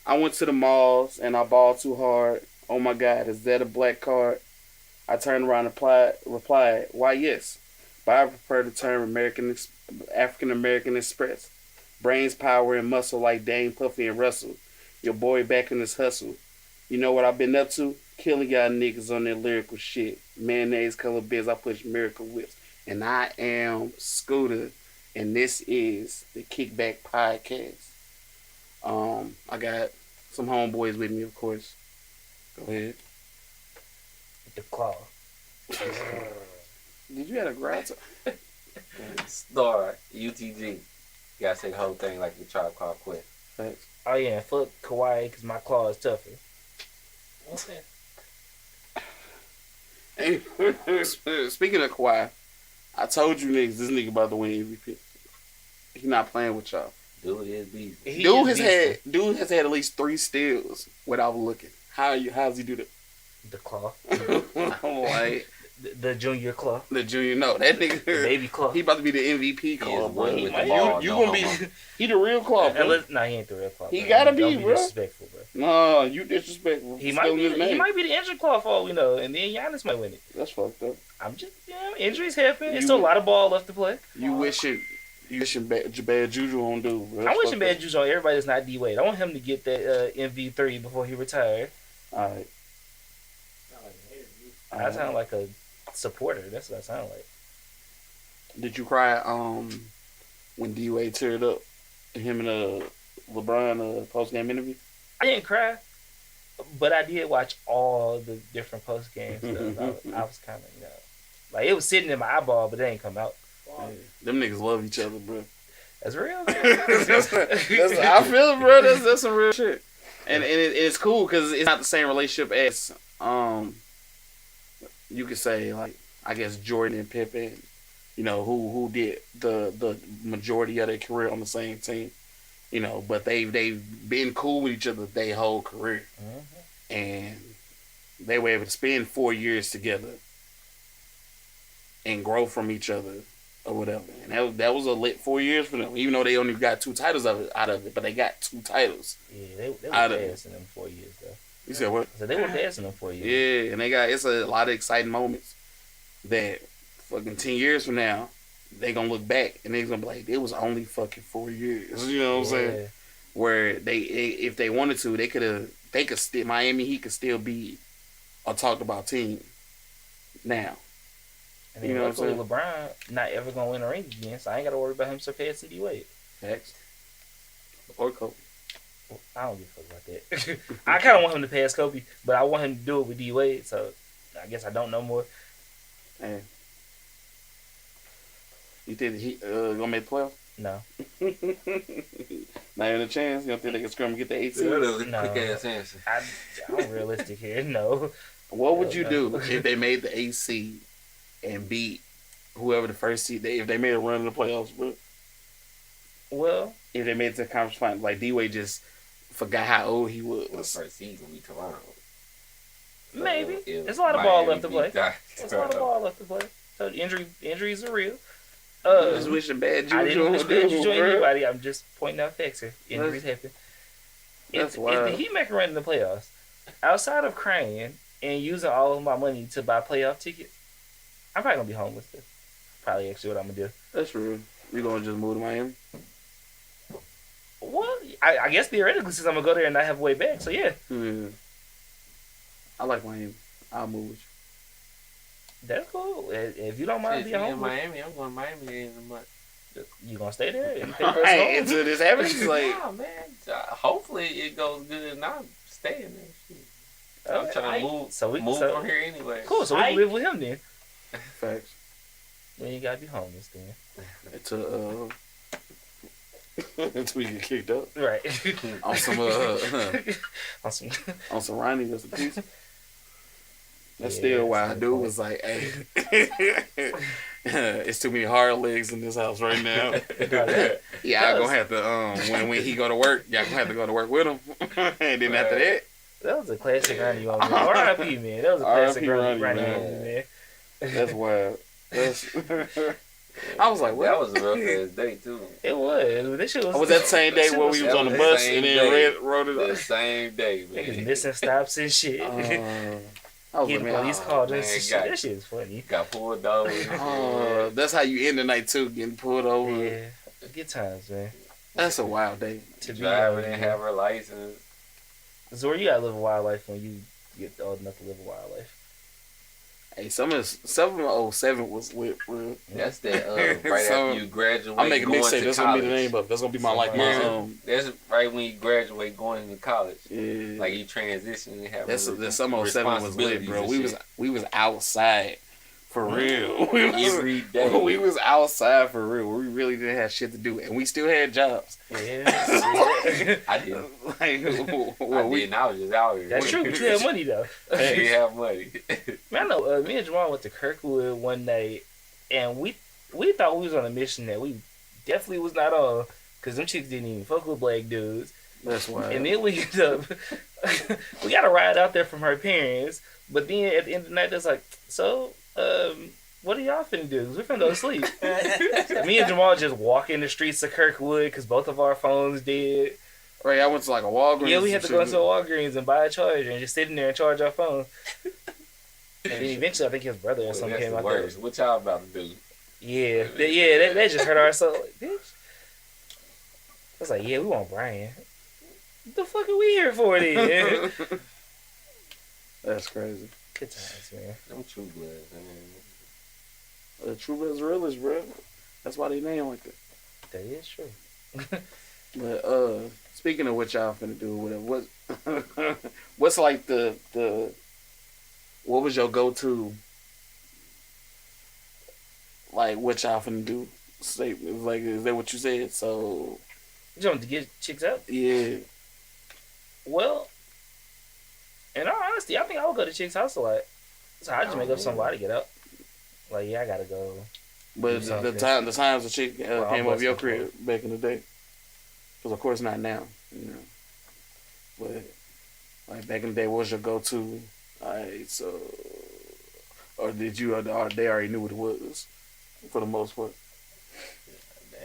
I went to the malls and I balled too hard. Oh my God, is that a black card? I turned around and replied, why yes, but I prefer the term African American Express. Brains, power, and muscle like Dane, Puffy, and Russell. Your boy back in this hustle. You know what I've been up to? Killing y'all niggas on that lyrical shit. Mayonnaise color biz, I push miracle whips. And I am Scooter, and this is the Kickback Podcast. I got some homeboys with me, of course. Go ahead. The claw. Did you have a grind? Star UTG. You gotta say the whole thing like the Tribe Called Quest. Thanks. Oh yeah, fuck Kawhi because my claw is tougher. What's that? Hey, speaking of Kawhi, I told you niggas this nigga about to win MVP. He not playing with y'all. Dude is beasting. Dude has had at least 3 steals without looking. How's he do that? The claw. Like The junior claw. the junior, no, that nigga, The baby claw. he about to be the MVP claw, is bro. one He with might- the ball. You no gonna be, homo. he the real claw, bro. Nah, he ain't the real claw. He bro. gotta Don't be, bro. Disrespectful, bro. No, you disrespectful. He Stealing his he name. might be the injured claw for all we know, and then Giannis might win it. That's fucked up. I'm just injuries happen. It's You- still a lot of ball left to play. You wishing bad juju on dude, bro. I'm wishing bad juice on everybody that's not D Wade. I want him to get that MV3 before he retired. All right. I sound like a supporter. That's what I sound like. Did you cry when D Wade teared up him and LeBron post game interview? I didn't cry, but I did watch all the different post game stuff. I was kind of like it was sitting in my eyeball, but it ain't come out. Yeah. Them niggas love each other, bro. That's real. I feel it, bro. That's some real shit. And it's cool because it's not the same relationship as you could say, like, I guess Jordan and Pippen, you know, who did the majority of their career on the same team, you know, but they've been cool with each other their whole career, and they were able to spend 4 years together and grow from each other or whatever, and that was a lit 4 years for them, even though they only got 2 titles out of it, but they got 2 titles. Yeah, they were Out of fast in them 4 years though. You said what? So they were fast in them 4 years. Yeah, and it's a lot of exciting moments that fucking 10 years from now, they gonna look back and they're gonna be like, it was only fucking 4 years. You know what I'm saying? Where if they wanted to, they could still, Miami Heat could still be a talked about team now. And then You know what I'm luckily LeBron not ever gonna win a ring again, so I ain't gotta worry about him surpassing D Wade. Facts. Or Kobe. I don't give a fuck about that. I kind of want him to pass Kobe, but I want him to do it with D Wade. So I guess I don't know more. Man. You think he gonna make the playoffs? No, Not even a chance. You don't think they can scrum and get the 18? That was a No. quick ass answer. I'm realistic here. No, What would you No. do if they made the 8 seed and beat whoever the first seed? If they made a run in the playoffs, bro. well, If they made it to the conference final, like D-Wade just forgot how old he was. The first season we Toronto. maybe If there's a lot of ball Miami left to play. beat that, There's a lot of ball left to play. So injuries are real. Just wishing bad juju I didn't on wish bad juju on bro. anybody. I'm just pointing out facts here. Injuries happen. That's If wild. the Heat make a run in the playoffs, outside of crying and using all of my money to buy playoff tickets, I'm probably gonna be homeless. Though. Probably actually what I'm gonna do. That's real. You gonna just move to Miami? Well, I guess theoretically, since I'm gonna go there and not have a way back, so yeah, I like Miami. I'll move with you. that's cool. If you don't mind If being you in homeless, Miami, I'm going to Miami in a month. you gonna stay there and pay for Hey, us home? until this happens, like, Nah, man. Hopefully it goes good and I'm staying there. Shit. I'm trying to move from here anyway. Cool, so we can live with him then. facts. Then you gotta be homeless then. Until we get kicked up Right. on some Awesome. on some Ronnie just a piece. That's Yeah, still why I that's do funny. was like, hey, it's too many hard legs in this house right now. Yeah, I'm gonna have to when he go to work, y'all gonna have to go to work with him. And then after that, That was a classic Ronnie moment. R.I.P. man. That was a classic R.I.P. Ronnie Ronnie, moment, man. that's wild. That's I was like, what? That was a rough ass day too. It was. This shit was. Was that the same day where we was on the bus and then rode it? The same day, man. Niggas missing stops and shit. I was getting like, police called and shit. That shit is funny. Got pulled over. That's how you end the night too, getting pulled over. Yeah, good times, man. That's a wild day. To driver didn't have her license. Zora, you gotta live a wild life when you get old enough to live a wild life. Hey, some of 707 was lit, bro. That's that right after you graduate. I'm making a mixtape. That's gonna be the college. name of it. That's gonna be my That's right when you graduate, going into college. Yeah. Like you transition and have. That's the 707 was lit, bro. We was outside for real. Every day. We was outside for real. We really didn't have shit to do, and we still had jobs. Yeah, I didn't. Well, I didn't. I was just out here. That's true. But you had money though. You have money. Man, I know. Me and Jamal went to Kirkwood one night, and we thought we was on a mission that we definitely was not on, cause them chicks didn't even fuck with black dudes. That's why. And then we ended up, we got a ride out there from her parents, but then at the end of the night, it's like, so, what are y'all finna do? 'Cause we're finna go to sleep. Me and Jamal just walk in the streets of Kirkwood because both of our phones dead. Right, I went to like a Walgreens. Yeah, we had to go into a Walgreens and buy a charger and just sit in there and charge our phone. And then eventually, I think his brother or something came out there. What y'all about to do? Yeah, that just hurt our soul. Like, bitch. I was like, yeah, we want Brian. What the fuck are we here for then? That's crazy. Good times, man. Them True Bloods, man. The True Bloods realist, bro. That's why they name like that. That is true. But speaking of what y'all finna do, whatever, what's like the what was your go-to? Like what y'all finna do? Statement, like, is that what you said? So You want to get chicks out? yeah. Well, in all honesty, I think I would go to chicks' house a lot. So I just make up somebody to get out. Like, yeah, I gotta go. But the times the chick came over your crib back in the day, because of course not now, you know. But like back in the day, what was your go-to? Alright, so, or did you? Or they already knew what it was, for the most part.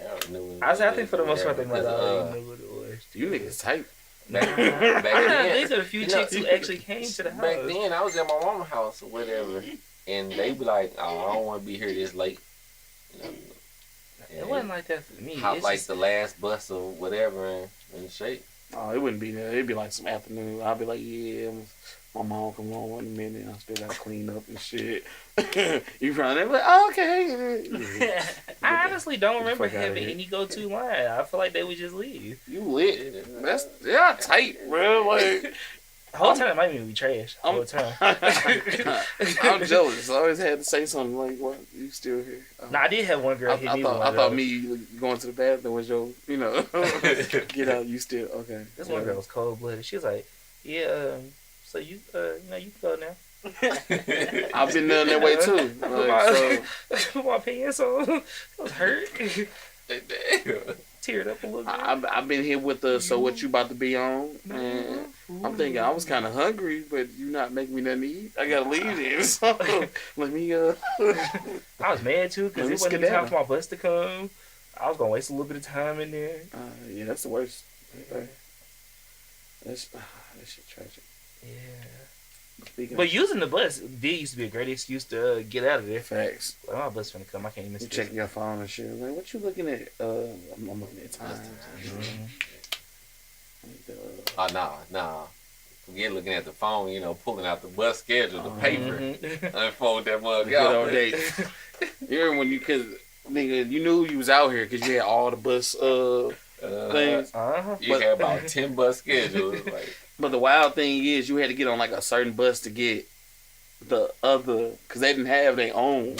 I think for the most part they might already knew what it was. You niggas tight. Back then, these are a few chicks who actually came to the house. Back then, I was at my mama's house or whatever, and they be like, "Oh, I don't want to be here this late." You know, it wasn't like that for me. Hop like the last bus or whatever and shake. Oh, it wouldn't be that. It'd be like some afternoon. I'd be like, yeah, my mom come on 1 minute. I still gotta clean up and shit. You probably be like, oh, okay. I honestly don't remember having any go-to line. I feel like they would just leave. You lit. They're tight, bro. Like, the whole time it might even be trash. The whole time. I'm jealous. I always had to say something like, "What? You still here?" Nah, I did have one girl hit me. I thought me going to the bathroom was your, get out. You still okay? This one girl was cold blooded. She was like, "Yeah, so you, you can go now." I've been done that way too. Put my pants on. I was hurt. Teared up a little bit. I've been here with the so what you about to be on, and I'm thinking I was kind of hungry, but you not making me nothing to eat. I gotta leave this. So let me. I was mad too because it wasn't even time for my bus to come. I was gonna waste a little bit of time in there. Yeah, that's the worst. That shit tragic. Yeah. But using the bus used to be a great excuse to get out of there. Facts. Like, my bus finna come. I can't miss you checking your phone and shit. Like, what you looking at? I'm looking at time. Nah. Forget looking at the phone. Pulling out the bus schedule, the paper, unfold that mug out. Good old days. You remember when cause nigga, you knew you was out here because you had all the bus things. You had about 10 bus schedules. Like. But the wild thing is, you had to get on like a certain bus to get the other, because they didn't have their own.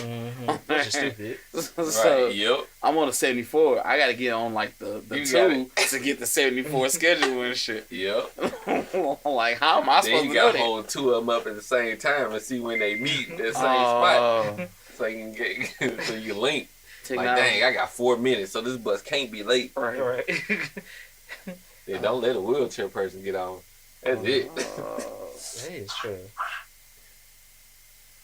Which is stupid. So right, yep. I'm on a 74. I got to get on like the 2 to get the 74 schedule and shit. Yep. Like, how am I supposed to do that? Then you got to hold 2 of them up at the same time and see when they meet in the same spot. So you can get, so you link. Like, dang, I got 4 minutes, so this bus can't be late. Right. Yeah, don't let a wheelchair person get on. That's it. That is true.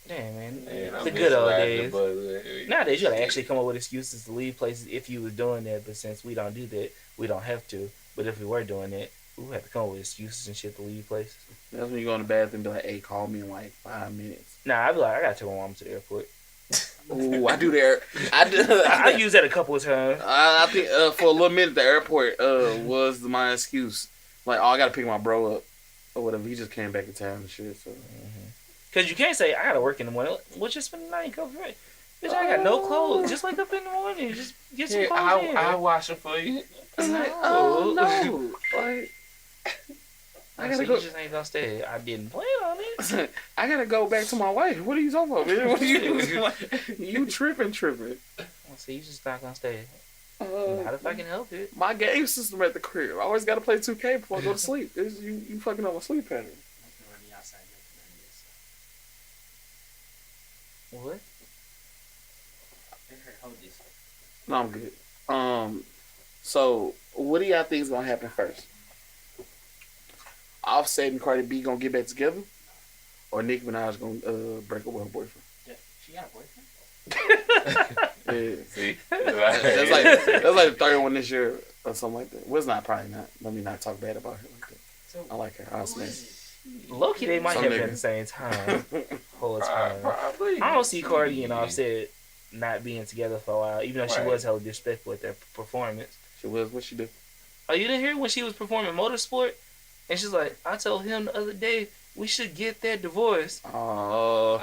Damn, man. Man, The good old days. But, Nowadays, you gotta actually come up with excuses to leave places if you was doing that. But since we don't do that, we don't have to. But if we were doing that, we would have to come up with excuses and shit to leave places. That's when you go in the bathroom and be like, hey, call me in like 5 minutes. Nah, I'd be like, I gotta take my mom to the airport. Ooh, I do that. I use that a couple of times. I think for a little minute, the airport was my excuse. Like, oh, I gotta pick my bro up or whatever. He just came back in town and shit. So. Cause you can't say I gotta work in the morning. Well, just spend the night and come for it. Bitch, I got no clothes. Just wake up in the morning. Just get some clothes in. I'll wash them for you. It's like, oh no, like I gotta go. You just ain't gonna stay. I didn't plan on it. I gotta go back to my wife. What are you talking about, man? What are you? You tripping? So you just not gonna stay. Not if I can help it. My game system at the crib. I always gotta play 2K before I go to sleep. You fucking up my sleep pattern. What? No, I'm good. So what do y'all think is gonna happen first? Offset and Cardi B gonna get back together, or Nicki Minaj gonna break up with her boyfriend? Yeah, she got a boyfriend. Yeah. See, that's like the third one this year or something like that. Well, it's not, probably not. Let me not talk bad about her like that. So, I like her. I'll say. Low-key, they might Some have been nigga. at the same time. Whole time. Probably. I don't see Cardi and Offset not being together for a while, even though she Right. was hella disrespectful at their performance. She was. What she do? Oh, you didn't hear when she was performing Motorsport? And she's like, I told him the other day we should get that divorce. Oh.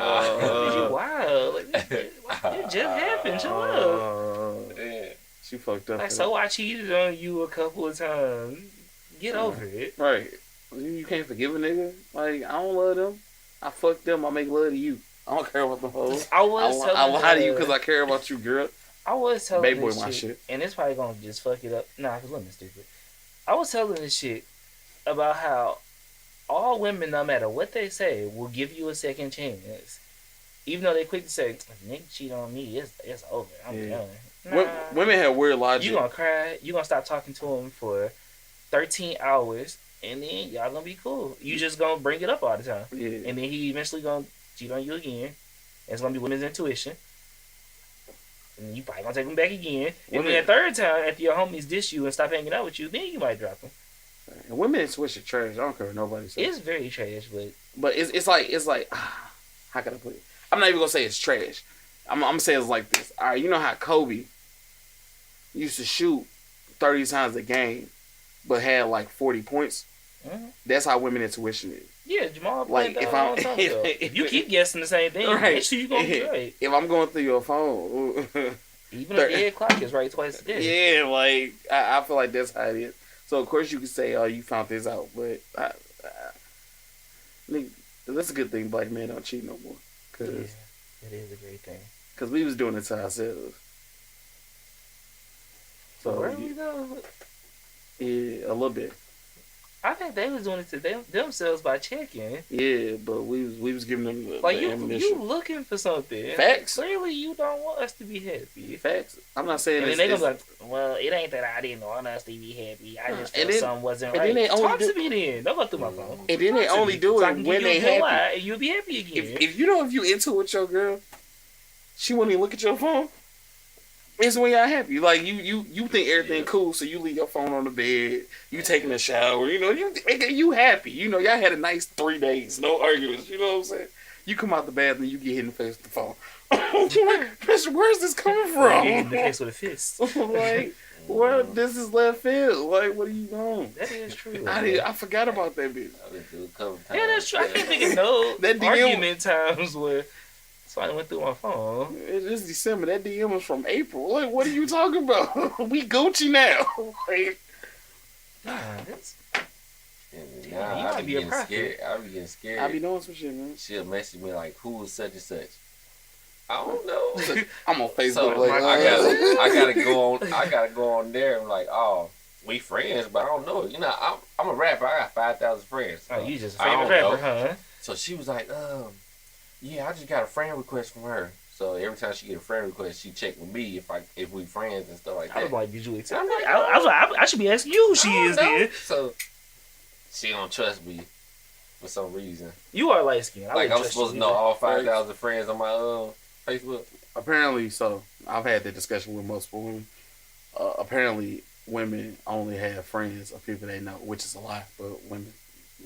You wild. Like, it just happened. Chill up. Yeah. She fucked up. Like, so I cheated on you a couple of times. Get over it. Right. You can't forgive a nigga. Like, I don't love them. I fucked them. I make love to you. I don't care about the hoes. I was I lie to you because I care about you, girl. I was telling Baby boy this my shit, shit. and it's probably gonna just fuck it up. Nah, because women's stupid. I was telling this shit about how all women, no matter what they say, will give you a second chance. Even though they quick to say, if nigga cheat on me, it's over. I'm done. Nah, Women have weird logic. you gonna cry. You gonna stop talking to him for 13 hours, and then y'all gonna be cool. You just gonna bring it up all the time. Yeah. And then he eventually gonna cheat on you again. And it's gonna be women's intuition. And you probably gonna take him back again. And then the third time, after your homies dish you and stop hanging out with you, then you might drop them. And women switch the trash. I don't care what nobody says. It's very trash, but It's like how can I put it? I'm not even gonna say it's trash. I'm gonna say it's like this. All right, you know how Kobe used to shoot 30 times a game, but had like 40 points. That's how women intuition is. yeah, Jamal. Like If you keep guessing the same thing, Right. make sure you gonna be right. If I'm going through your phone, Even a dead clock is right twice a day. yeah, like I feel like that's how it is. So of course you can say, "Oh, you found this out," but nigga, that's a good thing. Black men don't cheat no more, Yeah, it is a great thing. cause we was doing it to ourselves. So Where we go? yeah, a little bit. I think they was doing it to themselves by checking. Yeah, but we was giving them the, Like the you ammunition. looking for something. Facts. Clearly, you don't want us to be happy. Facts. I'm not saying And it's, then they gonna be like, well, it ain't that I didn't want us to be happy. I just And felt then- something wasn't and right. then they only Talk do- to me then. Don't go through my phone. and then they Talk to only me. do So I it can when give they you a good happy. lie, and you'll be happy again. If you know if you into it with your girl, she won't even look at your phone. It's when y'all happy. Like you think everything cool, so you leave your phone on the bed. You taking a shower. You know you happy. You know y'all had a nice 3 days, no arguments. You know what I'm saying? You come out the bathroom, you get hit in the face with the phone. Where's this coming from? You hit in the face with a fist. Like, well, this is left field. Like, what are you doing? That is true. I forgot about that bitch. I've been through a couple times. Yeah, that's true. I can't think of no That DM argument times where somebody went through my phone. It's December. That DM was from April. Like, what are you talking about? We Gucci now. Like, Nah, that's... And Damn, now you I might be be a getting prophet. scared. I be getting scared. I be doing some shit, man. She'll message me like, "Who was such and such?" I don't know. I'm on Facebook. So like, I gotta go on there and like, oh, we friends, but I don't know. You know, I'm a rapper. I got 5,000 friends. Oh, you just a I famous don't rapper, know. huh? So she was like, yeah, I just got a friend request from her. So every time she get a friend request, she check with me if we friends and stuff like I was that. like, did you accept? I'm like, I should be asking you who she is then. So she don't trust me. for some reason. You are light skinned. Like I'm supposed to know all 5,000 friends on my Facebook. Apparently, so I've had that discussion with multiple women. Apparently, women only have friends of people they know, which is a lie. But women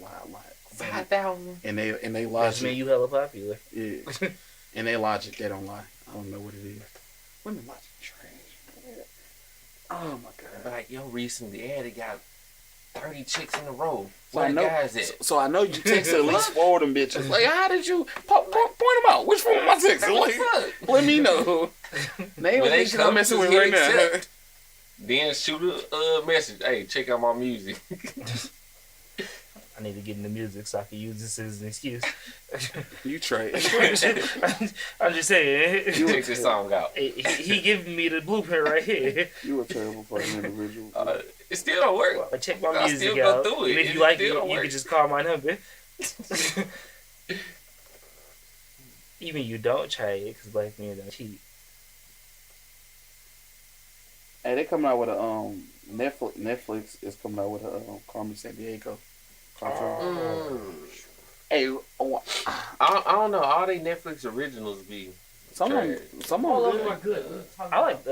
lie a lot. 5,000. And they That logic. mean you hella popular. Yeah. And they logic, they don't lie. I don't know what it is. Women logic trash. Oh my god. Like yo, recently, they got 30 chicks in a row. So Where I the know, guys at? so I know you texted at least 4 of them bitches. Like, how did you point them out? Which one of my texts? Like, let me know. Name When the they bitches come, I'm messing with just right hit now. accept. Then shoot a message. Hey, check out my music. I need to get into music so I can use this as an excuse. You trash. I'm just saying. You check this song out. He giving me the blueprint right here. You a terrible fucking individual. It still don't work. But check my I music still go out. through it. And if It you like it, still don't you work. can just call my number. Even you don't try it because black men don't cheat. Hey, they coming out with a Netflix is coming out with a Carmen Sandiego cartoon. Hey, I don't know. All they Netflix originals be some of them All of them good. are good. I like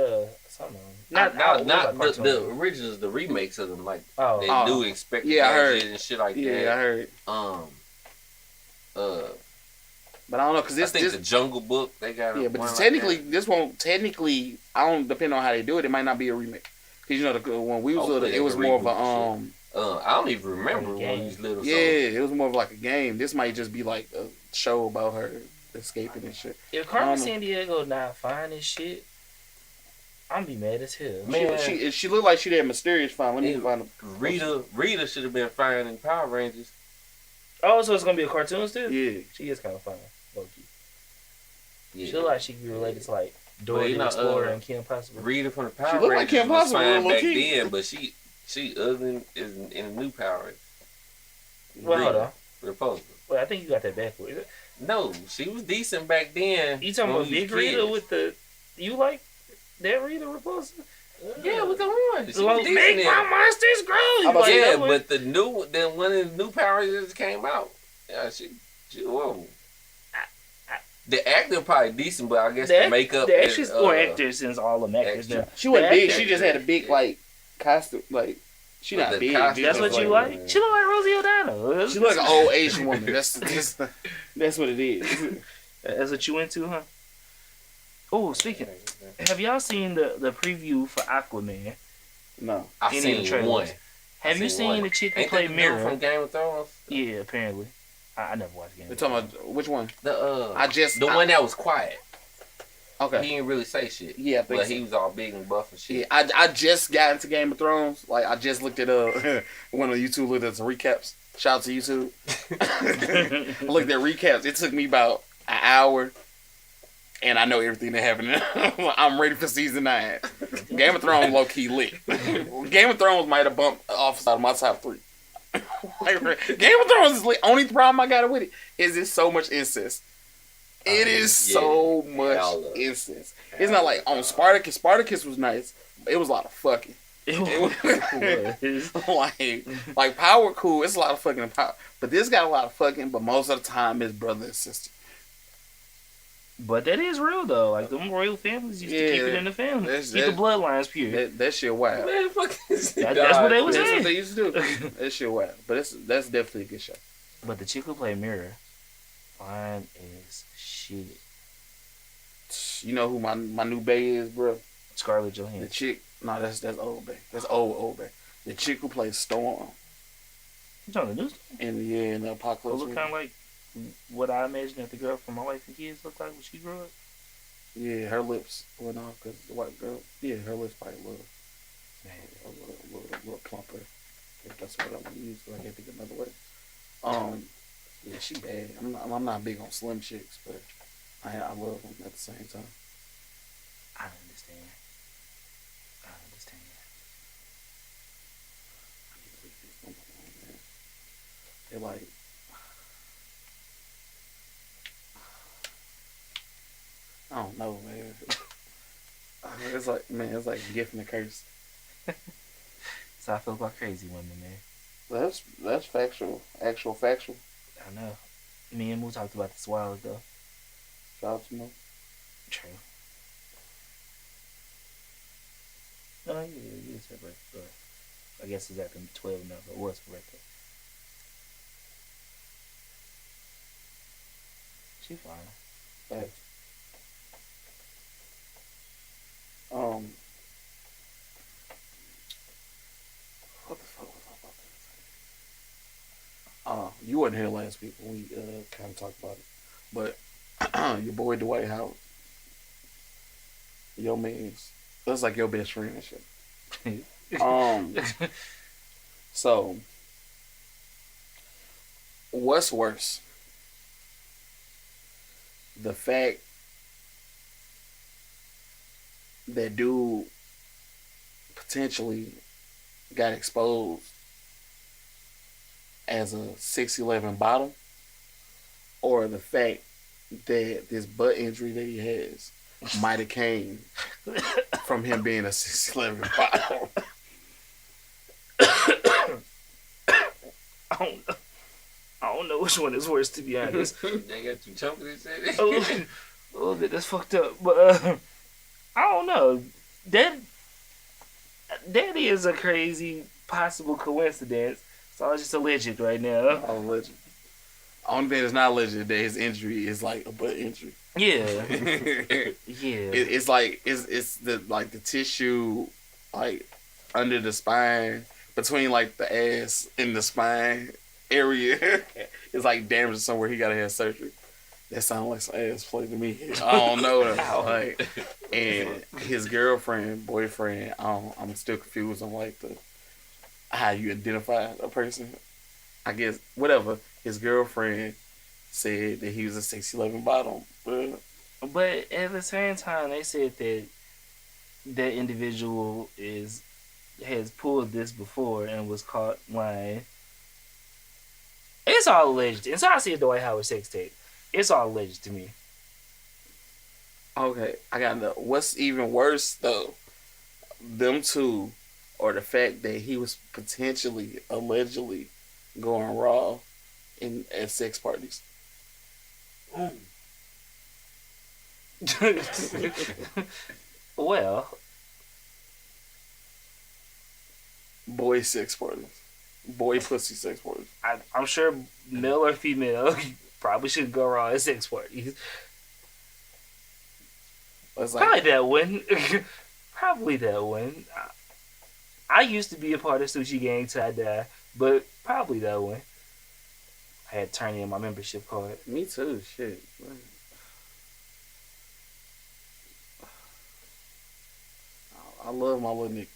some of them. not like the originals, the remakes of them. Like Oh. they Oh. do expect Yeah, I heard. and shit like Yeah, I that. heard. But I don't know because I this think the Jungle Book they got. yeah, but one this like technically that. this won't technically. I don't depend on how they do it. It might not be a remake because you know when we was Hopefully little, it they was can more of a reboot I don't even remember Game. when we was little. yeah, it was more of like a game. This might just be like a show about her escaping and shit. If Carmen I don't Sandiego not fine as shit, I'm be mad as hell. Man. She looked like she that mysterious fine. Let me Yeah. find Rita should have been fine in Power Rangers. Oh, so it's gonna be a cartoon still? Yeah. She is kind of fine, low key. Yeah. She look like she could be related to like Dora Well, you the know, Explorer and Kim Possible. Rita from the She Power look like Rangers Kim was Possible, fine low back key. then, but she ugly in the new Power Rangers. Well, hold on. Repulsive. Wait, I think you got that backwards. No, she was decent back then. You talking when about we was Big Rita kids. with the? You like that Rita repulsive? Yeah, with the horns. She Well, was decent make in my it. monsters grow. You How about like Yeah, that one? but then one of the new Power Rangers came out. Yeah, she whoa. The acting probably decent, but I guess the makeup. The and, actress or actors, since all them actors. extra. Now. She wasn't The big. actor- She just had a big like costume. Like she But not the big. costume That's what you like? She look like Rosie O'Donnell. She look like an old Asian woman. That's what it is. That's what you into, huh? Oh, speaking. Have y'all seen the preview for Aquaman? No. I Any of the seen trailers? one. Have you seen one. the chick who Ain't played that the dude Mirror? from Game of Thrones? Yeah, apparently. I never watched Game You're of talking Thrones. about which one? The one that was quiet. Okay. He didn't really say shit. Yeah, I think But so. he was all big and buff and shit. Yeah, I just got into Game of Thrones. Like I just looked it up. One of YouTube looked at some recaps. Shout out to YouTube. I looked at recaps. It took me about an hour, and I know everything that happened. I'm ready for season 9. Game of Thrones low key lit. Game of Thrones might have bumped off out of my top 3. Game of Thrones is lit. Only problem I got with it is it's so much incest. It is so much incest. It's not like on Spartacus. Spartacus was nice. But it was a lot of fucking. It was. like Power cool. It's a lot of fucking in Power, but this got a lot of fucking. But most of the time, it's brother and sister. But that is real though. Like them royal families used to keep it in the family. Keep the bloodlines pure. That shit wild. Man, fuck this. That's what they was That's saying. what they used to do. That shit wild. But that's definitely a good show. But the chick who played Mirror, fine as shit. You know who my new bae is, bro? Scarlett The Johansson. chick. No, that's old bae. That's old bae. The chick who plays Storm You talking the news? in the It Apocalypse. look kind of like what I imagine that the girl from My Wife and Kids looked like when she grew up. Yeah, her lips went off because the white girl. Yeah, her lips probably a little plumper. If that's what I want to use, but I can't think of another word. Yeah, she bad. I'm not big on slim chicks, but I love them at the same time. I understand. They're like, I don't know, man. It's like a gift and a curse. So I feel about crazy women, man. That's factual, actual factual. I know. Me and Moo talked about this a while ago. Shout out to Mo. True. Oh, yeah, it's her birthday. I guess it's after 12 now, but it was her birthday. She fine. Thanks. What the fuck was I about to say? You wasn't here last week when we kind of talked about it, but your boy Dwight Howard, your man's, that's like your best friend and shit. So what's worse? The fact that dude potentially got exposed as a 6'11" bottom, or the fact that this butt injury that he has might have came from him being a 6'11" bottom. I don't know which one is worse, to be honest. They got you choking and shit. a little bit. That's fucked up. But I don't know. That is a crazy possible coincidence. So it's just alleged right now. Alleged. Only thing that's not alleged that his injury is like a butt injury. Yeah. Yeah. It's like it's the like the tissue like under the spine between like the ass and the spine area. It's like damaged somewhere. He gotta have surgery. That sounds like some ass play to me. I don't know. Like, and his girlfriend, boyfriend, I'm still confused on like how you identify a person. I guess whatever. His girlfriend said that he was a 6'11" bottom. But at the same time, they said that that individual has pulled this before and was caught lying. It's all alleged. Until I see a Dwight Howard sex tape, it's all alleged to me. Okay, I got to know. What's even worse, though? Them two, or the fact that he was potentially, allegedly, going raw at sex parties. Well. Boy sex parties. Boy pussy sex parties. I'm sure male or female probably should go raw at sex parties. Probably that one. Probably that one. I used to be a part of Sushi Gang till I died, but probably that one. I had to turn in my membership card. Me too, shit. I love my little nigga.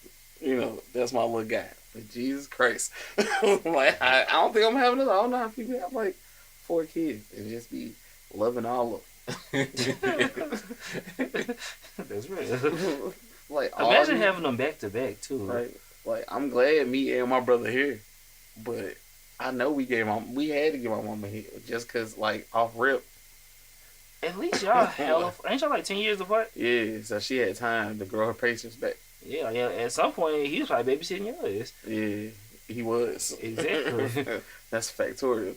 You know, that's my little guy. But Jesus Christ. Like, I don't think I'm having this. I don't know how people have like 4 kids and just be loving all of them. That's real. Like, imagine having them back to back too. Right. Like, I'm glad me and my brother here, but I know we had to give my mama a hit just cause like off rip. At least y'all ain't y'all like 10 years apart? Yeah, so she had time to grow her patience back. Yeah, at some point he was probably babysitting your ass. Yeah, he was. Exactly. That's factorial.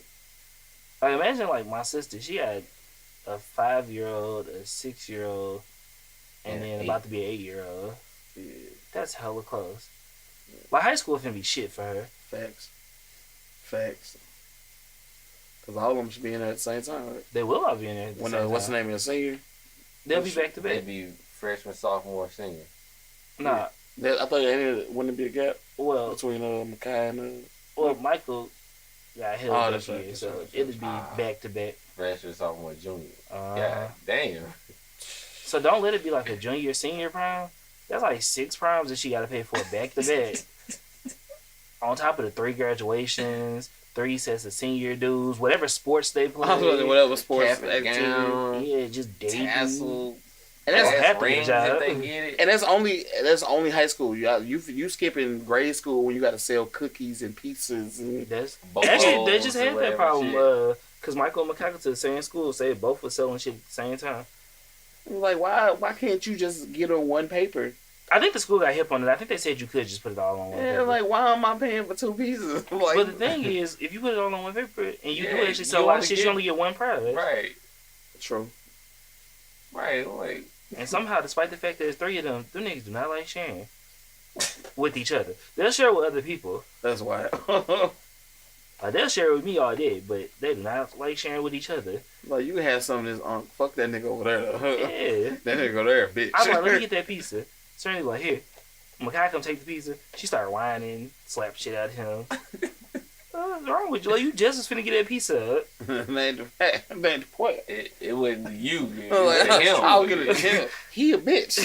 Like, imagine like my sister, she had a 5-year-old, a 6-year-old, and then about to be an 8-year-old. Yeah. That's hella close. Like, high school finna be shit for her. Facts. Because all of them should be in there at the same time, right? They will all be in there at the same time. What's the name of the senior? They'll be back to back. They'd be freshman, sophomore, senior. Nah. I thought wouldn't be a gap between Makai and... Well, Michael got held this year, right, so right. it'll be back to back. Freshman, sophomore, junior. God damn. So don't let it be like a junior, senior prom. That's like 6 proms that she got to pay for back to back. On top of the 3 graduations, 3 sets of senior dues, whatever sports they play. Whatever sports activity. Yeah, just dating. Tassel. And that's rings if they get it. And that's only high school. You skipping grade school when you got to sell cookies and pizzas. And actually, they just had that problem because Michael and Makai to the same school, so they both were selling shit at the same time. Like, why can't you just get on one paper I think the school got hip on it. I think they said you could just put it all on one Yeah, paper. like why am I paying for 2 pieces? Like, But the thing is, if you put it all on one paper and you do Yeah, actually sell a you lot of only shit, get- you only get one prize. Right. true. Like And somehow, despite the fact that there's 3 of them niggas do not like sharing with each other. They'll share with other people. That's why. They'll share with me all day, but they do not like sharing with each other. Like you can have some of this. Fuck that nigga over there. Though. Yeah. That nigga over there, bitch. I'm like, let me get that pizza. Certainly like, here. Makai come take the pizza. She started whining, slap shit out of him. What's wrong with you? Like, you just was finna get that pizza. Man, the point. it wasn't you. It Like, was him. I'll get it. Him. He a bitch.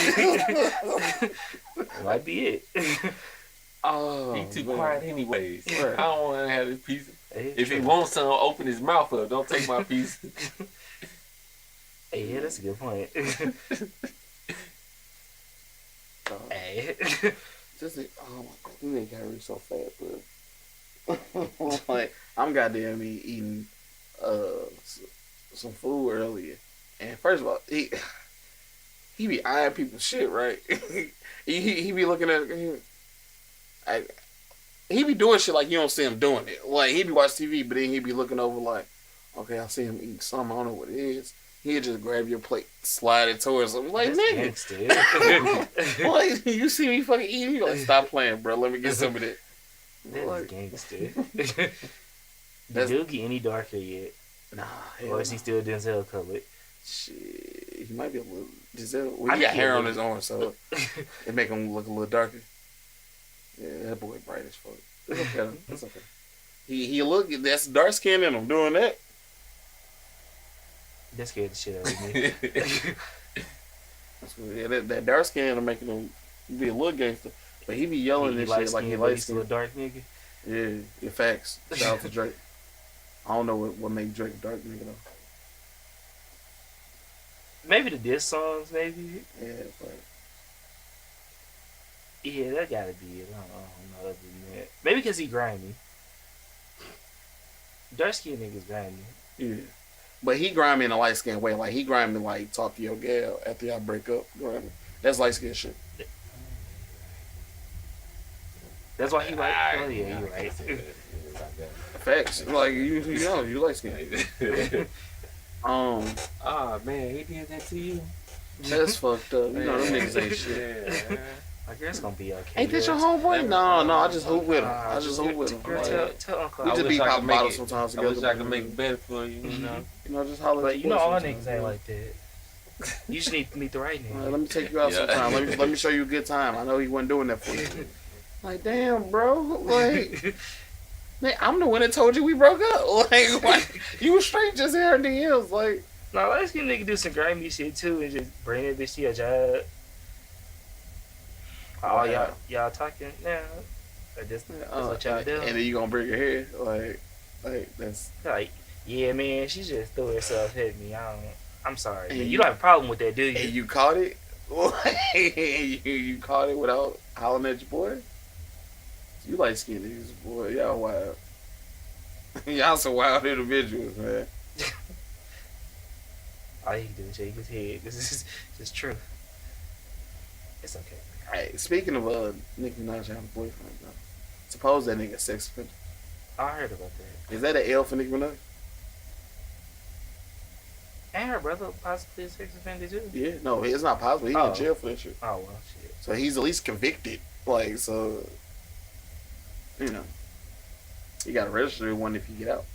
Might be it. Oh, He too man. quiet anyways. Right. I don't want to have this pizza. Hey, If he true. wants some, open his mouth up. Don't take my pizza. Hey, yeah, that's a good point. Hey. This nigga, oh my god, this nigga got really so fat, bro. Like, I'm goddamn eating some food earlier, and first of all, he be eyeing people's shit, right? he be looking at he be doing shit like you don't see him doing it. Like he be watching TV, but then he be looking over like, okay, I see him eating something. I don't know what it is. He'll just grab your plate, slide it towards him. Like, That's nigga, gangster. like, you see me fucking eating? You like, stop playing, bro. Let me get some of that. That's Like, gangster. Did That's- dude get any darker yet? nah, Or is he still Denzel colored? Shit, he might be a little. Well, I he got think hair he on a his arm, so it make him look a little darker. Yeah, that boy bright as fuck. It's okay. It's okay. He look. That's dark skin in him doing that. That scared the shit out of me. That's good. Yeah, that dark skin will making him be a little gangster, but he be yelling and shit like he light light still a skin. dark nigga. Yeah, your facts. Shout out to Drake. I don't know what make Drake a dark nigga though. Maybe the diss songs, maybe. Yeah, but Yeah, that gotta be it. I don't know other than that. Maybe because he grimy. Dark skinned niggas grimy. yeah. But he grimy in a light skin way. Like he grimy like talk to your gal after y'all break up. Grimy. That's light skin shit. That's why he like. Oh yeah, you're right. Facts. Like you know, you light skin. Ah man, he did that to you. That's fucked up. You know them niggas ain't shit. Yeah. My girl's gonna be okay. Ain't that your homeboy? No, I just hoop with him. I just hoop with him. Girl, Like, tell Uncle. we I just wish be I could popping make bottles it- sometimes I together. wish I could make it better for you. You know. You know, just holler. But at you know boy all sometimes. niggas ain't like that. You just need to meet the right All right, nigga. let me take you out Yeah. sometime. Let me show you a good time. I know he wasn't doing that for you. Like, damn, bro. Like, man, I'm the one that told you we broke up. Like, what? You were straight just here in the hills. Like, Nah, let's get nigga do some grimy shit too and just bring that bitch to your job. Oh, y'all talking now? That's what y'all do. and then you gonna break your hair. Like that's. Like, yeah, man, she just threw herself at me. I'm sorry. And Man. you- You don't have a problem with that, do And you? you caught it. you caught it without hollering at your boy. You like skin niggas, boy. Y'all wild. Y'all some wild individuals, man. All he do is shake his head. This is just true. It's okay. Hey, speaking of Nicki Minaj having a boyfriend, though, suppose that nigga sex offender. I heard about that. Is that an L for Nicki Minaj? And her brother possibly a sex offender too. Yeah, no, it's not possible. He Oh. in jail for that shit. Oh well, shit. So he's at least convicted. Like, so, you know, you got to register one if you get out.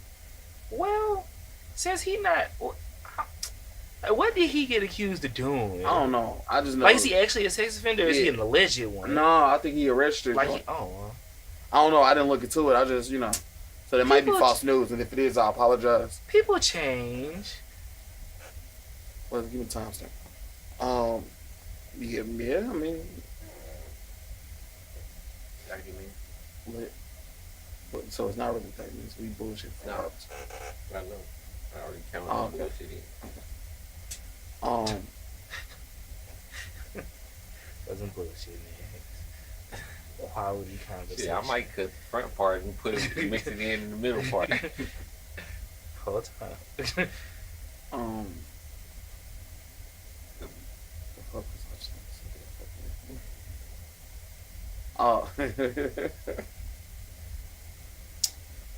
Well, since he not, what did he get accused of doing? I don't know. I just know. Like, is he actually a sex offender, or is he Yeah. an alleged one? No, I think he a registered. Like, joint. well. I don't know. I didn't look into it. I just, you know. So there might be People- false news, and if it is, I apologize. People change. Well, give me timestamp. Yeah. I mean, Gotta give me. lit. But, so it's not really 30 minutes. We bullshit. For No. hours. I know. I already counted Oh, all okay. that shit in. Wasn't bullshit, man. Quality conversation. Shit, I might cut the front part and put it, mix it in the middle part. Whole time. The fuck was I saying? Oh.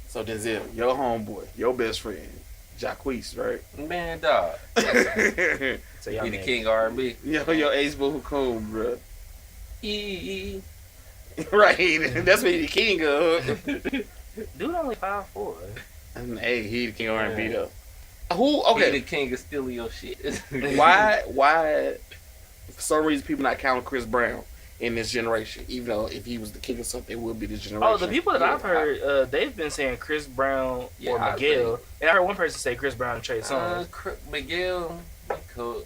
So Denzel, your homeboy, your best friend, Jacquees, right? Man, dog. So y'all Be the next. king of R&B. Yo, your ace boo cool, bro. E. Right, that's what he the king of. Dude only 5'4". Hey, he the king of R&B though. Who? He Okay, the king of stealing your shit. why? For some reason, people not counting Chris Brown in this generation, even though if he was the king of something, it would be this generation. Oh, the people that Yeah, I've heard, they've been saying Chris Brown Yeah, or I Miguel. think- And I heard one person say Chris Brown and Trey Songz. Miguel, cool.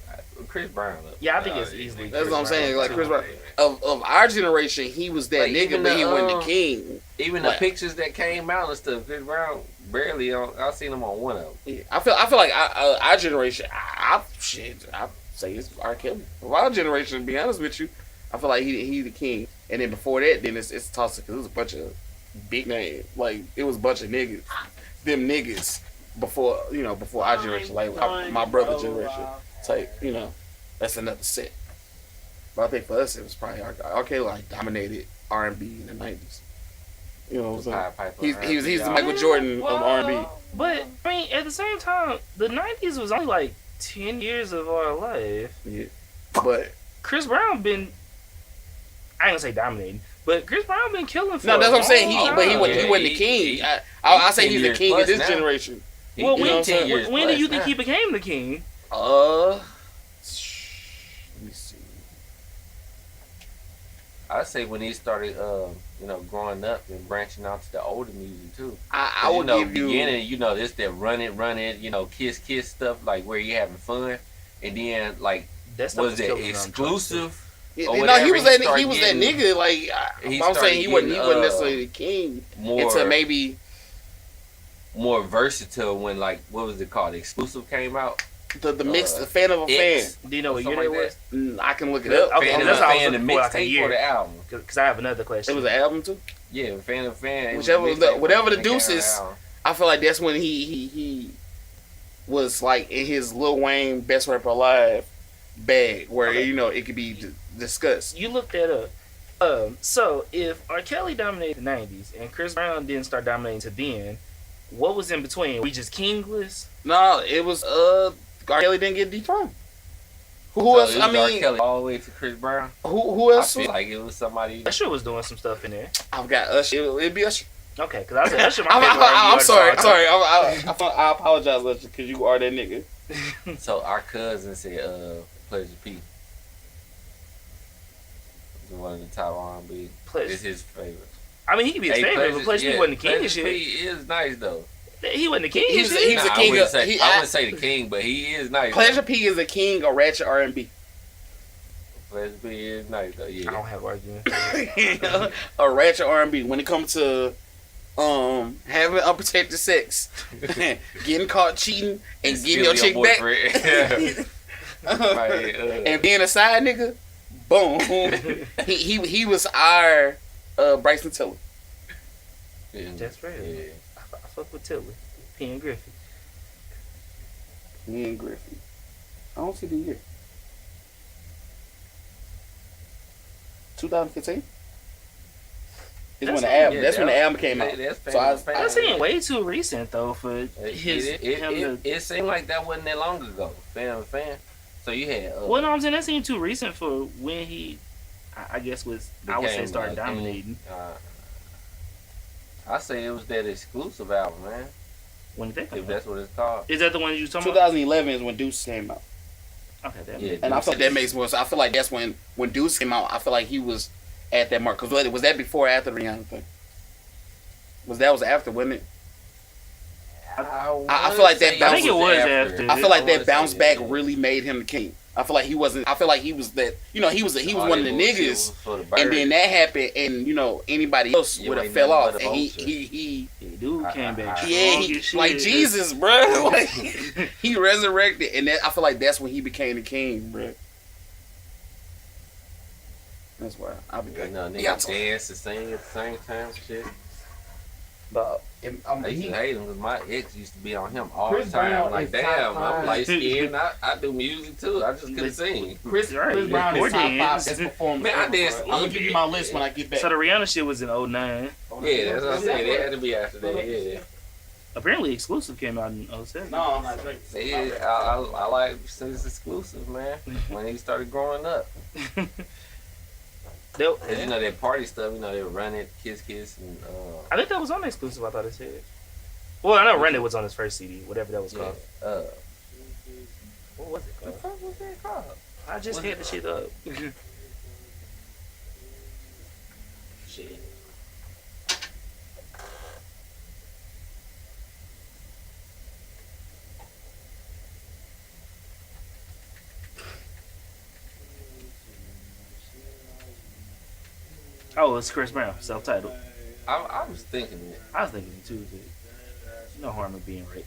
Chris Brown. Yeah, I think it's easily That's Chris what I'm saying. Brown. Like Chris Brown of our generation, he was that Like, nigga, even but he the, wasn't the king. Even Like- the pictures that came out and stuff, Chris Brown barely on. I seen him on one of them. Yeah, I feel like our generation. I say it's R. Kelly. Of our generation, to be honest with you, I feel like he the king. And then before that, then it's tossed because it was a bunch of big names. Like it was a bunch of niggas, them niggas before our generation, like my brother's generation. Type, that's another set. But I think for us, it was probably R. Kelly like dominated R&B in the 90s. You know what I'm saying? He's the Michael Jordan of R&B. But I mean, at the same time, the 90s was only like 10 years of our life. Yeah, but Chris Brown been, I ain't gonna say dominating, but Chris Brown been killing for no, that's what I'm saying. a long But he time. wasn't the king. I say he's the king of this now. generation. Well, You know what I'm saying? when do you think he became the king? Let me see. I say when he started, growing up and branching out to the older music too. I would give you. beginning, this that run it, kiss stuff like where you having fun, and then like That stuff was it killing on exclusive? Yeah, or no, whatever, he was he that started nigga. getting- Like he I'm saying, started he wasn't getting, necessarily the king More until maybe more versatile when like what was it called? Exclusive came out. the mixed fan of a fan. X, Do you know what something year like it that. I can look it up. Okay, Fan of that's a how I was fan, the looking for, like, a mixtape year. or the album. Because I have another question. It was an album too. Yeah, fan of fan. Whichever it was the- mixtape, whatever the it came out deuces. album. I feel like that's when he was like in his Lil Wayne best rapper alive bag, where Okay. it could be discussed. You looked that up. So if R. Kelly dominated the 90s and Chris Brown didn't start dominating to then, what was in between? We just kingless? No, it was R. Kelly didn't get dethroned. Who So else? it I was R. mean, Kelly all the way to Chris Brown. who I else? feel like it was somebody. Usher was doing some stuff in there. I've got Usher. It'd be Usher. Okay, because I said Usher my favorite. I'm sorry. R&B artist. I apologize, Usher, because you are that nigga. So our cousin said, "Pleasure P." One of the top R&B. Pleasure. It's his favorite. I mean, he could be his favorite, but Pleasure P wasn't the king and Pleasure P shit. is nice though. He wasn't the king He's- and shit. he's the Nah, king I wouldn't of- say, he- I wouldn't say the king, but he is nice. Pleasure P is the king of ratchet R&B. Pleasure P is nice though. I Yeah. don't have arguments. A ratchet R&B. When it comes to having unprotected sex, getting caught cheating, and getting your chick back, and being a side nigga, boom. he was our Bryson Tiller. That's right. Yeah. I fuck with Tilly. P and Griffey. Me and Griffey. I don't see the year. 2015. Is when the album. yeah, That's when the that- album came out. That's So I That seemed way too recent though for his him to. It seemed like that wasn't that long ago. Fan. So you had. Well, no, I'm saying that seemed too recent for when he, I guess, I would say became, started dominating. I say it was that exclusive album, man. When did that come If out? that's what it's called. Is that the one you talking about? 2011 is when Deuce came out. Okay, that Yeah, And I feel like that makes more sense. I feel like that's when Deuce came out. I feel like he was at that mark. Because was that before or after the Rihanna thing? Was after, wasn't it? I feel like that I think it was after. I feel like wanna that bounce say back yeah. really made him the king. I feel like he wasn't. I feel like he was that. He was one of the niggas. And then that happened, and anybody else You would have ain't fell nothing off. but a And vulture. he Dude came back. yeah, strong he as shit. like Jesus, bro. Like, he resurrected, and I feel like that's when he became the king, bro. That's why I'll be back. Niggas Yeah, dance and sing at the same time, shit. But I used to hate him because my ex used to be on him all Chris the time. Brown Like, is damn, top I'm five. light skinned. I do music too. I just couldn't sing. Chris Brown is top 5 best performance. Man, I ever, did. bro. I'm gonna give you my list when I get back. So the Rihanna shit was in 09. Yeah, that's what I said. It had to be after that. Yeah. Apparently, Exclusive came out in 07. No, I'm not drinking. Yeah, I like since it's exclusive, man. When he started growing up, cause you know that party stuff, you know they run it, kiss, and. I think that was on Exclusive. I thought it said. Well, I know Run It was on his first CD, whatever that was Yeah. called. What was it called? What the fuck was that called? I just hit the shit up. Shit. Oh, it's Chris Brown, self-titled. I was thinking it. I was thinking it too. Dude. No harm in being right.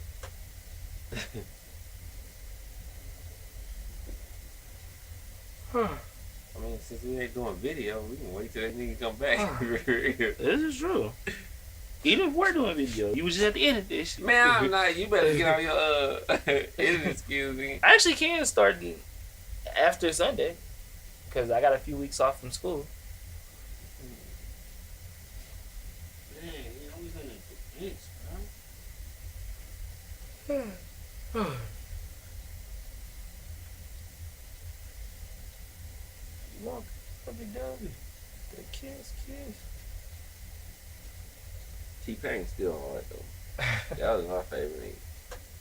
I mean, since we ain't doing video, we can wait till that nigga come back. This is true. Even if we're doing video, you would just have to edit this shit. Man, I'm not. You better get on your editing skills. I actually can start after Sunday because I got a few weeks off from school. Man, he always in the bench, bro. Look, a big W. The kiss. T-Pain still hard though. That was my favorite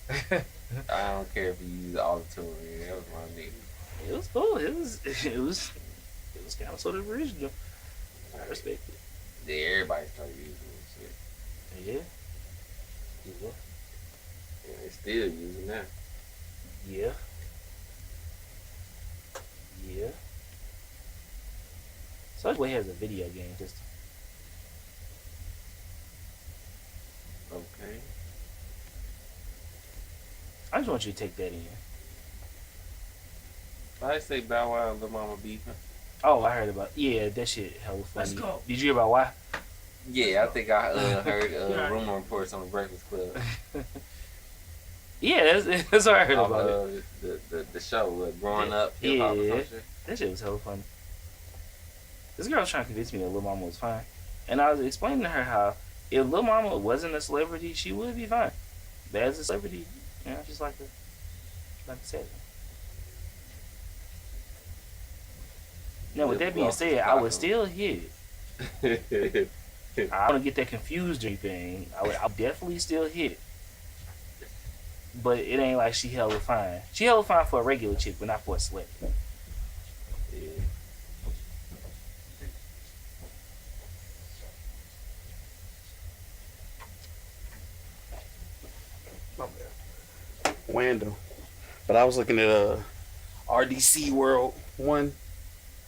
nigga. I don't care if you use auto-tune. That was my nigga. It was cool. It was kind of sort of original. I respect it. Yeah, everybody started using this shit. Yeah. Yeah, they still using that. Yeah. Subway has a video game system. Okay. I just want you to take that in. I say Bow Wow and Lil Mama beefing. Oh, I heard about. Yeah, that shit hella funny. Let's go. Did you hear about why? Yeah, I think I heard rumor reports on the Breakfast Club. Yeah, that's what I heard about it. The show, Growing Up, Hip Hop or some shit. That shit was hella funny. This girl was trying to convince me that Lil Mama was fine. And I was explaining to her how if Lil Mama wasn't a celebrity, she would be fine. But as a celebrity, you know, she's like a sad. Now, with that being said, I would still hit it. I don't want to get that confused or anything. I would definitely still hit it. But it ain't like she hella fine. She hella fine for a regular chick, but not for a celebrity. Yeah. Wando. But I was looking at RDC World 1.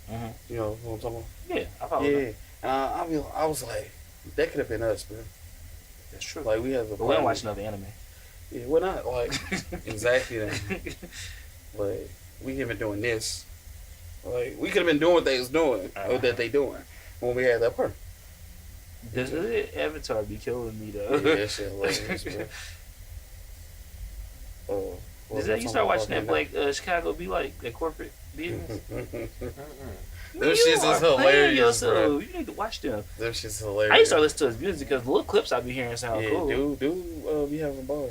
Mm-hmm. You know what I'm talking about? Yeah, I follow Yeah. that. I was like, that could have been us, bro. That's true. Like, we have a But we don't watch another anime. Yeah, we're not, like, exactly that. But we have been doing this. Like, we could have been doing what they was doing, or that they doing, when we had that part. Does the Avatar be killing me, though? Yeah, that shit hilarious, bro. You start watching that Black Chicago Be Like, that corporate business? Them shits is hilarious, bro. You need to watch them. Them shits hilarious. I used to start listening to his music because the little clips I be hearing sound cool. Dude, be having fun.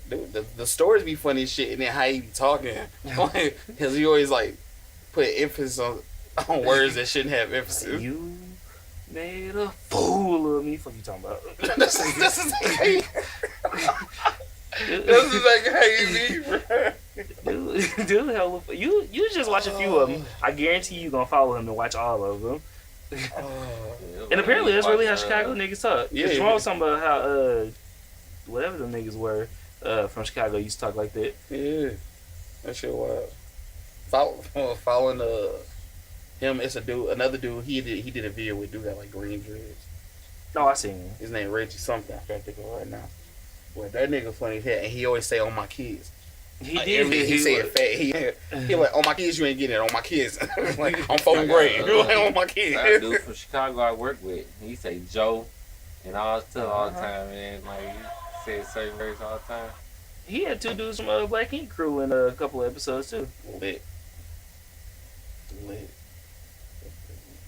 Dude, the stories be funny as shit, and then how he be talking, because he always like put emphasis on words that shouldn't have emphasis. You made a fool of me. Fuck you talking about? This is exactly how you be, bro. Dude, hell, you just watch a few of them. I guarantee you gonna follow him and watch all of them. And apparently that's really how Chicago niggas talk. Yeah, Jamal was talking about how whatever them niggas were from Chicago used to talk like that. Yeah, that shit wild. Following him, it's another dude. He did a video with a dude that like green dreads. No, I seen him. His name Reggie something. I can't think of it right now. Well, that nigga funny as hell, and he always say on my kids. He did. He said fat. He like on my kids. You ain't getting it on my kids. Like I'm 4th grade. You like on my kids. That dude from Chicago I work with. He say Joe And all stuff all the time, man. Like, he said certain words all the time. He had 2 dudes from Black Ink Crew in a couple of episodes too. Lit.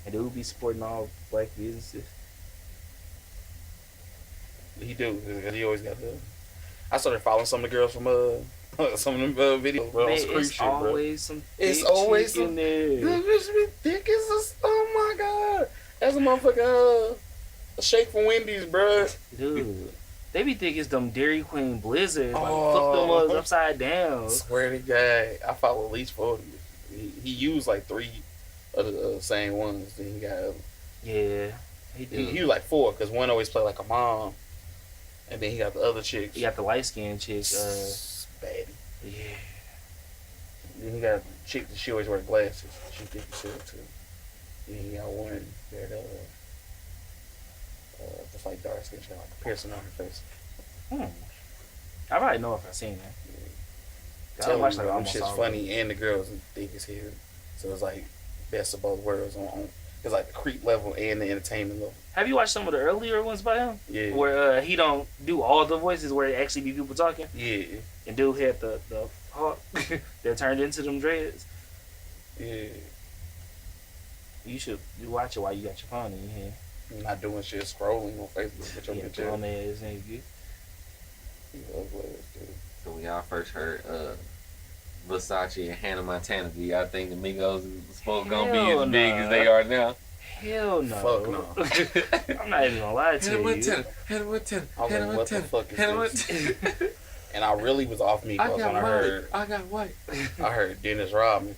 And they would be supporting all black businesses. He do. He always got the. I started following some of the girls from some of them videos. Bro, Man, it's it's always some. It's thick always chick in there. This bitch be thick as a. Oh my god, that's a motherfucker. A shake from Wendy's, bro. Dude, they be thinking it's them Dairy Queen Blizzards. Like, Oh. flip them ones upside down. Swear to God, I follow at least 40. He used like 3 of the same ones. Then he got. Yeah, he do. He was like 4 because one always played like a mom, and then he got the other chicks. He got the light skinned chick. Baddie. Yeah. Then he got a chick that she always wear glasses. She thick as shit too. Then he got one that just like dark skin, she got like a piercing on her face. I probably know if I seen that. Tell I me, watched like them almost shit's all of funny, and the girls is thick as hell. So it's like best of both worlds on it's like the creep level and the entertainment level. Have you watched some of the earlier ones by him? Yeah. Where he don't do all the voices, where it actually be people talking? Yeah. And dude had the hawk that turned into them dreads. Yeah. You should watch it while you got your phone in your hand. I'm not doing shit scrolling on Facebook with your Yeah, bitch bum ass. ass nigga. So when y'all first heard Versace and Hannah Montana, do y'all think the Migos was supposed gonna be Hell as big nah. as they are now? Hell no. Fuck no. I'm not even gonna lie to Hannah you. Montana, Hannah Montana, I was Hannah like, what the Montana, fuck is Hannah this? Montana. And I really was off I Migos when got I white. heard I got white. I heard Dennis Rodman.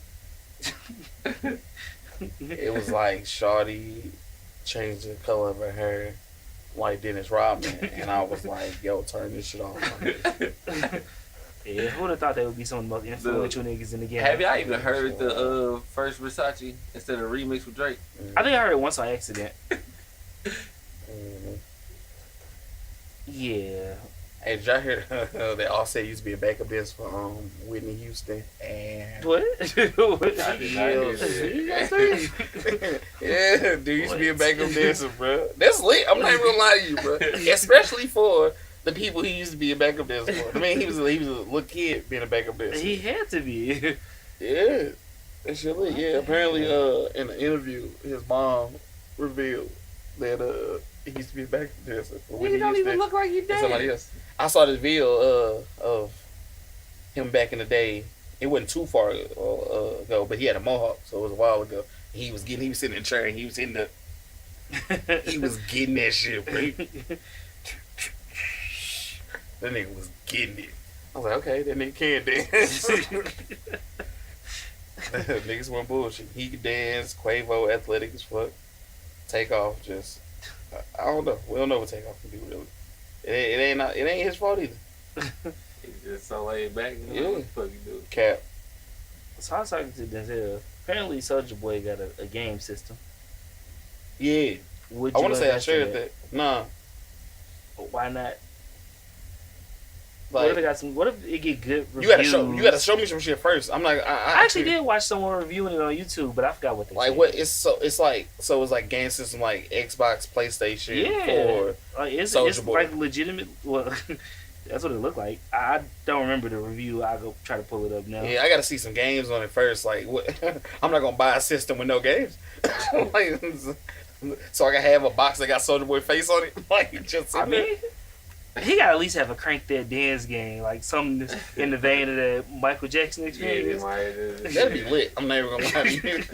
It was like Shawty changed the color of her hair like Dennis Rodman, and I was like, "Yo, turn this shit off." Yeah, who would have thought they would be some of the most influential niggas in the game? Have y'all even heard the first Versace instead of remix with Drake? I think I heard it once by accident. Mm-hmm. Yeah. Hey, did y'all hear that Offset used to be a backup dancer for Whitney Houston? And What? I did not hear that. Yeah, dude used to be a backup dancer, bro. That's lit. I'm not even gonna lie to you, bro. Especially for the people he used to be a backup dancer for. I mean, he was a little kid being a backup dancer. He had to be. Yeah, that shit lit. Yeah, apparently, in an interview, his mom revealed that he used to be a backup dancer for Whitney He don't Houston even look like he and did. somebody else. I saw this video of him back in the day. It wasn't too far ago, but he had a mohawk, so it was a while ago. He was sitting in the chair and he was getting that shit, bro. That nigga was getting it. I was like, okay, that nigga can dance. Niggas went bullshit. He could dance, Quavo, athletic as fuck. Takeoff just, I don't know. We don't know what Takeoff can do really. It ain't his fault either. He's just so laid back. You know Yeah. what the fuck you do? Cap. So I was talking to Denzel. Apparently, Soulja Boy got a game system. Yeah. Would I you want to say I invest in shared it? that. Nah. Why not? Like, What if it got some? What if it get good reviews? you gotta show me some shit first. I'm like, I actually did watch someone reviewing it on YouTube, but I forgot what they Like said. what? It's like game system like Xbox, PlayStation, Yeah. or It's Soulja Boy. like legitimate. Well, that's what it looked like. I don't remember the review. I'll go try to pull it up now. yeah. I gotta see some games on it first. Like what? I'm not gonna buy a system with no games. Like, so I can have a box that got Soulja Boy face on it. Like just. I mean, he got to at least have a Crank That Dance game, like something that's in the vein of the Michael Jackson experience. That'd be lit. I'm never gonna lie to you.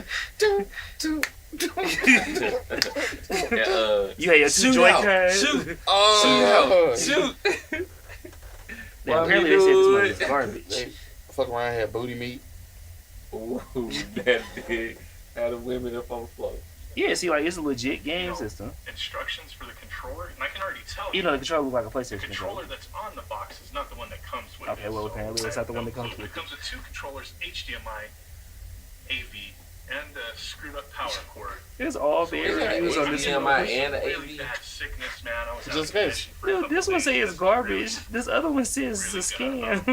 You had your two joint cards. Shoot! Oh, Shoot! Yeah, apparently they said this one is garbage. They fuck around here, booty meat. Ooh, that did. Had the women up on the floor. Yeah, see, like it's a legit game system. Instructions for the controller, and I can already tell You know, the controller looks like a the PlayStation controller controller. that's on the box is not the one that comes with Okay, it. well, apparently it's not the one that comes It with it. comes with 2 controllers, HDMI, AV, and a screwed up power cord. It's all So bad it's got reviews on this HDMI one. and a Really AV. bad sickness, man. I was Just out of guess. commission for a Dude, couple this one days. says This garbage. really This other one says it's a scam. Make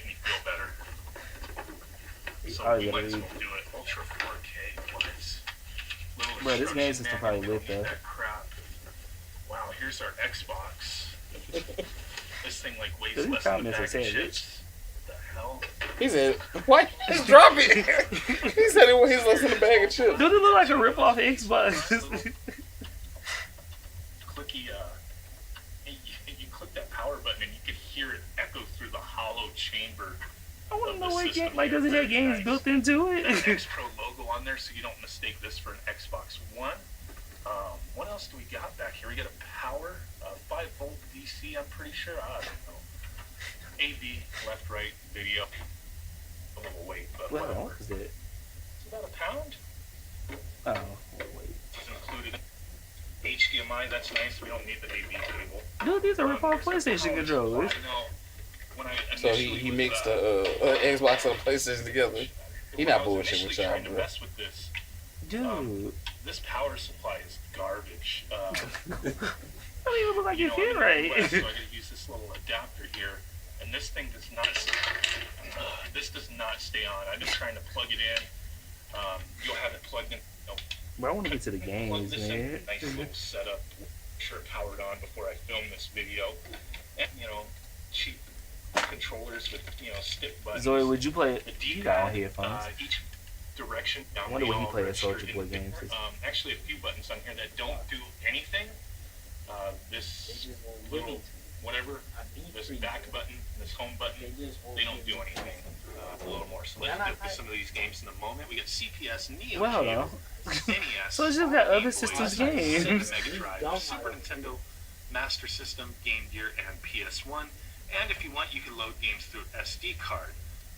me feel better. So Oh, we yeah, might as you- well do it ultra 4K wise. Little Bro, this game instructions, system man, probably we don't lit, need though. that crap. Wow, here's our Xbox. This thing like weighs These less than a comments are bag of savage. chips. What the hell? He said, "Why you just drop it?" He said he's less than a bag of chips. Dude, it look like a rip off Xbox. Clicky, you click that power button and you can hear it echo through the hollow chamber. I want of to the know what system game. Like, here. does it have Very games nice. built into There's an it? X Pro logo on there, so you don't mistake this for an Xbox One. What else do we got back here? We got a power, 5-volt DC. I'm pretty sure. I don't know. AV, left, right, video. A little weight, but Well, whatever. what is that? It's about a pound. Oh, wait. It's included. HDMI. That's nice. We don't need the AV cable. Dude, these are rip off There's a PlayStation power controllers. supply. No, when I So initially he was, mixed the Xbox and the PlayStation together. He not when I was bullshitting with initially y'all, trying to bro. mess with this. Dude. This power supply is garbage. I don't even look like your kid, So right? I gotta use this little adapter here, and this thing does not. This does not stay on. I've been trying to plug it in. You'll have it plugged in. Bro, I want to get to the Plug games, this man. in. Nice little setup. Sure, powered on before I film this video, and cheap controllers with stick buttons. Zoe, would you play it? The You got on D-pad, headphones. each direction. I wonder what he played at Soldier Boy games. Actually, a few buttons on here that don't do anything. This little whatever, this back button, this home button, they don't do anything. A little more. So let's get to some of these games in a moment. We got CPS, Neo Well, Geo, no. NES. So it's just got other Game Boy, systems Sega games. Mega Drive, Super Nintendo, Master System, Game Gear, and PS1. And if you want, you can load games through SD card.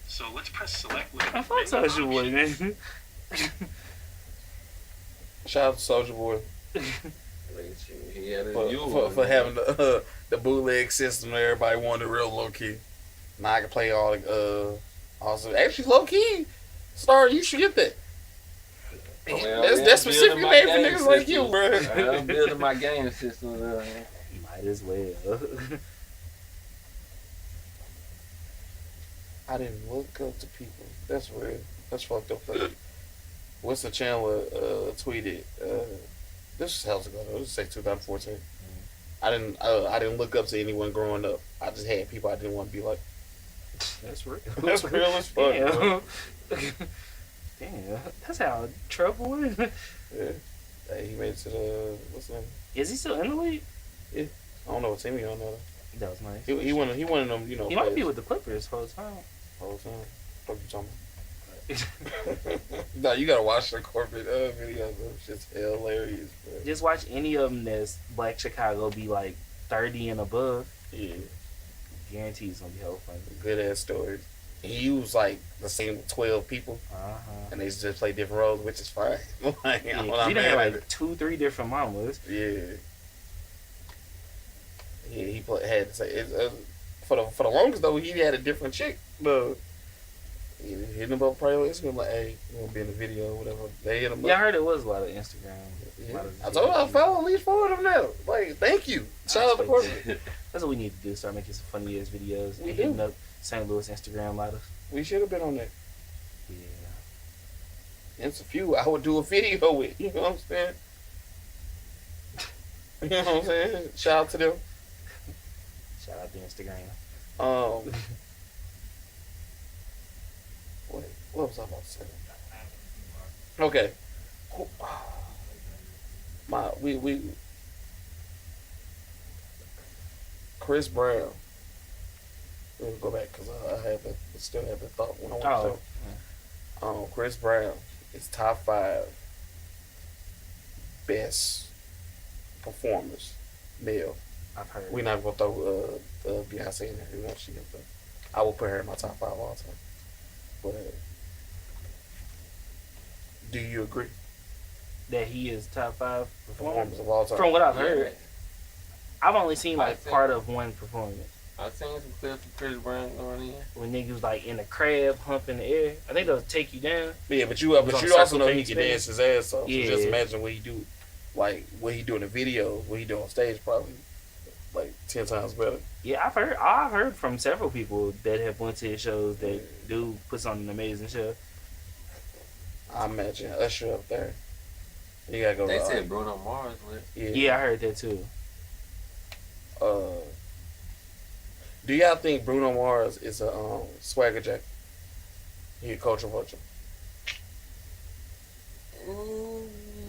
So let's press select. I thought Soldier Boy, man. Shout out to Soldier Boy He had his for having the bootleg system that everybody wanted real low key. Now I can play all the also actually low key. Star, you should get that. That's specifically made for niggas like you, bro. I'm building my game system. Might as well. I didn't look up to people. That's weird. That's fucked up. What's the Chandler tweeted? This was hell ago. It was say 2014. I didn't look up to anyone growing up. I just had people I didn't want to be like. That's real. That's real as fuck. Bro. Damn, that's how trouble is. Yeah. Hey, he made it to the what's the name? Is he still in the league? I don't know what team he on though. That was nice. He one of them, He might be with the Clippers the whole time. Whole time. What you talking about? No, you gotta watch the corporate videos. It's just hilarious, bro. Just watch any of them that's Black Chicago be like 30 and above. Yeah. Guarantee it's gonna be hell funny. Good ass stories. He used like the same 12 people, and they just play different roles, which is fine. Like, Yeah, I'm 'cause he done mad had at like it. 2-3 different mamas. Yeah. Yeah, he had to say for the longest though he had a different chick. But he hit him up probably on Instagram like, hey, you want to be in the video or whatever. They hit him up. Yeah, I heard it was a lot of Instagram. Yeah. I told him I follow at least 4 of them now. Like, thank you. Shout out to corporate. That's what we need to do. Start making some funny ass videos We and do. hitting up St. Louis Instagram models. We should have been on that. Yeah. It's a few I would do a video with. You know what I'm saying? You know what I'm saying? Shout out to them. Shout out to Instagram. Wait, what was I about to say? Okay. We Chris Brown. Let me go back because I still have the thought when I went to show. Chris Brown is top 5 best performers, male. I've heard. We're not gonna throw Beyonce in there. You know, I will put her in my top 5 all time. But do you agree? That he is top 5 Performers of all time. From what I've heard, I've only seen I like think- part of one performance. I seen some clips of Chris Brown going in. When niggas was like in the crab, humping the air. I think they'll take you down. Yeah, but you on also circle know he thing can spin. dance his ass off. Yeah. So just imagine what he do, like what he do in the video, what he do on stage, probably like 10 times better. Yeah, I've heard from several people that have went to his shows that dude puts on an amazing show. I imagine Usher up there. You gotta go. They said Bruno Mars with. Yeah. Yeah, I heard that too. Do y'all think Bruno Mars is a swagger jacket? He a culture vulture.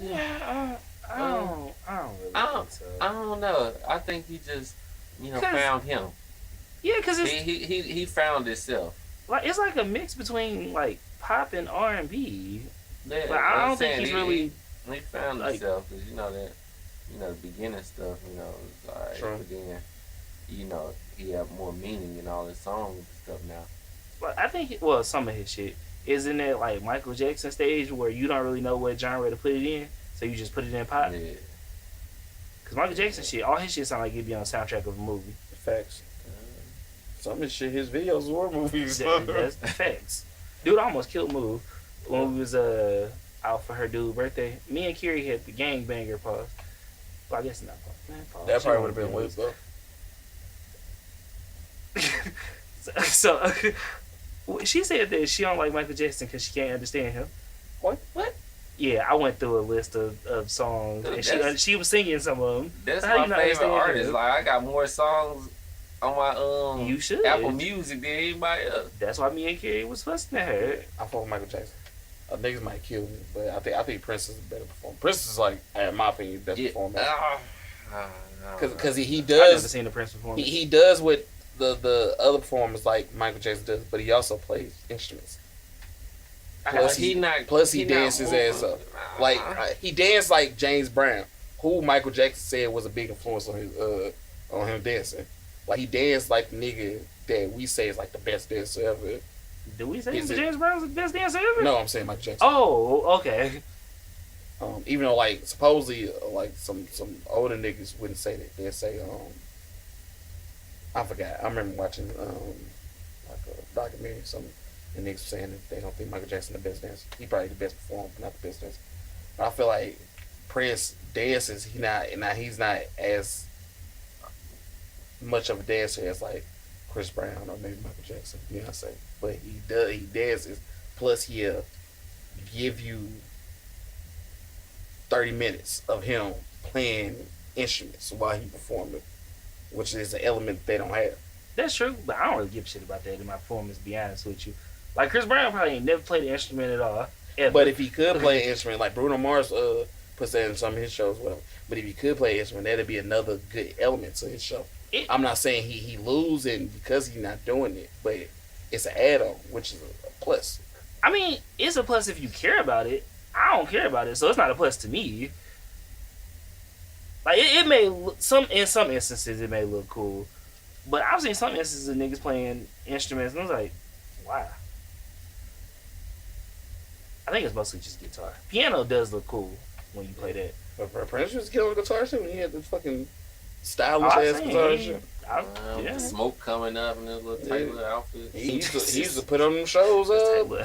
Yeah, I don't really think so. I don't know. I think he just, found him. Yeah, because he found himself. Like it's like a mix between like pop and R&B. Yeah, but I don't think he's really. He found himself because the beginning stuff, it's alright. True. But then, he have more meaning in all his songs and stuff now. But I think some of his shit isn't it like Michael Jackson stage where you don't really know what genre to put it in, so you just put it in pop. Yeah. Cause Michael Jackson shit, all his shit sound like it'd be on the soundtrack of a movie. Facts. Some of his shit, his videos were movies. That's facts. Dude almost killed Move when we was out for her dude's birthday. Me and Kiri had the gangbanger pause. Well, I guess not pause. That probably would have been lit though. So she said that she don't like Michael Jackson because she can't understand him. What? Yeah, I went through a list of songs and she was singing some of them. That's so my favorite artist. Like I got more songs on my you should. Apple Music than anybody else. That's why me and Kiri was fussing at her. I fuck with Michael Jackson. Niggas might kill me, but I think Prince is a better performer. Prince is like, in my opinion, the best performer. Because he does. I've never seen the Prince perform. He does what the other performers like Michael Jackson does, but he also plays instruments. Plus he dances as he danced like James Brown, who Michael Jackson said was a big influence on him dancing. Like he danced like the nigga that we say is like the best dancer ever. Do we say James Brown's the best dancer ever? No, I'm saying Michael Jackson. Oh, okay. Even though like supposedly like some older niggas wouldn't say that. They'd say I forgot. I remember watching like a documentary or something, and niggas saying that they don't think Michael Jackson the best dancer. He probably the best performer, but not the best dancer. But I feel like Prince dances. He's not as much of a dancer as like Chris Brown or maybe Michael Jackson, Beyonce. But he dances. Plus he'll give you 30 minutes of him playing instruments while he performing, which is an element they don't have. That's true, but I don't really give a shit about that in my performance, to be honest with you. Like Chris Brown probably ain't never played an instrument at all. Ever. But if he could play an instrument, like Bruno Mars puts that in some of his shows, whatever. But if he could play an instrument, that'd be another good element to his show. I'm not saying he losing because he's not doing it, but it's an add-on, which is a plus. I mean, it's a plus if you care about it. I don't care about it, so it's not a plus to me. Like it may in some instances it may look cool, but I've seen some instances of niggas playing instruments, and I was like, wow. I think it's mostly just guitar. Piano does look cool when you play that. But Prince was killing guitar too when he had the fucking stylish ass guitar and shit. The smoke coming up in his little Taylor outfit. He used to put on them shows,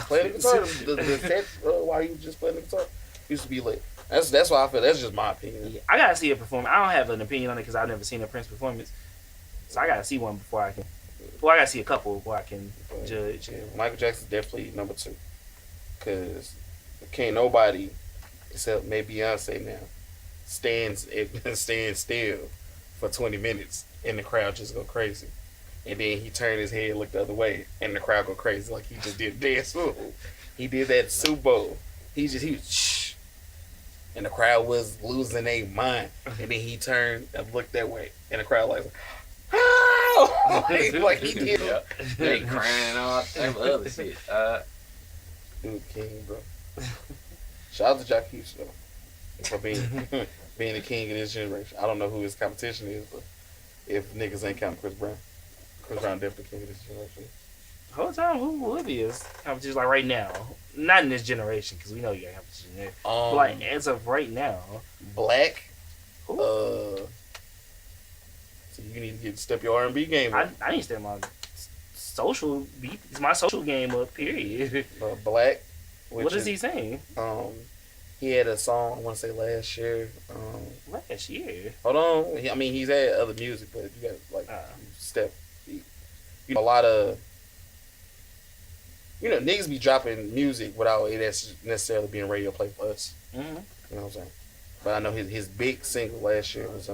play the guitar. The set while he was just playing the guitar used to be lit. That's why I feel. That's just my opinion. Yeah, I gotta see a performance. I don't have an opinion on it because I've never seen a Prince performance, so I gotta see one before I can. Well, I gotta see a couple before I can judge. Yeah, Michael Jackson's definitely number 2, because can't nobody except maybe Beyonce now stand still for 20 minutes and the crowd just go crazy. And then he turned his head, look the other way, and the crowd go crazy like he just did a dance move. He did that Super Bowl. He was shh, and the crowd was losing their mind. And then he turned and looked that way, and the crowd like, oh! like he did. Yeah. They crying and all type of other shit. Dude, king, bro. Shout out to Jacquees though for being the king of this generation. I don't know who his competition is, but if niggas ain't counting Chris Brown definitely king of this generation. The whole time, who would be his competition like right now? Not in this generation, because we know you got competition there. But like as of right now, Black. Who? So you need to step your R&B game up. I need to step my social beat. It's my social game up. Period. Black. What is he saying? He had a song, I want to say last year. Last year? Hold on. He's had other music, but you got to step. You know, a lot of niggas be dropping music without it necessarily being radio play for us. Mm-hmm. You know what I'm saying? But I know his big single last year was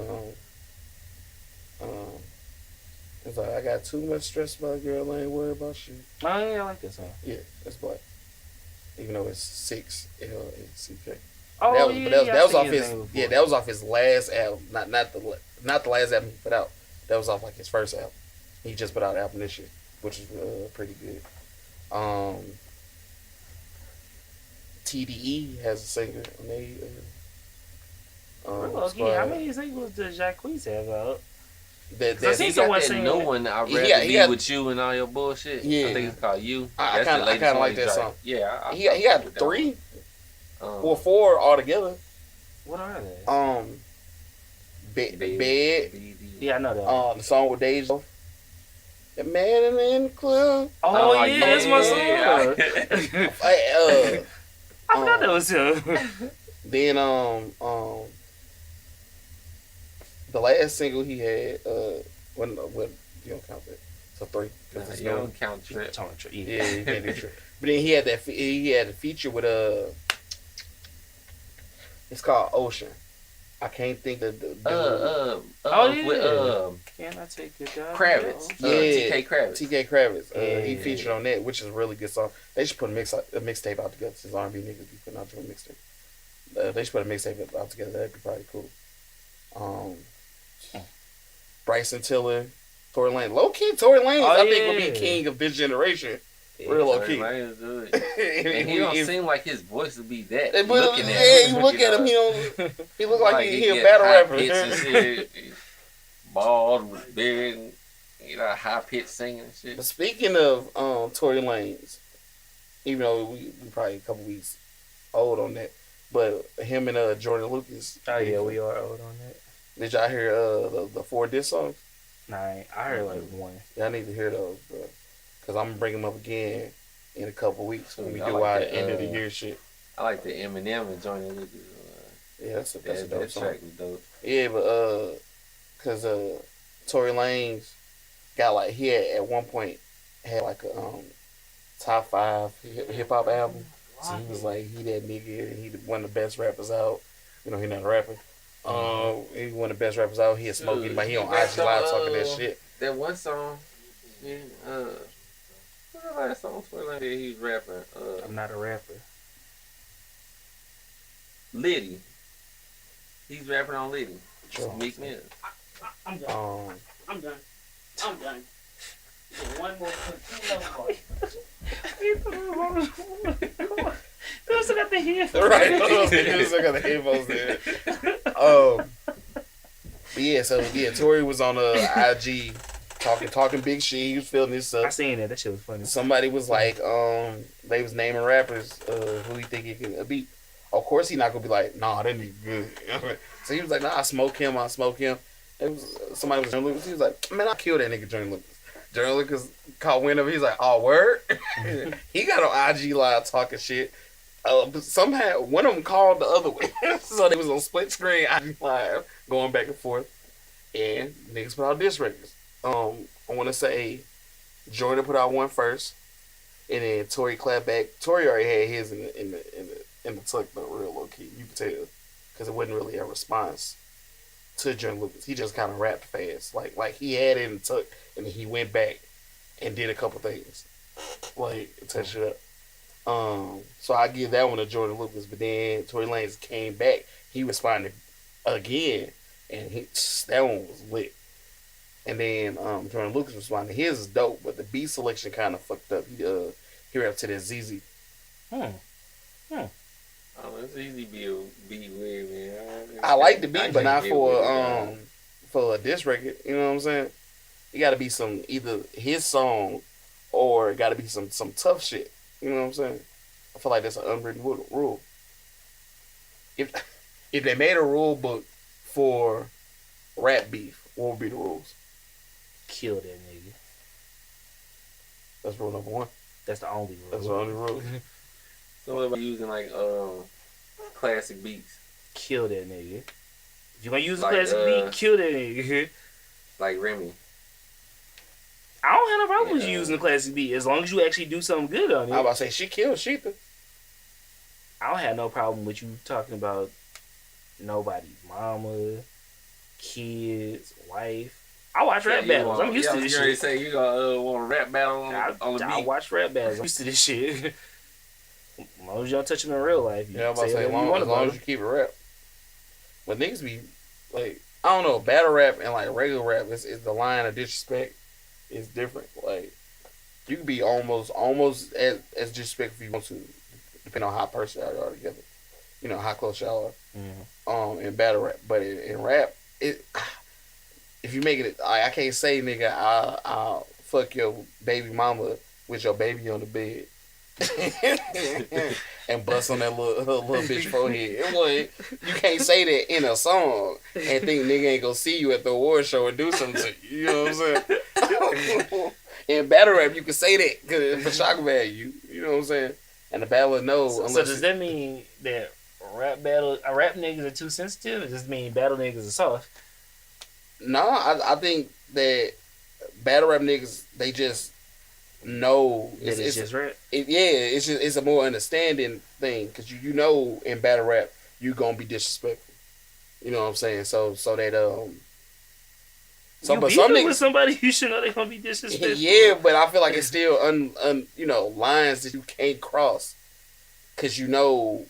It's like I got too much stress about a girl. I ain't worried about you. Oh yeah, I like that song. Yeah, that's Black. Even though it's 6LACK. Oh That was off his. Yeah, that was off his last album. Not the last album he put out. That was off like his first album. He just put out an album this year, which is pretty good. TDE has a singer. And they, how many singles does Jacquees have out? I seen someone singing new one. I'd rather be with you and all your bullshit. Yeah, I think it's called You. I kind of like that song. Yeah, he got 3 or 4 altogether. What are they? Bed. Yeah, I know that. The song with Deja. The man in the club. Oh yeah, that's my song. I forgot that was him. Then the last single he had when you don't count that, so 3. You don't count Trip. Yeah, you can't do Trip. But then he had a feature with it's called Ocean. I can't think of the Can I take your job? Kravitz. TK Kravitz. TK Kravitz. He featured on that, which is a really good song. They should put a mixtape out together since R&B niggas be putting out joint mixtape. They should put a mixtape out together. That'd be probably cool. Bryson Tiller, Tory Lanez. Low key, Tory Lanez, I think will be king of this generation. Yeah, real low key. And he don't seem like his voice would be that. But looking at him, you look at him, he look like he a battle rapper. Bald with beard, high pitched singing and shit. But speaking of Tory Lanez, even though we probably a couple weeks old on that, but him and Jordan Lucas. Oh yeah, we are old on that. Did y'all hear the 4 diss songs? Nah, I heard like 1. Y'all need to hear those, bro. Cause I'm gonna bring them up again in a couple weeks when we do like our the end of the year shit. I like the Eminem and Jordan Lucas. Yeah, that's a dope that song. track was dope. Yeah, but cause Tory Lanez got like he had at one point had like a top 5 hip hop album. So he was like he that nigga and he one of the best rappers out. You know he not a rapper. He one of the best rappers out. He had smoking, but he on IG Live talking that shit. That one song, what's the last song for like he was rapping? I'm not a rapper. Liddy. He's rapping on Liddy. Meek Mill. I'm done. I'm done. One more. They still got the headphones. Right. They still got the headphones there. But yeah, Tory was on IG talking big shit. He was feeling himself. I seen that. That shit was funny. Somebody was like, they was naming rappers who he think he can beat. Of course, he not gonna be like, nah, that nigga good. So he was like, nah, I smoke him. It was somebody was Jordan Lucas. He was like, man, I killed that nigga Jordan Lucas. Jordan Lucas caught wind of it. He's like, oh, word? He got on IG Live talking shit. But somehow one of them called the other way. So they was on split screen IG Live going back and forth. And niggas put out diss records. I want to say Jordan put out one first. And then Tory clapped back. Tory already had his in the tuck, but real low key. You could tell. Because it wasn't really a response to Jordan Lucas. He just kind of rapped fast. Like he had it in the tuck, and then he went back and did a couple things. Like, touch it up. So I give that one to Jordan Lucas, but then Tory Lanez came back. He responded again, and that one was lit. And then Jordan Lucas responded. His is dope, but the beat selection kind of fucked up. He rapped to that ZZ. Oh, it's easy to be weird, man. I like the beat, but not for a diss record. You know what I'm saying? It got to be some either his song or it got to be some tough shit. You know what I'm saying? I feel like that's an unwritten rule. If they made a rule book for rap beef, what would be the rules? Kill that nigga. That's rule number 1. That's the only rule. That's the only rule. So what about using like classic beats? Kill that nigga. If you gonna use a classic beat, kill that nigga. Like Remy. I don't have no problem with you using a classic beat as long as you actually do something good on it. I was about to say she killed Sheetha. I don't have no problem with you talking about nobody's mama, kids, wife. I watch rap battles. I'm used to this shit. Say you gonna want a rap battle on the beat. I watch rap battles. I'm used to this shit. As long as y'all touch them in real life. Yeah, I'm about to say, as long as you keep it rap. But niggas be, like, I don't know, battle rap and, like, regular rap, is the line of disrespect is different. Like, you can be almost as disrespectful if you want to, depending on how person y'all are together. You know, how close y'all are. Mm-hmm. In battle rap. But in rap, if you make it, I can't say, nigga, I'll fuck your baby mama with your baby on the bed. And bust on that little bitch forehead. You can't say that in a song and think nigga ain't gonna see you at the award show and do something to you. You know what I'm saying? In battle rap, you can say that for shock value. You know what I'm saying? And the battler knows. So does that mean that rap niggas are too sensitive? Or does this mean battle niggas are soft? No, I think that battle rap niggas, they just know it's just rap. It's a more understanding thing because you know in battle rap you gonna be disrespectful. You know what I'm saying? So that but some niggas with somebody you should know they gonna be disrespectful. Yeah, but I feel like it's still lines that you can't cross because you know.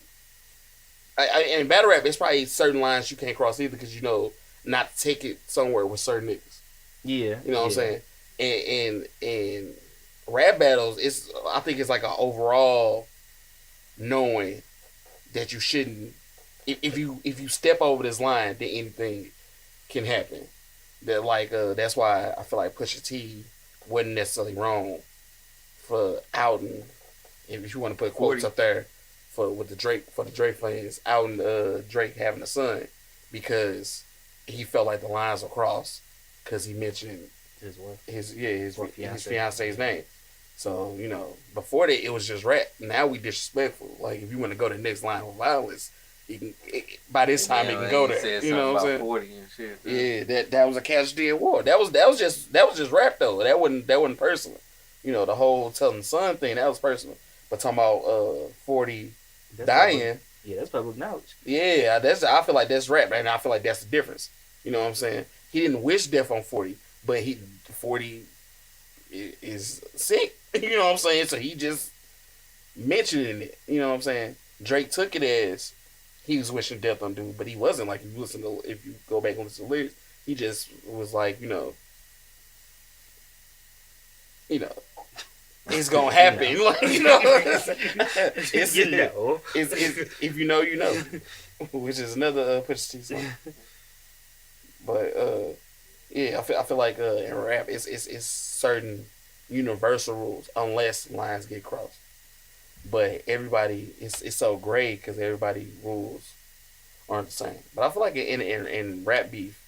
In battle rap, it's probably certain lines you can't cross either because you know not to take it somewhere with certain niggas. Yeah, you know what I'm saying. And rap battles, I think it's like an overall knowing that you shouldn't. If you step over this line, then anything can happen. That's why I feel like Pusha T wasn't necessarily wrong for outing. If you want to put quotes up there for the Drake fans, outing Drake having a son because he felt like the lines were crossed because he mentioned his fiance's name. So, you know, before that it was just rap. Now we disrespectful. Like if you want to go to the next line with violence, by this time it can go there. You know what I'm saying? 40 and shit. Yeah, that was a casualty in war. That was just rap though. That wasn't personal. You know, the whole telling son thing, that was personal. But talking about 40 dying. That's public knowledge. Yeah, I feel like that's rap, and I feel like that's the difference. You know what I'm saying? He didn't wish death on 40, but 40 is sick. You know what I'm saying? So he just mentioning it. You know what I'm saying? Drake took it as he was wishing death on dude, but he wasn't. Like if you go back and listen to the lyrics, he just was like, you know, it's gonna happen. Like, you know, it's if you know, you know, which is another Pusha T song. But yeah, I feel like in rap, it's certain universal rules unless lines get crossed. But everybody, it's so gray because everybody rules aren't the same. But I feel like in rap beef,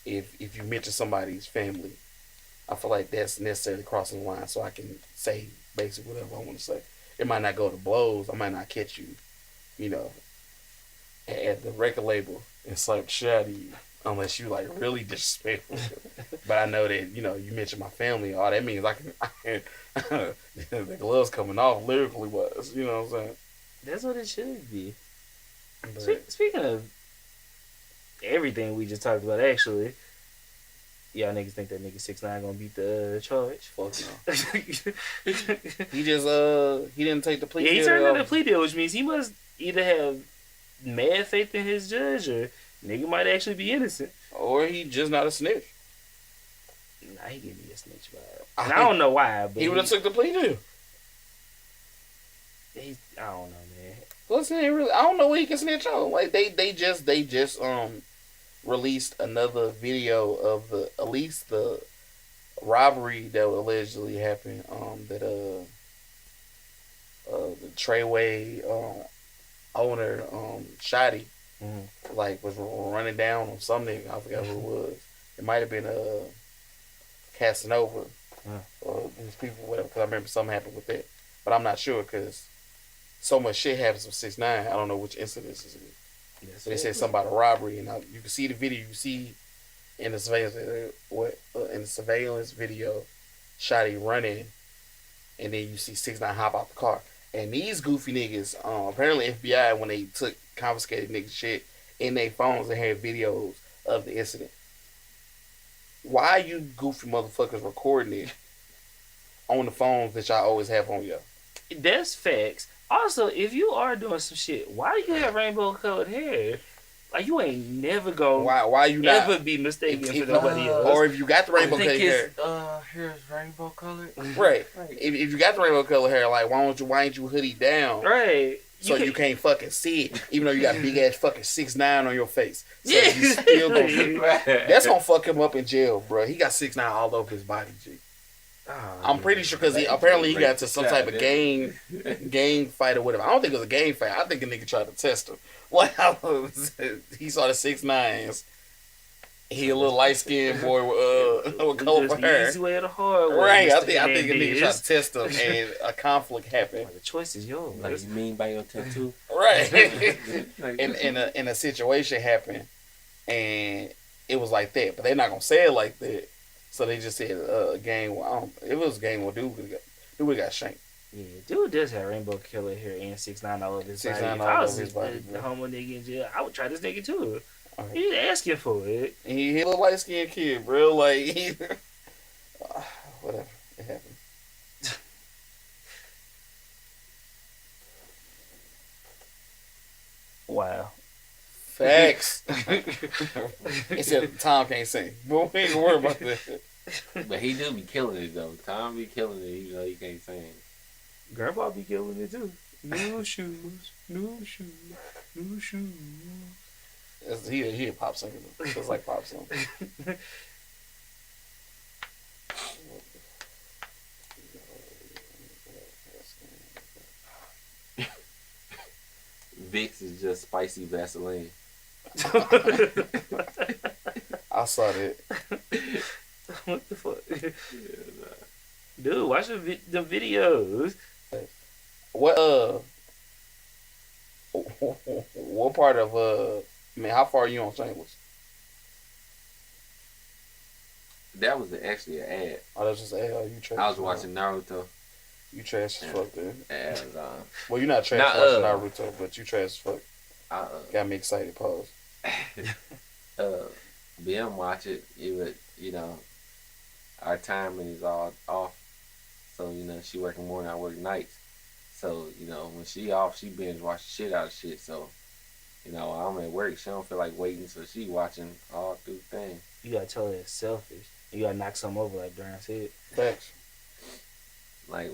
if you mention somebody's family, I feel like that's necessarily crossing the line so I can say basically whatever I want to say. It might not go to blows. I might not catch you, you know, at the record label and slap the shit out of you unless you like really disrespectful. But I know that, you know, you mentioned my family. All that means I can the gloves coming off lyrically was, you know what I'm saying? That's what it should be. Speaking of everything we just talked about, actually, y'all niggas think that nigga 6ix9ine gonna beat the charge? Fuck no. He just he didn't take the plea deal. Yeah, he turned down the plea deal, which means he must either have mad faith in his judge or nigga might actually be innocent. Or he just not a snitch. Nah, he give me a snitch vibe. And I don't know why, but he would have took the plea deal. I don't know, man. Listen, I don't know what he can snitch on. Like they just released another video of the robbery that allegedly happened. That the Treyway owner Shotty like was running down on something. I forgot who it was. It might have been Casanova or these people, whatever. Because I remember something happened with that, but I'm not sure because so much shit happens with 6ix9ine. I don't know which incident this is. Yes, so they said something about a robbery, and you can see the video. You see in the surveillance video, Shotty running, and then you see 6ix9ine hop out the car. And these goofy niggas, apparently FBI, when they confiscated niggas shit in their phones, they had videos of the incident. Why you goofy motherfuckers recording it on the phones that y'all always have on y'all? That's facts. Also, if you are doing some shit, why do you have rainbow colored hair? Like, you ain't never gonna Why you not ever be mistaken if, for nobody else. or if you got the rainbow colored hair, hair is rainbow colored. right? If you got the rainbow colored hair, like why ain't you hoodie down? Right. So you can't fucking see it, even though you got big ass fucking 6'9" on your face. So Yeah. you still gonna that's gonna fuck him up in jail, bro. He got 6'9" all over his body, G. Oh, I'm pretty sure because apparently he got to some type of gang fight or whatever. I don't think it was a gang fight. I think a nigga tried to test him. What he saw the 6'9s. He a little light skinned boy with colorful hair. Easy way or the hard way. Right, I think a nigga tried to test him and a conflict happened. Well, the choice is yours. Like you mean by your tattoo? Right. and a situation happened and it was like that, but they're not gonna say it like that. So they just said gang. It was a gang where dude got shanked. Yeah, dude does have rainbow killer hair and 6'9" all over his body. 6'9" all if I was over his body, the homo nigga in jail, I would try this nigga too. Right. He's asking for it. And he a light skinned kid, bro. Like whatever, it happened. Wow. Facts. He said Tom can't sing, but we ain't gonna worry about that. But he do be killing it though. Tom be killing it even though he can't sing. Grandpa be killing it too. New shoes, new shoes, new shoes. He a pop singer. It's like pop song. Vicks is just spicy Vaseline. I saw that. What the fuck? Dude, watch the videos. What part of how far are you on Shameless? That was actually an ad. Oh, that's just you trash. I was watching Naruto. You trash as fuck, dude. And well, you're not trash watching Naruto, but you trash as fuck. Got me excited. Pause. BM watch it. It would, our timing is all off. So she working morning, I work nights. So when she off, she binge watch the shit out of shit. So I'm at work. She don't feel like waiting, so she watching all through the thing. You gotta tell her it's selfish. You gotta knock something over, like Durant said. Thanks. Like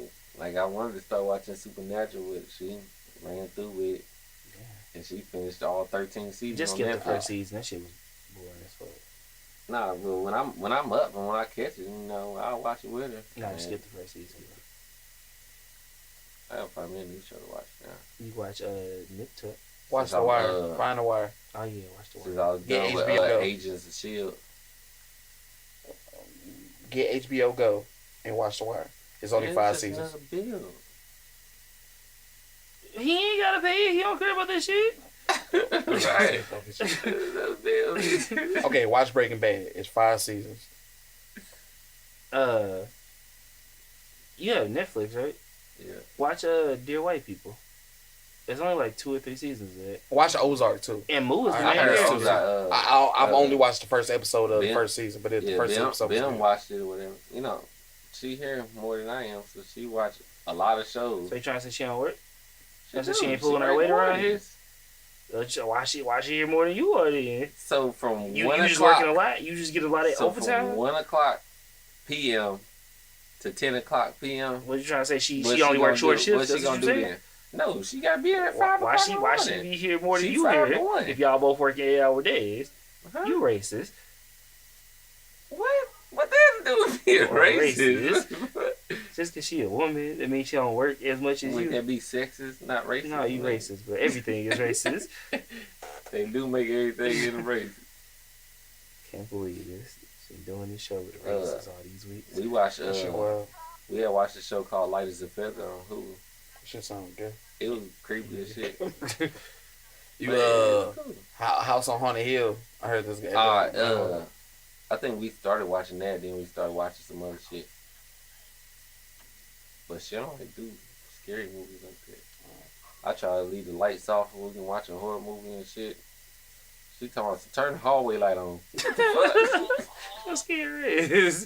I wanted to start watching Supernatural, but she ran through with it. Yeah. And she finished all 13 seasons. Just skip the first season. That shit was boring as fuck. Nah, but when I'm up and when I catch it, I'll watch it with her. Nah, skip the first season. I'll find me a new show to watch now. You watch Nip Tuck. Watch The Wire. Find The Wire. Oh yeah, watch The Wire. Since I was done with Agents of S.H.I.E.L.D. Get HBO Go and watch The Wire. It's only 5 seasons. He ain't gotta pay it. He don't care about that shit. Right. Okay, watch Breaking Bad. It's 5 seasons. You have Netflix, right? Yeah. Watch Dear White People. There's only like 2 or 3 seasons of it. Watch Ozark too. And Moo is the I main heard I've only watched the first episode of the first season, but the first episode. Ben watched it or whatever. She here more than I am, so she watched a lot of shows. So you trying to say she don't work? That's why she ain't pulling her weight around here. Why she here more than you are then? So from you 1 o'clock, just working a lot. You just get a lot of overtime. From 1 o'clock p.m. to 10 o'clock p.m. What you trying to say? She only works short shifts. What's she gonna do then? No, she gotta be here at 5 o'clock. Why she be here more than you here? If y'all both work 8-hour days, you racist. What? What that to do with being racist? Just because she a woman, that means she don't work as much as you. Would that be sexist, not racist? No, you racist, but everything is racist. They do make everything in racist. Can't believe this. She doing this show with the racists all these weeks. We watched. We had watched a show called Light as a Feather on Hulu. Shit sound good. It was creepy as shit. House on Haunted Hill. I heard this guy. I think we started watching that, then we started watching some other shit. But she don't do scary movies like that. I try to leave the lights off when we can watch a horror movie and shit. She talking about turn the hallway light on. How scary is?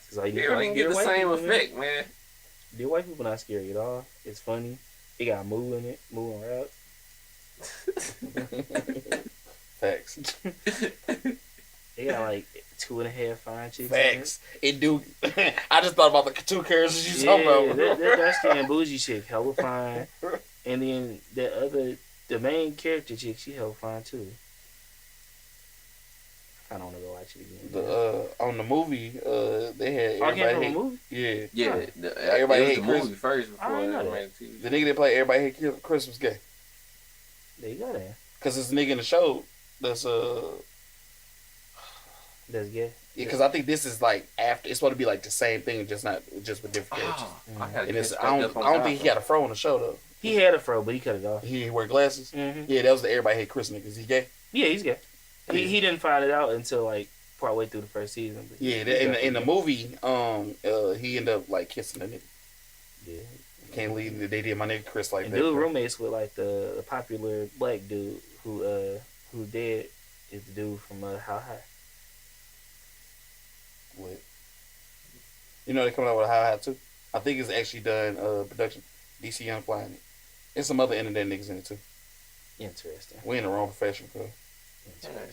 So You don't get the same effect, man. The white people not scary at all. It's funny. They got moving around. Facts. They got like 2.5 fine chicks. Facts. It do. I just thought about the 2 characters you talking about. that dark skin bougie chick, hella fine. And then the main character chick, she hella fine too. I don't want to go watch it again. On the movie, they had everybody hate. Movie? Yeah. Yeah. Everybody hate the Christmas. movie first before that. TV. The nigga that played Everybody Hate Christmas Gay. There you go then. Cause it's a nigga in the show that's gay. Yeah, because I think this is like after. It's supposed to be like the same thing, just with different characters. I don't think he got a fro on the show though. He had a fro, but he cut it off. He didn't wear glasses. Mm-hmm. Yeah, that was the Everybody Hate Chris nigga. Is he gay? Yeah, he's gay. He didn't find it out until like partway through the first season. But yeah, in the movie, he ended up like kissing the nigga. Yeah, can't believe that they did my nigga Chris like and that. Dude roommates with like the popular black dude who dead is the dude from How High. What? You know they coming out with How High too. I think it's actually done production. DC Young flying it. And some other internet niggas in it too. Interesting. We in the wrong profession, bro.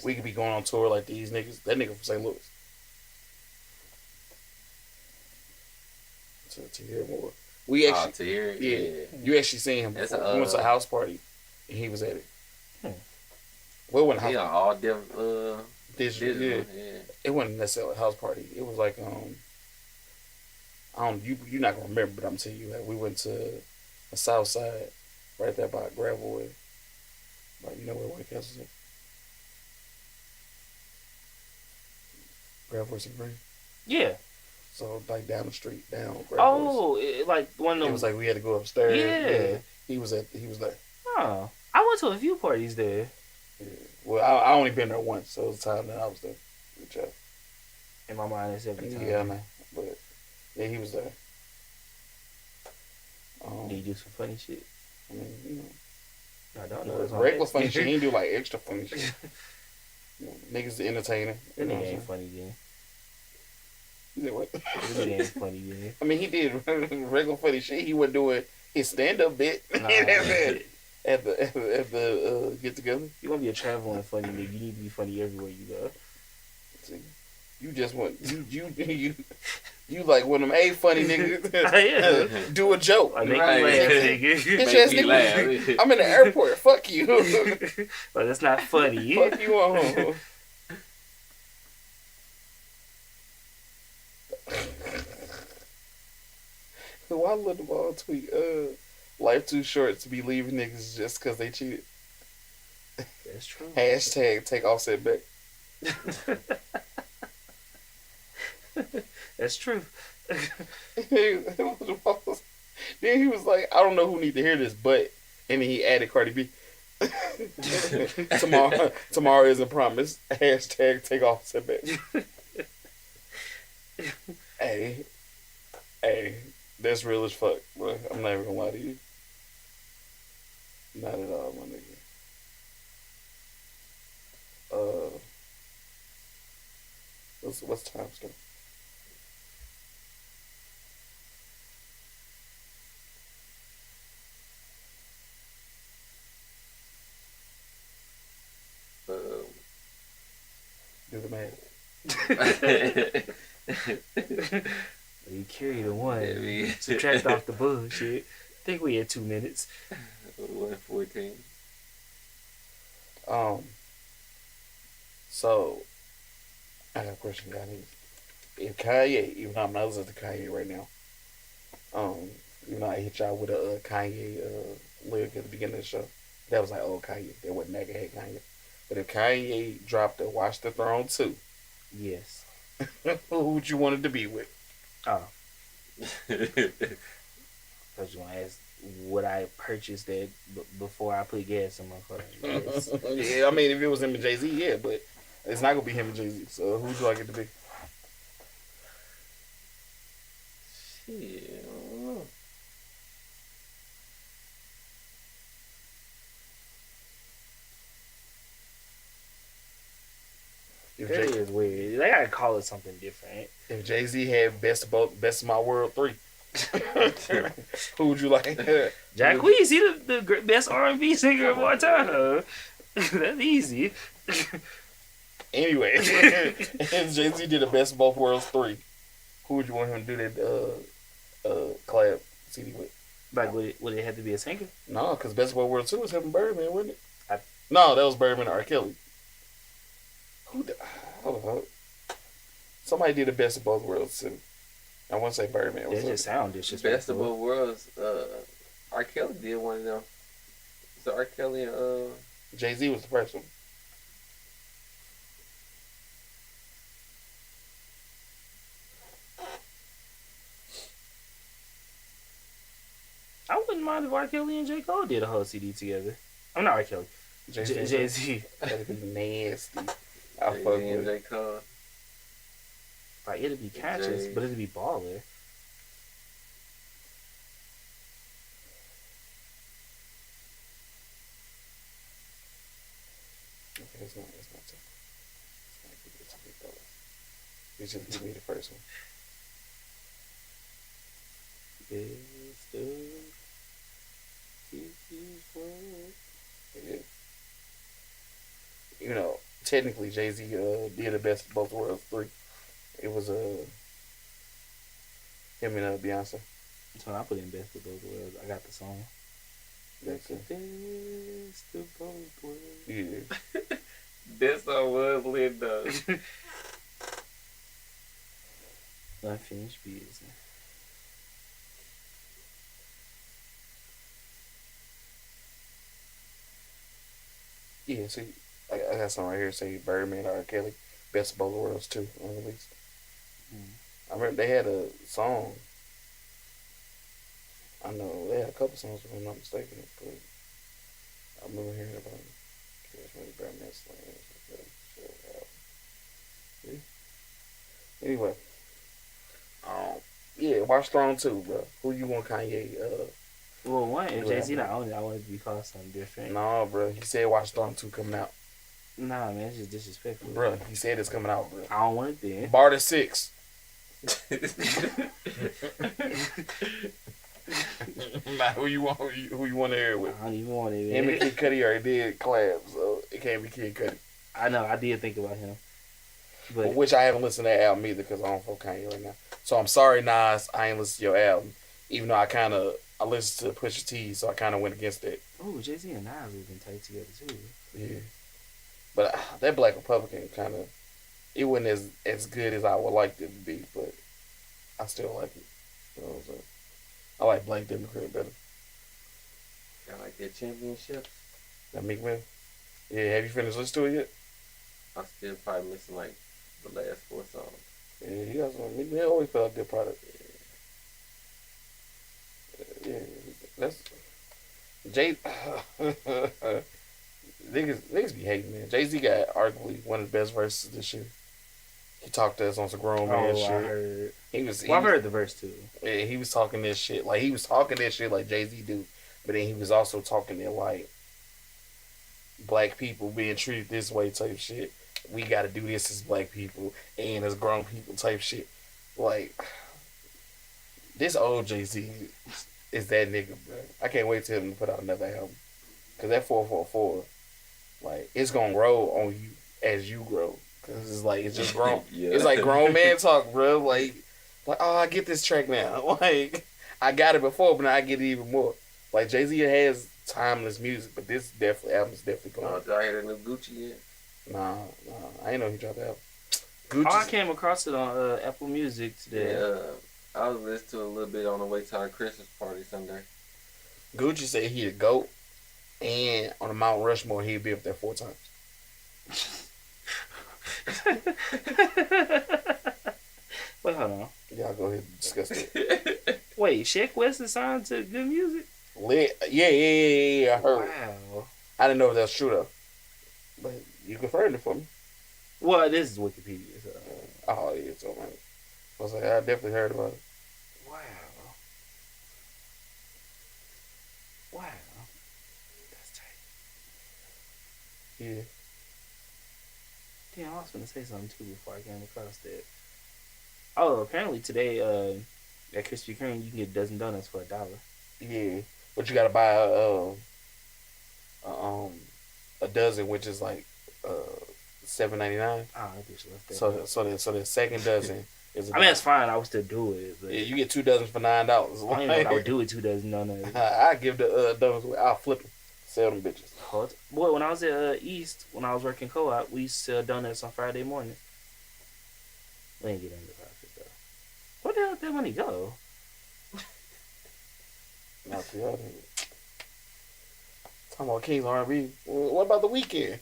We could be going on tour like these niggas. That nigga from St. Louis. To hear more. We actually, yeah. You actually seen him before. We went to a house party, and he was at it. Well, it wasn't a house party. All digital, yeah. It wasn't necessarily a house party. It was like you're not gonna remember, but I'm telling you, like, we went to the south side, right there by Gravelway. Like, you know where White Castle is? Gravelway and Green. Yeah. So like down the street, down. Like one of them. It was like we had to go upstairs. Yeah. He was there. Oh, I went to a few parties there. Yeah. Well, I only been there once, so it was time that I was there. Good job. In my mind, it's every time. Yeah, I know. But yeah, he was there. Did he do some funny shit? I mean, you know. I don't know. Regular funny shit. He didn't do like extra funny shit. You know, niggas the entertainer. That nigga ain't funny then. You said what? That nigga ain't funny then. I mean, he did regular funny shit. He wasn't doing his stand up bit at the get together. You want to be a traveling funny nigga? You need to be funny everywhere you go. See, you just want you like one of them funny niggas. Do a joke. Like, make me laugh, nigga. Bitch ass nigga. I'm in the airport. Fuck you. But that's not funny. Fuck you on. Why let the ball tweet? Life too short to be leaving niggas just because they cheated. That's true. Hashtag take Offset back. That's true. Then he was like, I don't know who need to hear this, but, and then he added Cardi B. Tomorrow isn't promised. Hashtag take Offset back. Hey, that's real as fuck, bro. I'm not even gonna lie to you. Not at all, my nigga. What's time still? Do the math. You carry the one. Subtract off the bullshit. I think we had 2 minutes. 1:14. So I got a question, guys. If Kanye, even though I'm not listening to Kanye right now, you know, I hit y'all with a Kanye lyric at the beginning of the show. That was like, oh, Kanye. That wasn't mega hate Kanye. But if Kanye dropped a Watch the Throne 2, yes, who would you want it to be with? Oh. Because you want to ask, would I purchase that before I put gas in my car? Yes. Yeah, I mean, if it was him and Jay-Z, yeah, but it's not going to be him and Jay-Z. So who would you like it to be? Shit. call it something different. If Jay-Z had Best of My World 3, who would you like? Jacquees, he the best R&B singer of all time. That's easy. Anyway, if Jay-Z did a Best of Both Worlds 3, who would you want him to do that collab CD with? Like, would it have to be a singer? No, because Best of Both Worlds 2 was him and Birdman, wasn't it? No, that was Birdman and R. Kelly. Hold on. Somebody did the Best of Both Worlds too. I want to say Birdman. It just sound disrespectful. Best of Both Worlds. R. Kelly did one of them. So R. Kelly and Jay-Z was the first one. I wouldn't mind if R. Kelly and J. Cole did a whole CD together. I'm not R. Kelly. Jay-Z. That'd be nasty. I fuck and with J. Cole. Like, it'd be conscious, but it'd be baller. Okay, it's not tough. It's just give me the first one. Yeah. You know, technically Jay-Z did the Best of Both Worlds 3. It was him and Beyonce. So I put in Best of Both Worlds. I got the song. That's it. Best of Both Worlds. Yeah. Best of was lit though. Unfinished business. Yeah, see, I got something right here. Say Birdman or R. Kelly, Best of Both Worlds 2 unreleased. I remember they had a song. I know they had a couple songs if I'm not mistaken, but I remember hearing about it. Birdman yeah. Anyway, yeah, watch Throne 2, bro. Who you want Kanye? Well, one, if Jay-Z not on it, I want it to be called something different. No, bro. He said watch Throne 2 coming out. Nah, man, it's just disrespectful. Bro, he said it's coming out, bro. I don't want it then. Barter 6. Nah, who you want to hear it with? I don't even want it, man. Him and Kid Cudi already did collab, so it can't be Kid Cudi. I know, I did think about him. But Which I haven't listened to that album either because I don't fuck Kanye right now. So I'm sorry, Nas, I ain't listened to your album. Even though I listened to Pusha T, so I kind of went against it. oh, Jay-Z and Nas have been tight together too. Yeah. But that Black Republican kind of, it wasn't as good as I would like it to be, but I still like it. You know what I'm saying? I like Black Democrat better. I like that championship. That Meek Mill? Yeah, have you finished listening to it yet? I'm still probably missing like the last 4 songs. Yeah, you got some. Meek Mill always felt a good product. Yeah, that's Jay. Niggas be hating, man. Jay-Z got arguably one of the best verses this year. He talked to us on some grown man shit. I heard. I've heard the verse too. Yeah, he was talking this shit. Like, he was talking that shit like Jay-Z do. But then he was also talking it like black people being treated this way type shit. We got to do this as black people and as grown people type shit. Like, this old Jay-Z is that nigga, bro. I can't wait till him to put out another album. Because that 444, like, it's going to grow on you as you grow. Because it's like, it's just grown. Yeah. It's like grown man talk, bro. Like, oh, I get this track now. Like, I got it before, but now I get it even more. Like, Jay-Z has timeless music, but this album's definitely going. Did I hear the new Gucci yet? Nah, I ain't know he dropped the album. I came across it on Apple Music today. Yeah, I was listening to it a little bit on the way to our Christmas party Sunday. Gucci said he a GOAT, and on the Mount Rushmore, he'd be up there 4 times. Wait, hold on. Y'all go ahead and discuss it. Wait, Sheck West is signed to Good Music? Yeah, I heard. Wow. I didn't know if that was true, though. But you confirmed it for me. Well, this is Wikipedia. So. Oh, yeah, so, man. I was like, I definitely heard about it. Wow. That's tight. Yeah. Damn, I was gonna say something too before I came across that. Oh, apparently today, at Krispy Kreme, you can get a dozen donuts for $1. Yeah, but you gotta buy a dozen, which is like $7.99. Oh, that bitch left that. So the second dozen is. I mean, it's fine. I would still do it. But yeah, you get 2 dozen for $9. I don't even know what I would do with 2 dozen donuts. I give the donuts away. I'll flip them, sell them bitches. Boy, when I was at East, when I was working co-op, we used to sell donuts on Friday morning. We ain't get into profit though. Where the hell did that money go? Not the other. Talking about King's R&B. What about the weekend?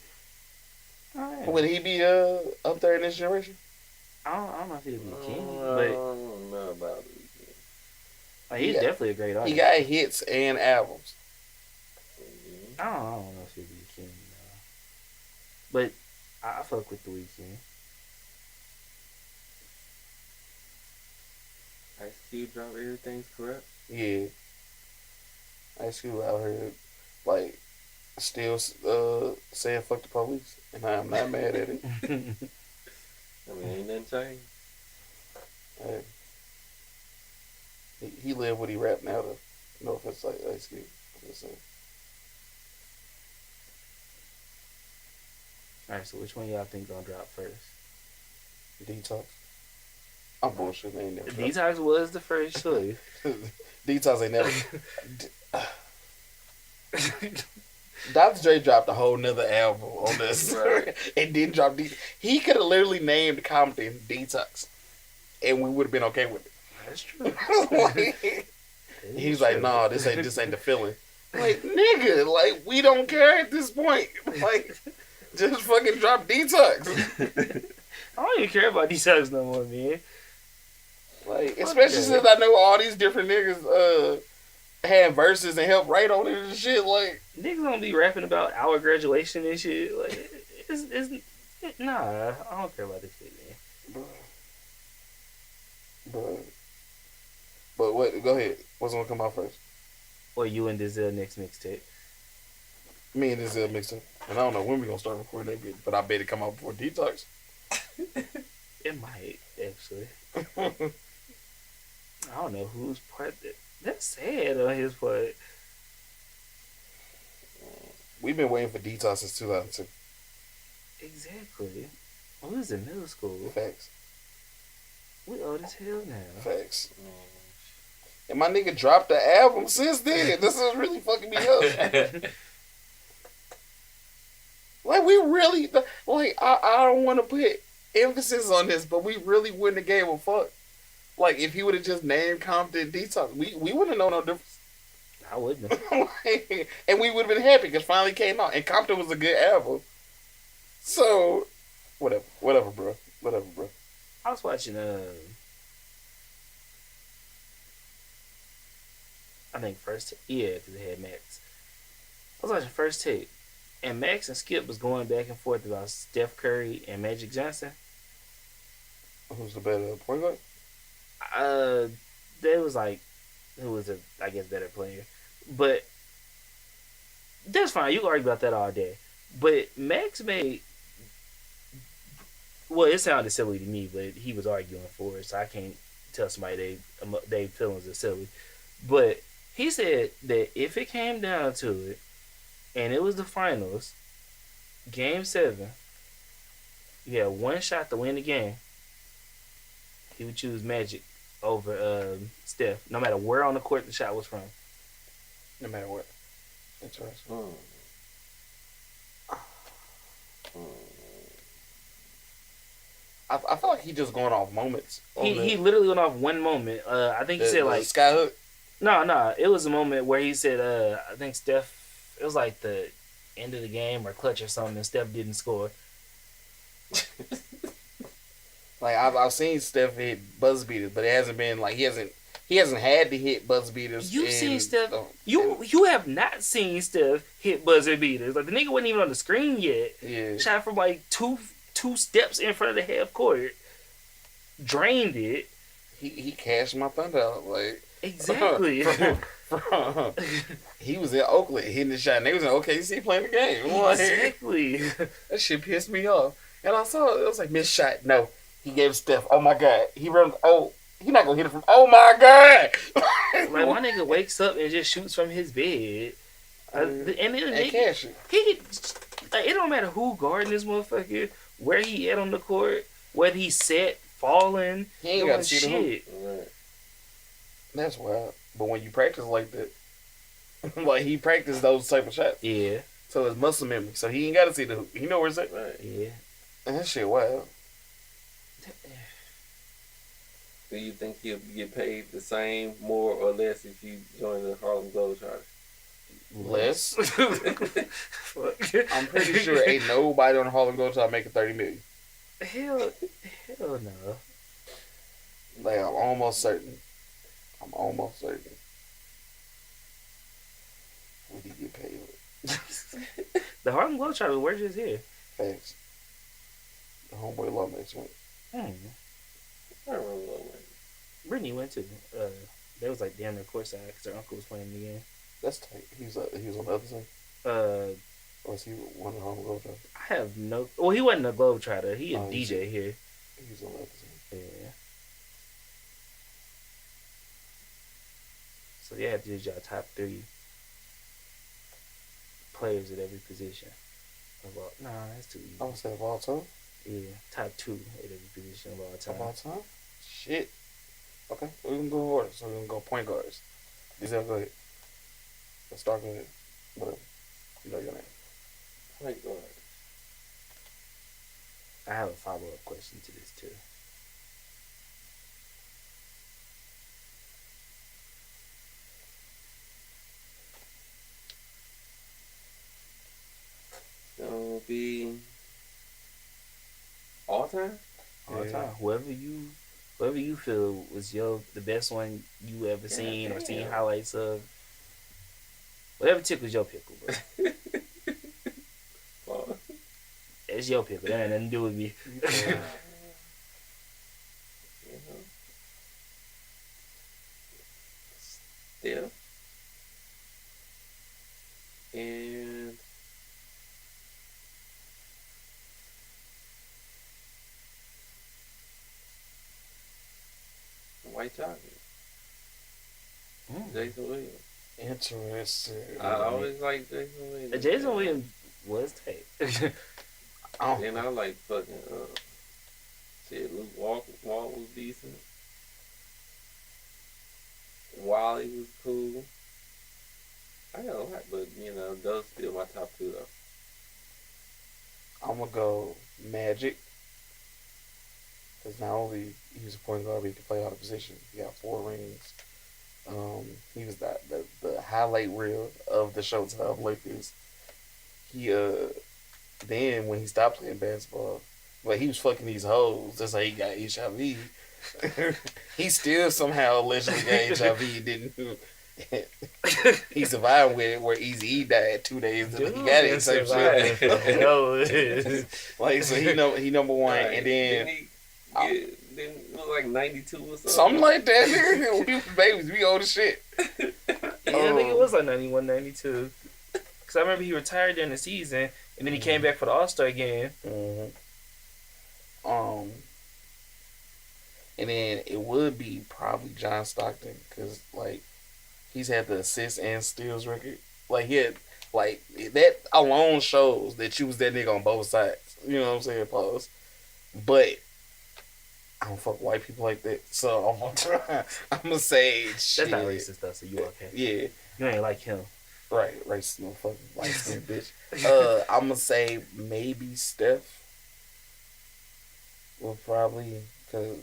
Oh, yeah. Would he be up there in this generation? I don't know if he'd be a king, I but don't know about it. he's definitely a great He artist. got hits and albums. I don't know if he'd be a king, but I fuck with the weekend. Ice Cube drop Everything's Corrupt. Yeah. Ice Cube out here, like, still saying fuck the police. And I'm not mad at it. I mean, ain't nothing changed. Hey. He live what he rap now, though. No offense, like Ice Cube. I'm just saying. Alright, so which one y'all think gonna drop first? Detox. I'm bullshitting. Ain't never dropped. Detox was the first choice. Detox ain't never. Dr. Dre dropped a whole nother album on this. Right. And didn't drop Detox. He could have literally named Compton Detox. And we would have been okay with it. That's true. He's like, nah, this ain't the feeling. Like, nigga, like, we don't care at this point. Like, just fucking drop Detox. I don't even care about Detox no more, man. Like, especially since I know all these different niggas had verses and helped write on it and shit. Like, Niggas don't be rapping about our graduation and shit. Like, nah, I don't care about this shit, man. But what? Go ahead. What's gonna come out first? Or you and Dizelle next mixtape. Me and this mixing, and I don't know when we gonna start recording that bit, but I bet it come out before Detox. It might, actually. I don't know whose part that's sad on his part. We've been waiting for Detox since 2002. Exactly. We was in middle school. Facts. We old as hell now. Facts. And my nigga dropped the album since then. This is really fucking me up. Like, we really, like, I don't want to put emphasis on this, but we really wouldn't have gave a fuck. Like, if he would have just named Compton Detox, we wouldn't have known no difference. I wouldn't have. And we would have been happy because finally came out. And Compton was a good album. So, whatever, bro. I was watching, I think because they had Max. I was watching First Take, and Max and Skip was going back and forth about Steph Curry and Magic Johnson. Who's the better point guard? They was like, who was a, I guess, better player. But that's fine. You can argue about that all day. But Max made, well, it sounded silly to me, but he was arguing for it, so I can't tell somebody they feelings are silly. But he said that if it came down to it, and it was the finals, Game 7, you had one shot to win the game, he would choose Magic over Steph, no matter where on the court the shot was from. No matter what. Interesting. I feel like he just going off moments. He literally went off one moment. I think he said like Skyhook. No, it was a moment where he said I think Steph, it was like the end of the game or clutch or something, and Steph didn't score. Like I've seen Steph hit buzzer beaters, but it hasn't been like he hasn't had to hit buzzer beaters. You've seen Steph. You have not seen Steph hit buzzer beaters. Like the nigga wasn't even on the screen yet. Yeah. Shot from like two steps in front of the half court. Drained it. He cashed my thunder out. Like exactly. He was in Oakland hitting the shot, and they was in OKC playing the game. Like, exactly. that shit pissed me off. And I saw it was like missed shot. No, he gave Steph. Oh my god, he runs. Oh, he not gonna hit it from. Oh my god. Like my nigga wakes up and just shoots from his bed. And cash it. He like, it don't matter who guarding this motherfucker, where he at on the court, whether he's set, falling, He ain't doing got to see the hoop. shit. Right. That's wild. But when you practice like that, like he practiced those type of shots, Yeah, so it's muscle memory. So he ain't got to see the hoop. He know where it's at. Right. yeah. And that shit wild. Do you think you'll get paid the same, more or less, if you join the Harlem Globetrotters? Less. I'm pretty sure ain't nobody on Harlem Globetrotters making $30 million. Hell no. Like I'm almost certain. What do you get paid with? The Harlem Globetrotters were just here. Thanks. The homeboy lawmates went. Hmm. I don't know, man. Brittany went to. They was like damn near courtside because her uncle was playing the game. That's tight. He was on the other side. Uh, Or was he one of the Harlem Globetrotters? I have no. Well, he wasn't a Globetrotter. He a Oh, he's DJ here. He was on the other side. Yeah. So they have to use your top 3 players at every position. Nah, that's too easy. I would say of all time. Yeah, top 2 at every position of all time. Of all time? Shit. Okay, we're gonna go in order. So we're gonna go point guards. Giselle, go ahead. Let's start with it. Whatever. You know your name. Point guard. I have a follow-up question to this too. Gonna be all time. All Yeah. time, whoever you feel was the best one you ever seen or seen damn. highlights of. Whatever tickles your pickle, bro. Well, It's your pickle. That ain't nothing to do with me. you know. Still. And white chocolate. Jason Williams. Interesting. I always like Jason Williams. Jason Williams was tight. Oh, And I like fucking shit. Luke Walt was decent. Wally was cool. I got a lot, but those still my top 2 though. I'm gonna go Magic. Because not only he was a point guard, but he could play all the positions. He got 4 rings. He was the highlight reel of the Showtime Lakers. He then when he stopped playing basketball, like he was fucking these hoes. That's how he got HIV. He still somehow allegedly got HIV. Didn't he survived with it? Where Eazy-E died 2 days after he got it. Same shit. Like so, he number one, Right. and then Didn't it look like 92 or something? something like that. Nigga. We was babies. We old as shit. Yeah, I think it was like 91, 92. Because I remember he retired during the season, and then he came back for the All-Star game. Mm-hmm. And then it would be probably John Stockton because like he's had the assists and steals record. Like he had like that alone shows that you was that nigga on both sides. You know what I'm saying? Pause. But I don't fuck white people like that, so I'm gonna say shit. That's not racist though, so you okay. Yeah. You ain't like him. Right, racist motherfucker, light skinned bitch. I'm gonna say maybe Steph. Well, probably because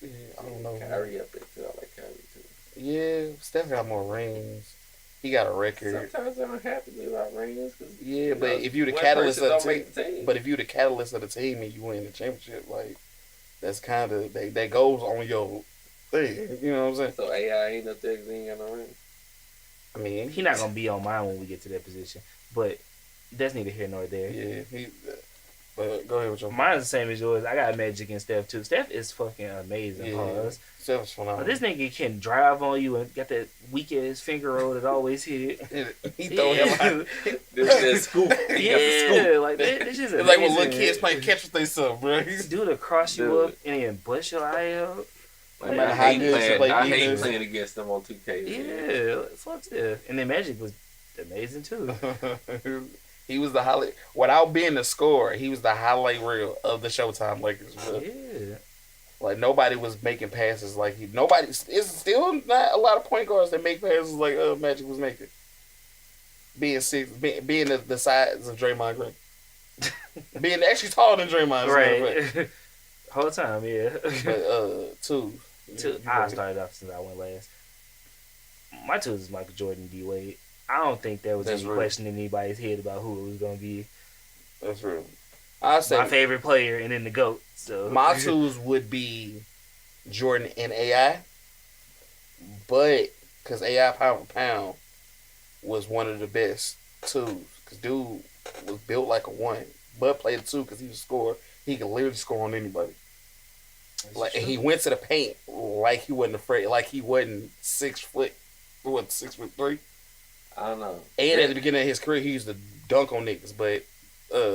yeah, I don't know. Kyrie up there too. I like Kyrie too. Yeah, Steph got more rings. He got a record. Sometimes I don't have to be about rings. Yeah, but if you the one catalyst person of the don't team, make the team. but if you the catalyst of the team and you win the championship, like that's kind of that goes on your thing. You know what I'm saying? So AI ain't up there because he ain't got no ring. I mean, He not gonna be on mine when we get to that position, but that's neither here nor there. Yeah, But go ahead with your. Mine's the same as yours. I got Magic and Steph too. Steph is fucking amazing. Yeah, Steph's phenomenal. This nigga can drive on you and got that weak ass finger roll that always hit. He throw him out. This scoop. Yeah, like this is It's like when little kids playing catch with themselves, bro. Dude will cross you up and then bust your eye out. Like, matter I how hate good you play I hate defense. playing against them on 2K. Yeah, fuck Steph. And then Magic was amazing too. He was the highlight. Without being the scorer, he was the highlight reel of the Showtime Lakers. Bro. Yeah. Like nobody was making passes like he. Nobody. It's still not a lot of point guards that make passes like Magic was making. Being six, being the size of Draymond Green, being actually taller than Draymond. Right. Whole time, yeah. But two. I started off since I went last. My two is Michael Jordan, D Wade. I don't think there was That's any real. question in anybody's head about who it was gonna be. That's real. I say My favorite player and then the GOAT. So my twos would be Jordan and AI, but because AI pound for pound was one of the best twos. Because dude was built like a one, but played a two because he was a scorer. He could literally score on anybody. Like and he went to the paint like he wasn't afraid, like he wasn't 6 foot. What 6'3"? I don't know. And at the beginning of his career, he used to dunk on niggas, but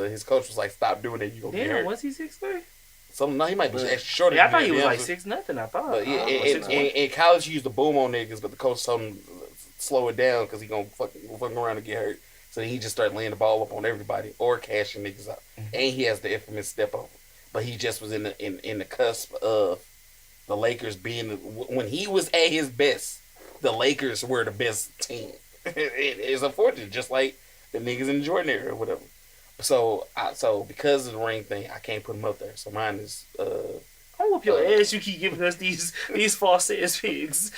his coach was like, "Stop doing that. You gonna get Damn, hurt." was he 6'3"? No, he might be actually shorter. Yeah, I than thought that, he to was be like honest. 6'0". I thought. But yeah, Oh, 6'1". in college, he used to boom on niggas, but the coach told him slow it down because he gonna fucking around and get hurt. So he just started laying the ball up on everybody or cashing niggas out. And he has the infamous step over. But he just was in the cusp of the Lakers being when he was at his best. The Lakers were the best team. It's unfortunate, just like the niggas in the Jordan era or whatever. So because of the ring thing, I can't put him up there. So mine is I whoop your ass. You keep giving us these false ass pigs.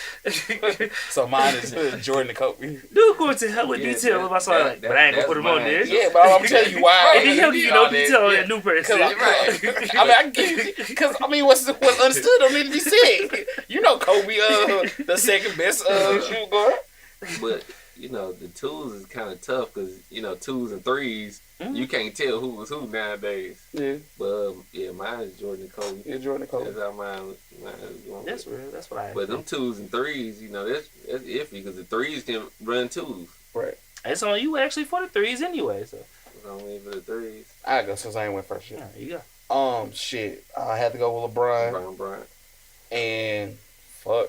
so mine is Jordan and Kobe. Dude, going to hell with detail about something, but I ain't gonna put him on there. Yeah, but I'm telling you why. And then he'll give you no detail on that new person. Because I mean, what's understood don't need to be said. You know, Kobe, the second best shooting guard. But you know, the twos is kind of tough because you know 2s and 3s. You can't tell who was who nowadays. Yeah. But yeah, mine is Jordan and Kobe. Yeah, Jordan and Kobe. That's how mine is going. That's real. That's what I. But them 2s and 3s, you know, that's iffy because the 3s can run 2s. Right. It's on you actually for the threes anyway. So It's on me for the 3s. I go since I ain't went first yet. there you go. Shit. I had to go with LeBron. Brian Bryant. And fuck.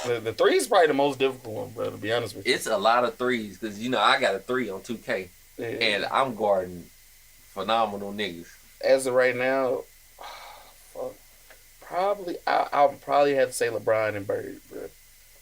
The 3 is probably the most difficult one, bro, to be honest with you. It's a lot of 3s because you know I got a 3 on 2K Yeah. and I'm guarding phenomenal niggas. As of right now, fuck. Probably, I'll probably have to say LeBron and Bird, bro.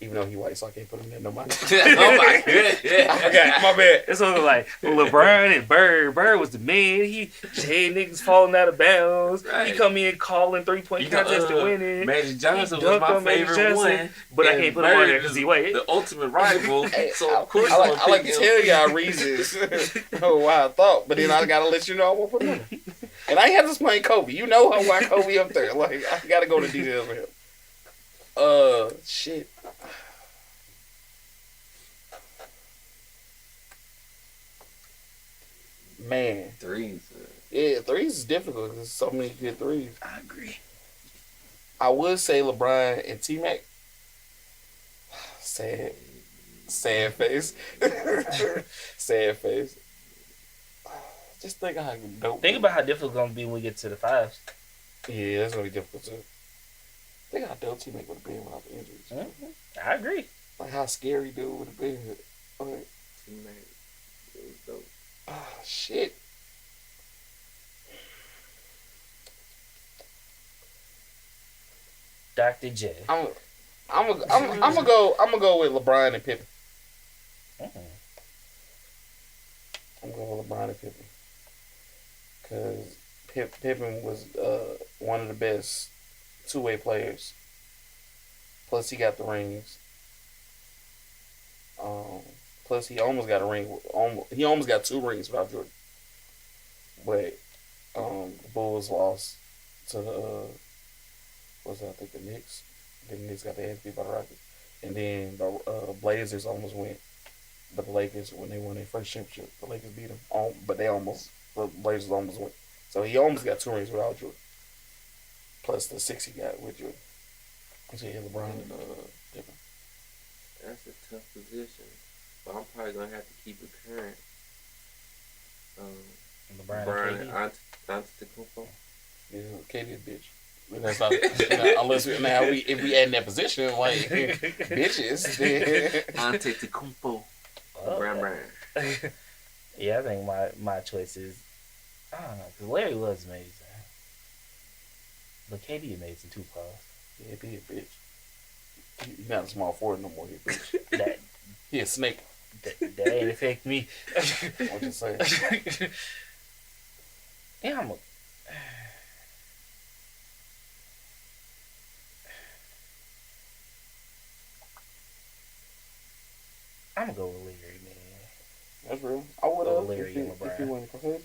Even though he white, so I can't put him there. No mind. Oh my god! I forgot. My bad. It's something like LeBron and Bird. Bird was the man. He had niggas falling out of bounds. Right. He come in calling 3-point contest and winning. Magic Johnson He was dunked my on Magic favorite Johnson, one, but I and can't put him on there Bird 'cause is he white. The ultimate rival. Hey, So of course I I'm like gonna to pick tell him. y'all reasons why I thought, but then I gotta let you know I won't put him on. And I ain't have to explain Kobe. You know why Kobe up there. Like I gotta go to details with him. Shit. Man, 3s. yeah, 3s is difficult because there's so many good 3s. I agree. I would say LeBron and T-Mac. Sad face. Sad face. Just think how dope. Think about how difficult it's gonna be when we get to the fives. Yeah, that's gonna be difficult too. Think how dope T-Mac would have been without the injuries. I agree. Like how scary dude would have been. Like, It was dope. shit. Dr. J. I'm gonna go with LeBron and Pippen. I'm going with LeBron and Pippen. Because Pippen was one of the best two-way players. Plus, he got the rings. Plus, he almost got a ring. He almost got 2 rings without Jordan. But the Bulls lost to the the Knicks. The Knicks got their ass beat by the Rockets. And then the Blazers almost went. But the Lakers, when they won their first championship, the Lakers beat them. But the Blazers almost went. So he almost got 2 rings without Jordan. Plus the 6 he got with Jordan. So he had LeBron and different. That's a tough position. But I'm probably gonna have to keep it current. LeBron and KD. Antetokounmpo. Yeah, KD a bitch. But that's not, unless if we add in that position, like bitches. Antetokounmpo. Brown. Yeah, I think my choice is, I don't know, because Larry was amazing. But KD amazing too, Paul. Yeah, be a bitch. He's not a small forward no more. He a bitch. He a snake. That ain't affect me. I'm just saying. Yeah, I'm gonna go with Larry, man. That's real. I would Go have Larry and LeBron. if he wasn't Caucasian.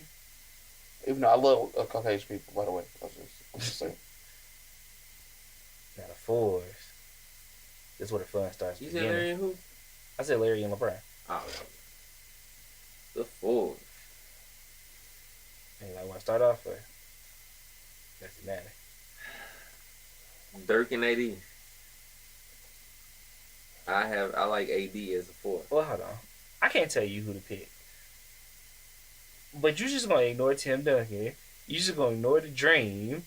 Even though I love Caucasian people, by the way. I'm just saying. Now the fours. This is where the fun starts. You said Larry and who? I said Larry and LeBron. Oh, the four. Anybody want to start off or? Doesn't matter. Dirk and AD. I like AD as a 4. Well, hold on. I can't tell you who to pick. But you just gonna ignore Tim Duncan. You just gonna ignore the Dream. You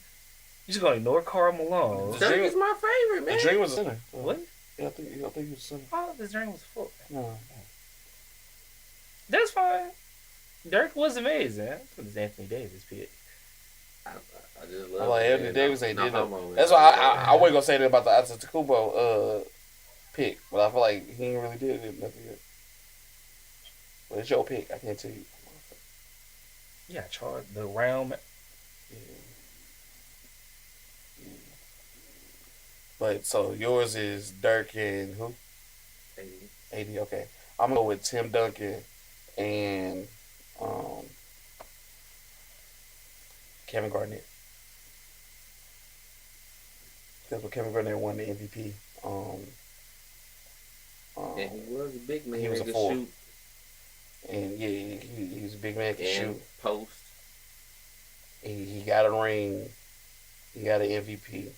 just gonna ignore Karl Malone. Dirk is my favorite, man. The Dream was a center. What? Yeah, I think he was a center. Oh, the Dream was full. No. That's fine. Dirk was amazing. It was Anthony Davis pick. I just love Like it, Anthony Davis ain't did homo, nothing. man. That's why I wasn't gonna say that about the Antetokounmpo pick, but I feel like he ain't really did nothing yet. But it's your pick. I can't tell you. Yeah, charge the round. Yeah. But so yours is Dirk and who? AD. Okay, I'm gonna go with Tim Duncan and Kevin Garnett. Because when Kevin Garnett won the MVP, and he was a big man. He was a could 4. shoot And yeah, he was a big man, could and shoot. post. He got a ring. He got an MVP.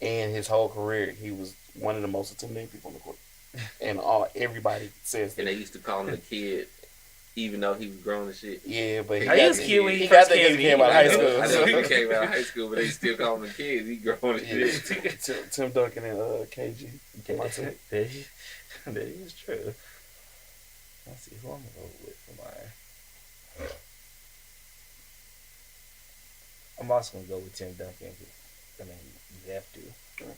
And his whole career, he was one of the most intimidating people on the court. And everybody says that. And they used to call him the kid, even though he was grown and shit. Yeah, but He was cute when he got first that 'cause he came out of high school. I know he came out of high school, but they still call him the kid. He grown and Yeah, shit. Tim Duncan and KG. That is true. Let's see who I'm gonna go with for mine. I'm also gonna go with Tim Duncan. I mean, you have to. Right.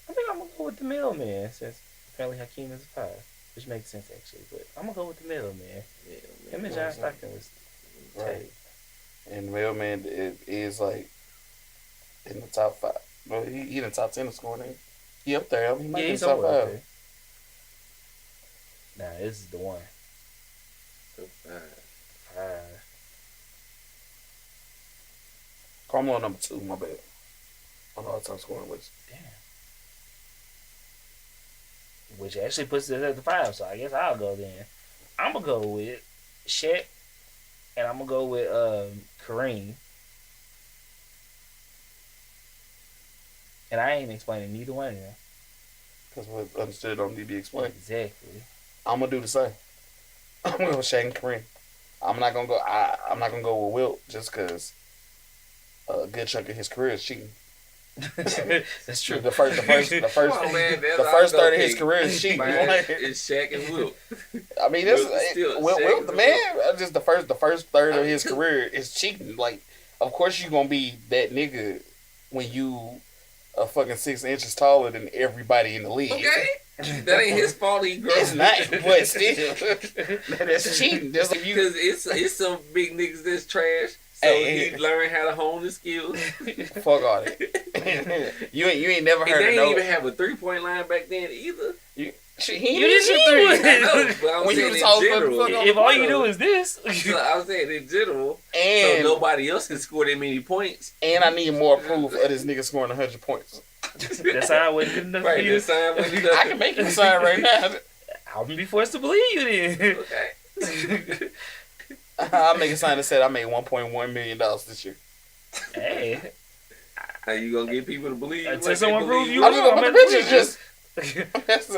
I think I'm gonna go with the middleman since apparently Hakeem is a 5, which makes sense actually. But I'm gonna go with the middleman. Yeah, Him and John Stockton was Right. And the mailman is like in the top 5. Well, he in the top 10 of scoring. Ain't he up there? He might be in he's the top somewhere up 5. there. Nah, this is the one. So 5. 5. Carmelo number 2, my bad. On the all-time scoring list. Damn. Which actually puts it at the 5, so I guess I'll go then. I'm gonna go with Shaq, and I'm gonna go with Kareem. And I ain't explaining neither one of them. Because what understood don't need to be explained. Exactly. I'm gonna do the same. I'm gonna go with Shaq and Kareem. I'm not gonna go. I'm not gonna go with Wilt just because a good chunk of his career is cheating. That's true. The first Come on, man, that's all first I'm gonna third of his pick. career is cheating. Man, it's Shaq and Wilt. I mean, that's Wilt the man. Just the first third of his career is cheating. Like, of course you gonna be that nigga when you a fucking 6 inches taller than everybody in the league. Okay, that ain't his fault. He grown. It's not, but still, that's cheating. That's like you. Because it's some big niggas that's trash. So Hey, he learned how to hone the skills. Fuck all that. you ain't never And heard they of ain't no. even have a 3-point line back then either. He You didn't didn't shoot need 3. one. I know, but I'm When you saying was in talking general. about- If all you do is this, So I'm saying in general, And so nobody else can score that many points. and I need more proof of this nigga scoring 100 points. that sign wasn't good enough Right, for you. this time when you I can make you a sign right now. I'm gonna be forced to believe you then. Okay. I'll make a sign that said I made $1.1 million this year. Hey, How you gonna get people to believe you? Until someone prove you I'm just gonna put the pictures. Just that's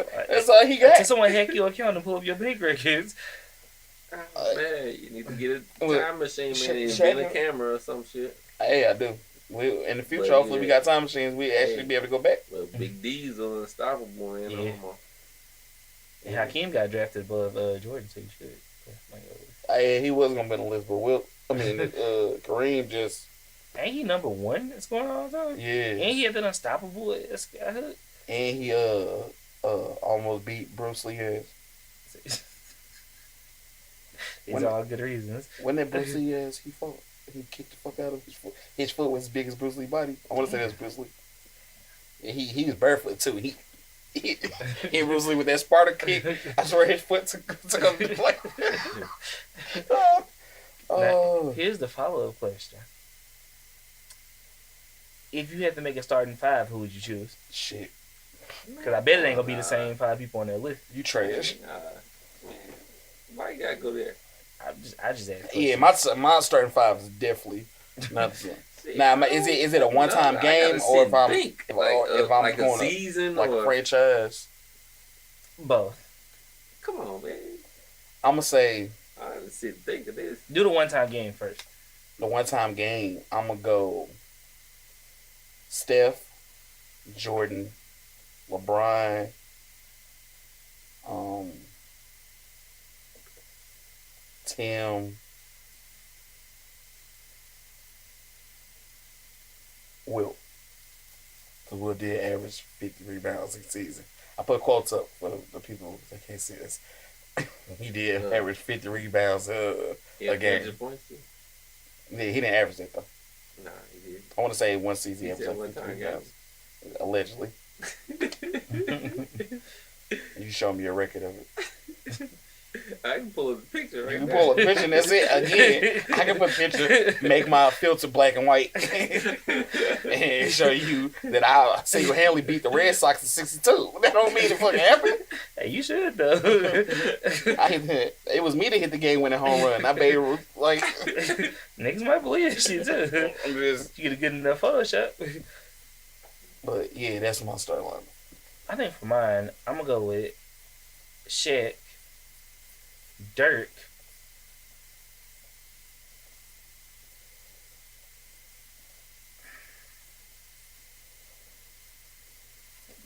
all he got. Until someone hack your account and pull up your bank records. Man, you need to get a time machine, man, and check invent a camera or some shit. Hey, I do. We in the future, But, hopefully, we got time machines. We actually be able to go back. But Big D's on unstoppable, man. Yeah. And Hakeem got drafted above Jordan, so you should. Hey, he was gonna be on the list, but Kareem just. Ain't he number one? That's going on all the time. Yeah. Ain't he at that unstoppable Skyhook? And he almost beat Bruce Lee ass. These are all good reasons. When that Bruce Lee ass he fought, he kicked the fuck out of his foot. His foot was as big as Bruce Lee's body. I want to say that's Bruce Lee. And he was barefoot too. He hit Bruce Lee with that Sparta kick. I swear his foot took up the play. Now, here's the follow-up question. If you had to make a starting five, who would you choose? Shit. Because I bet it ain't going to be the same five people on that list. You trash. Man, why you gotta go there? I just asked. Yeah, my starting five is definitely not the same. Now, is it a one-time game or if I'm like going a season like or a franchise? Both. Come on, man. I'm gonna say I didn't sit and think of this. Do the one-time game first. the one-time game. I'm gonna go Steph, Jordan, LeBron, Tim, Wilt. Because Wilt did average 50 rebounds a season. I put quotes up for the people that can't see this. He did average 50 rebounds a game. Points too? Yeah, he didn't average that though. Nah, he did. I want to say one season he He said averaged like 50 one-time rebounds. Allegedly. You show me a record of it. I can pull up the picture right You can now. pull a picture and that's it. Again, I can put a picture, make my filter black and white, and show you that I single-handedly beat the Red Sox in 62. That don't mean it fucking happened. Hey, you should, though. It was me that hit the game-winning home run. I made like... Niggas might believe that shit, too. You get a good enough Photoshop. But, yeah, that's my start line. I think for mine, I'm going to go with Shaq, Dirk,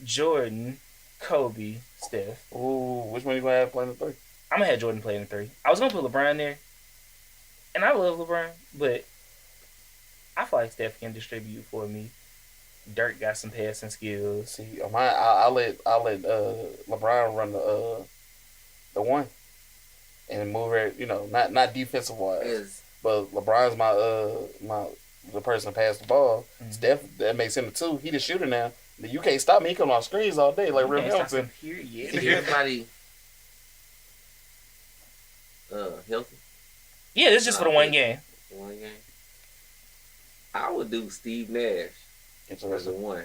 Jordan, Kobe, Steph. Ooh, which one you gonna have playing the three? I'm going to have Jordan playing the three. I was going to put LeBron there. And I love LeBron, but I feel like Steph can distribute for me. Dirk got some passing skills. See, I let LeBron run the one and move it. You know, not defensive wise, but LeBron's the person to pass the ball. Mm-hmm. Steph, that makes him the two. He the shooter now. You can't stop me. He come on screens all day like Rip Hamilton. Period. Everybody healthy. Yeah, this is just for the one game. One game. I would do Steve Nash as a one.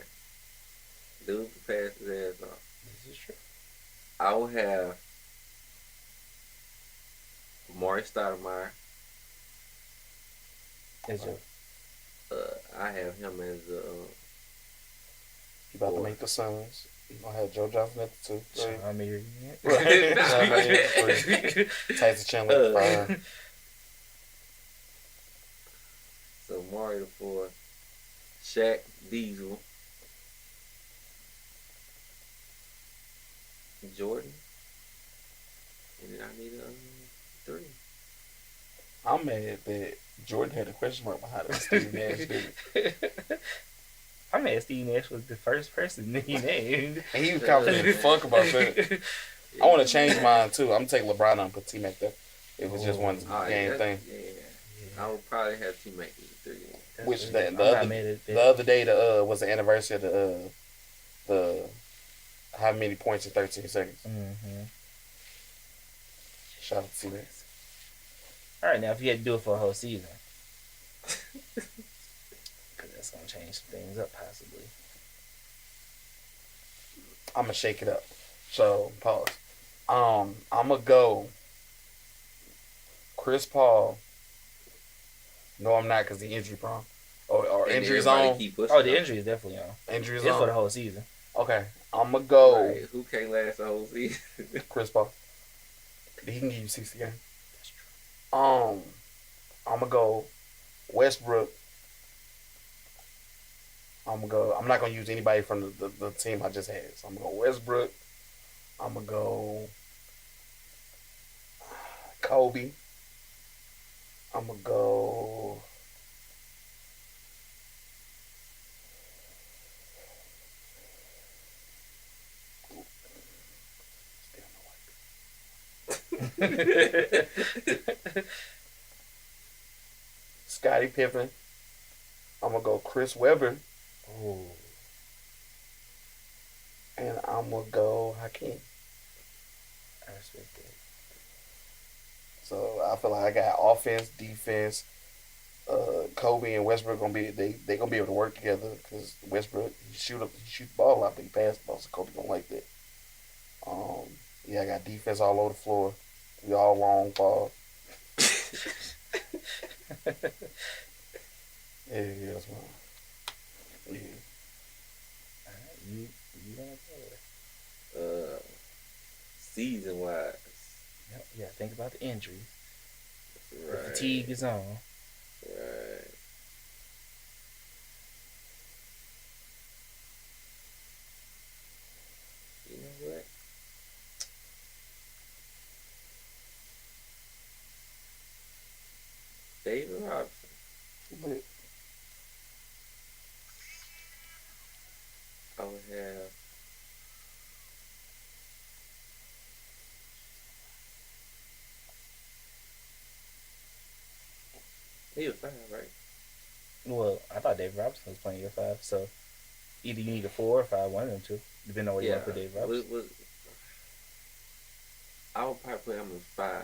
Dude can pass his ass off. This is true. I would have Maury Stoudemire. Is it? I have him as You about to make the Suns. You gonna have Joe Johnson at the two. Sean Marion. Tyson Chandler at 5. So Maury the 4, Shaq, Diesel, Jordan, and then I need a 3. I'm mad that Jordan had a question mark behind it. Steve Nash did. I'm mad Steve Nash was the first person that he named. And he was confident as fuck about that. I want to change mine too. I'm gonna take LeBron and put T-Mac there. It was just one game thing. Yeah. I would probably have T-Mac as a 3. Which the other day was the anniversary of the how many points in 13 seconds. Mm-hmm. Shout out to T-Mac. All right, now if you had to do it for a whole season, because that's gonna change some things up possibly. I'm gonna shake it up. So pause. I'm gonna go Chris Paul. No, I'm not because the injury prone. Or And injuries everybody on. keep pushing Oh, the them. injury is definitely on. Injuries It's for the on. whole season. Okay, I'm going to go Right. Who can't last the whole season? Chris Paul. He can give you 60 games. That's true. I'm going to go Westbrook. I'm not going to use anybody from the team I just had. So I'm going to go Westbrook. I'm going to go Kobe. I'm going to go... Scottie Pippen. I'm going to go Chris Webber. Oh. And I'm going to go Hakeem. I respect that. So I feel like I got offense, defense. Kobe and Westbrook gonna be gonna be able to work together because Westbrook he shoot the ball out, but he pass the ball, so Kobe don't like that. Yeah, I got defense all over the floor. We all long ball. Yeah, that's one. Yeah. You don't Season wise. Yeah, think about the injuries. Right. The fatigue is on. Right. You know what? David Robinson. But I would have. He was fine, right? Well, I thought Dave Robinson was playing year 5, so either you need a 4 or 5, one of them two, depending on where you want to put Dave Robinson. I would probably put him in 5.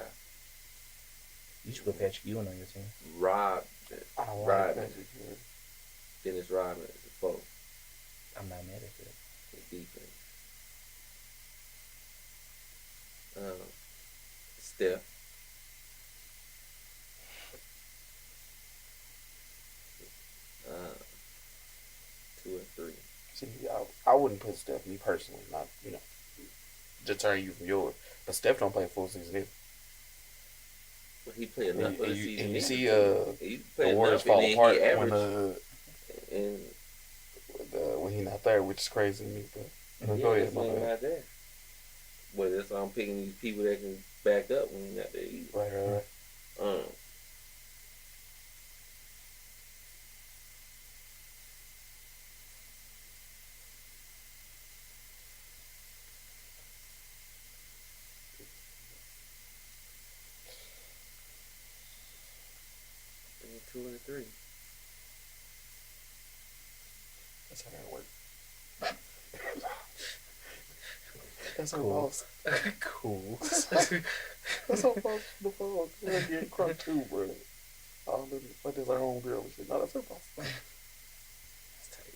You should put Patrick Ewing on your team. Rodman. Rodman. Dennis Rodman is a 4. I'm not mad at that. His defense. Steph. Uh, 2 and 3. See, I wouldn't put Steph, me personally, not deterring you from yours. But Steph don't play full season either. But he played enough for the season. And you see he the Warriors enough, fall and apart he when averaged. And when he's not there, which is crazy to me. But yeah, go ahead, that's my why he's bad. not there. But that's why I'm picking these people that can back up when he's not there either. Right. And 2 and 3. That's how that works. That's how Cool. boss. Cool. That's how boss the phone. They're getting crunk too, bro. All them like this our own girl and shit. No, that's her boss. That's tight.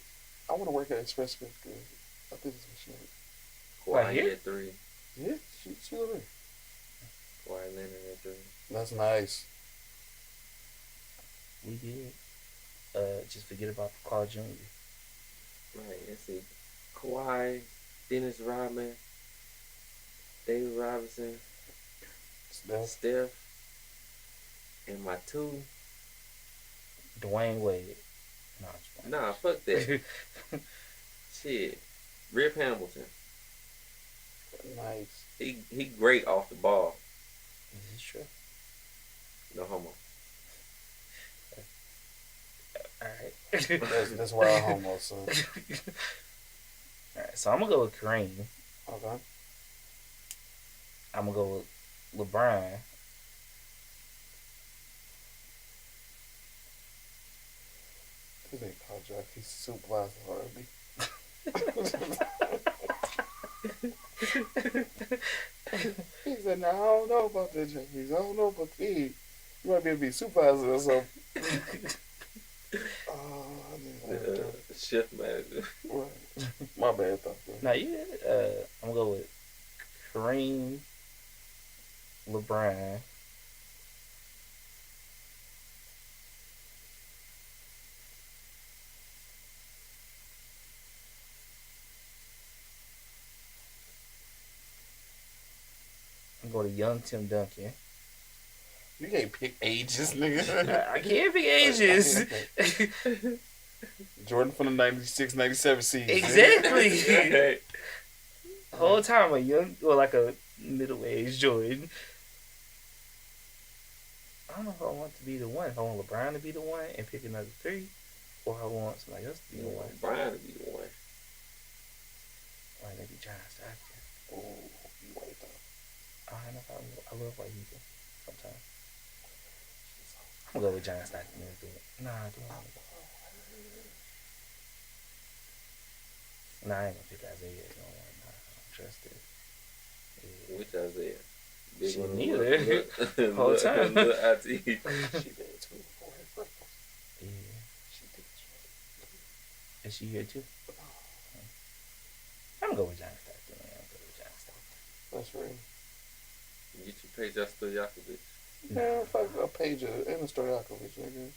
I want to work at Express Scripts because I think it's what she Kawhi Right here? at 3. Yeah, she over there. Kawhi Leonard at 3. That's nice. We did. Just forget about the Carl Jr. Right, let's see. Kawhi, Dennis Rodman, David Robinson, Steph, and my 2. Dwayne Wade. No, I'm just playing. Nah, fuck that. Shit. Rip Hamilton. Nice. He great off the ball. Is this true? No homo. Alright. That's why I'm homo, so. Alright, so I'm gonna go with Kareem. Okay. I'm gonna go with LeBron. This ain't contract. He's supervisor already. He said, "No, I don't know about that, James. I don't know about Pete. You might be able to be supervisor or something." Shift manager. Right. My bad, though. Now I'm gonna go with Kareem, LeBron, I'm going to young Tim Duncan. You can't pick ages, nigga. I can't pick ages. Jordan from the 96, 97 season. Exactly. The whole time a young or like a middle-aged Jordan. I don't know if I want to be the one. If I want LeBron to be the one and pick another 3, or if I want somebody else to be the one. Brian to be the one. Why maybe John Stockton? Oh, you white though. I don't know if I love white people sometimes. I'm gonna go with John Stockton. Nah, do I? Nah, I ain't gonna pick Isaiah. No, nah, I don't trust it. Yeah. Which Isaiah? Big Shit, one. neither. Whole time. Look, IT. She did it too before her birthday. Yeah. She did it. Is she here too? I'm gonna go with John Stockton. Man. I'm gonna go with John Stockton. That's real. Get your page out still Yakovich. Man, fuck a page of in the story Yakovich, nigga.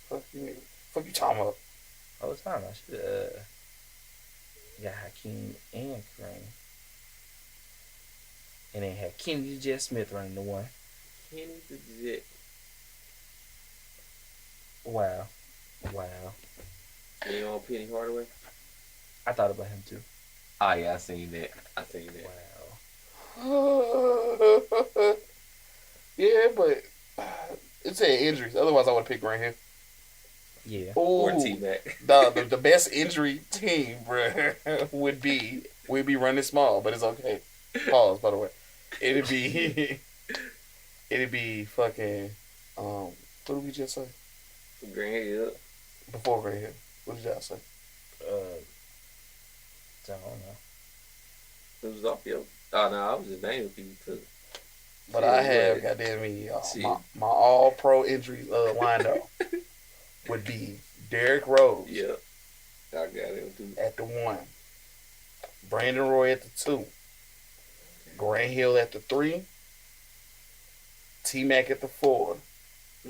Fuck you, nigga. Fuck you talking about? Whole time I should got Hakeem and Kareem. And then had Kenny Jet Smith running the one. Kenny the Jet. Wow. You on Penny Hardaway? I thought about him too. Oh yeah, I seen that. Wow. Yeah, but it's injuries. Otherwise, I would have picked right here. Yeah. Or Ooh, T-Mac. the best injury team, bruh, would be running small, but it's okay. Pause, by the way. It'd be fucking what did we just say? Grand Hill. Before Grant Hill. What did y'all say? I don't know. It was off your. Oh no, I was just naming people too. But Shit, I have, but- goddamn me, Shit. my all pro injury lineup would be Derrick Rose Yeah. I got him too. at the 1, Brandon Roy at the 2, Grant Hill at the 3, T-Mac at the 4,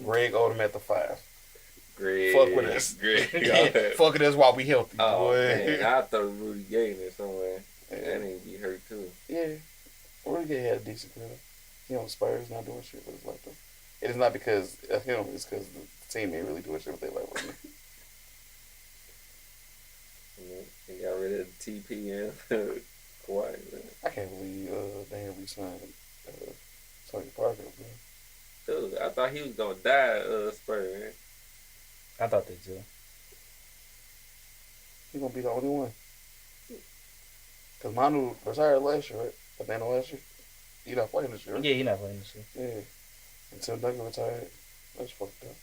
Greg Odom at the 5. Greg. Fuck with us. Greg. Fuck with us while we healthy, Oh boy. man, I thought Rudy Gay in there somewhere. Yeah. That ain't be hurt too. Yeah. Rudy Gay had a decent career. He on the Spurs not doing shit, but it's like that. It is not because of him, it's because the team ain't really doing shit with their life right now. And got rid of the TP and Kawhi. Man. I can't believe they ain't re-signed Tony Parker, bro. Dude, I thought he was gonna die Spurs, man. I thought that too. He gonna be the only one. Cause Manu retired last year, right? At the end of last year. He not playing this year, right? Yeah, you're not playing this year. Yeah. And Tim Duncan retired. That's fucked up.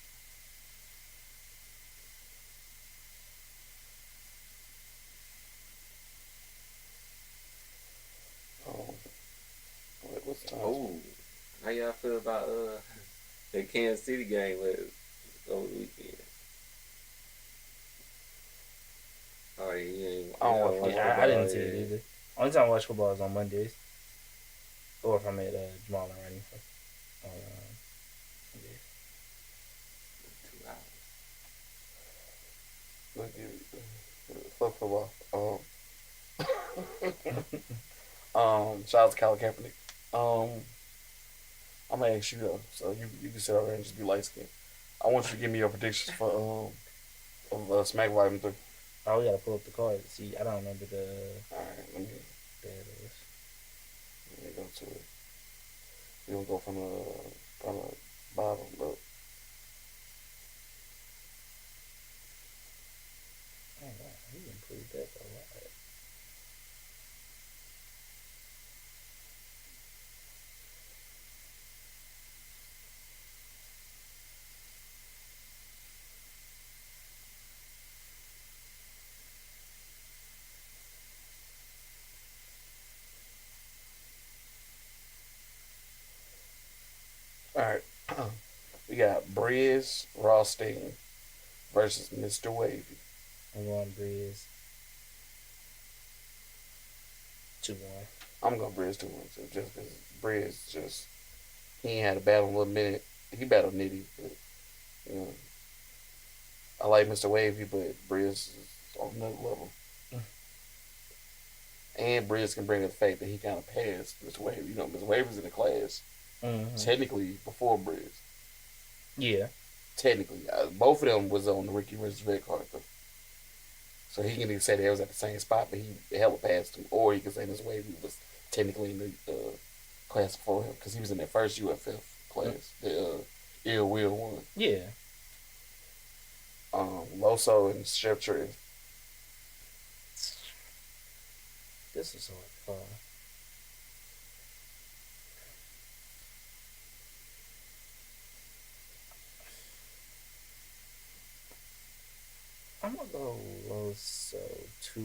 What's the time? Oh, how y'all feel about the Kansas City game over the weekend? Oh yeah, you ain't. I don't watch Yeah, I didn't see it either. Only time I watch football is on Mondays. Or if I'm at Jamal and Writing. Mondays. 2 hours. Look at fuck football. Shout out to Colin Kaepernick. I'm gonna ask you though, so you can sit over there and just be light skinned. I want you to give me your predictions for Smack Volume 3. Oh, we gotta pull up the card. See, I don't remember the. Alright, let me go to it. We're gonna go from the bottom up. Oh, wow, he improved that a lot. Alright. We got Briz Rothstein versus Mr. Wavy. I'm going Breeze 2-1. I'm gonna Briz 2-1 too, just because Briz he ain't had a battle in a little minute. He battled Nitty, but you know, I like Mr. Wavy, but Briz is on another level. And Briz can bring up the fact that he kind of passed Mr. Wave. You know, Mr. Wave was in the class technically before Briz. Yeah. Technically, both of them was on the Ricky versus Red card though. So he can either say they was at the same spot, but he hella passed him, or he can say Mr. Wave was technically in the class before him because he was in that first UFF class, the Ill Will one. Yeah. Loso and Chef Trey. This is hard. I'm gonna go Loso 2-1,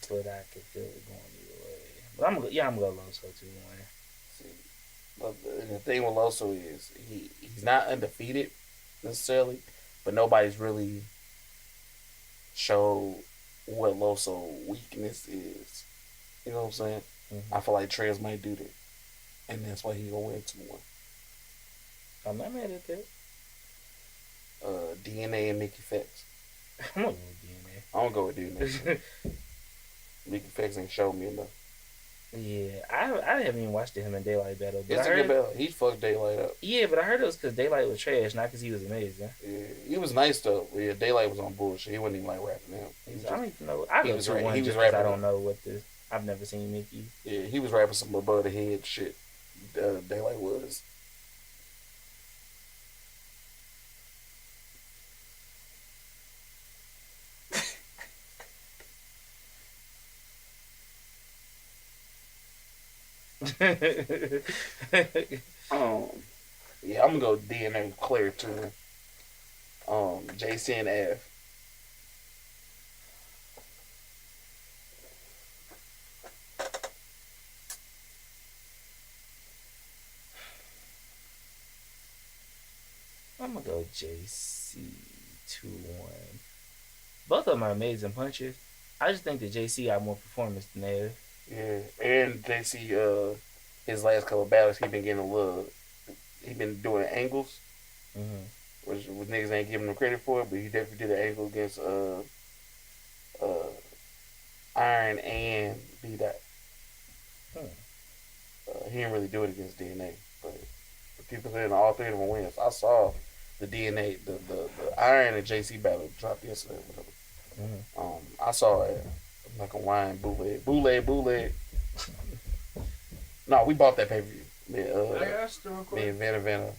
but I could feel it going either way. But I'm gonna go Loso 2-1. See, but the thing with Loso is he's not undefeated necessarily, but nobody's really showed what Loso weakness is. You know what I'm saying? I feel like Trez might do that, and that's why he gonna win 2-1. I'm not mad at that. DNA and Mickey Fax. I'm gonna go with DNA. I'm gonna go with DNA. Mickey Fax ain't showed me enough. Yeah, I haven't even watched the him and Daylight battle. But It's a good battle. He fucked Daylight up. Yeah, but I heard it was because Daylight was trash, not because he was amazing. Yeah, he was nice though. Yeah, Daylight was on bullshit. He wasn't even like rapping him. I don't even know. I go to one just because I don't know what the. I've never seen Mickey. Yeah, he was rapping some above the head shit. Daylight was. Yeah, I'm gonna go DNA Claire too. JC and F. I'm gonna go JC 2-1. Both of them are amazing punches. I just think that JC got more performance than Av. Yeah, and JC, his last couple of battles, he been getting a little. He been doing angles, which niggas ain't giving him credit for it, but he definitely did an angle against Iron and B Dot. He didn't really do it against DNA, but people saying all three of them wins. I saw the DNA, the Iron and JC battle dropped yesterday. I saw it like a wine bootleg. No, we bought that pay per view. Me and Vanna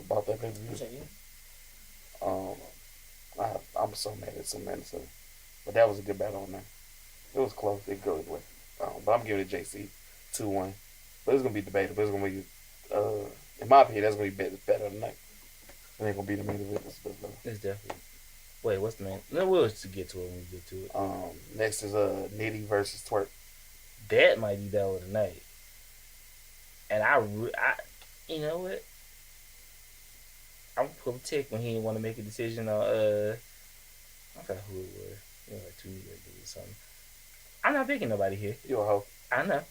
bought that pay per view. I'm so mad at some man, but that was a good battle on there. It was close. It goes way. But I'm giving it JC 2-1. But it's gonna be debatable. It's gonna be, in my opinion, that's gonna be better tonight. It ain't gonna be the main event. It's definitely. Wait, what's the main? No, we'll get to it when we get to it. Next is Nitty versus Twerk. That might be battle of the night. And I, you know what? I'm gonna tick when he didn't want to make a decision on I forgot who it was. It was like 2 years ago or something. I'm not picking nobody here. You a hoe. I know.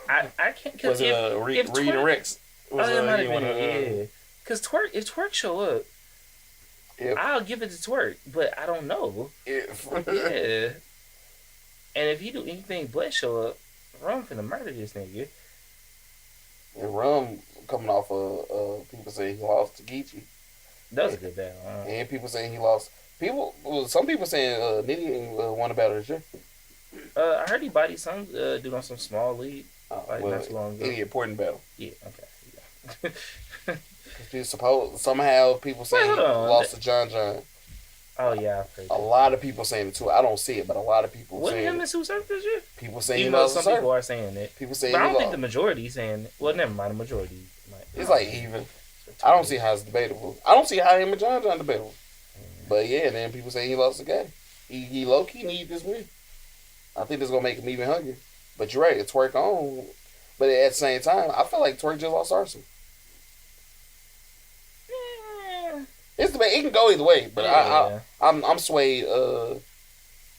I can't. Was it Reed and Rex? It might have been yeah. Because if Twerk show up, I'll give it to Twerk, but I don't know. Yeah. And if he do anything but show up, Rum finna murder this nigga. And Rum coming off of people saying he lost to Geechee. That was a good battle. And people saying he lost. Some people saying Nitty won a battle this year. I heard he bodied some dude on some small league. Not too long ago. Any important battle. Yeah, okay. Yeah. Somehow people saying he lost to John. Oh yeah, I've heard a lot of people saying it too. I don't see it, but a lot of people wasn't saying him and Sue Surf this year? People saying he lost. Some people are saying it. People saying but I don't think the majority saying it. Well, never mind. The majority. It's like even. I don't see how it's debatable. I don't see how him and John debatable. But yeah, then people saying he lost the guy. He low key need this win. I think this is gonna make him even hungrier. But you're right, it's Twerk on. But at the same time, I feel like Twerk just lost Arsenal. It's debate. It can go either way, but I'm swayed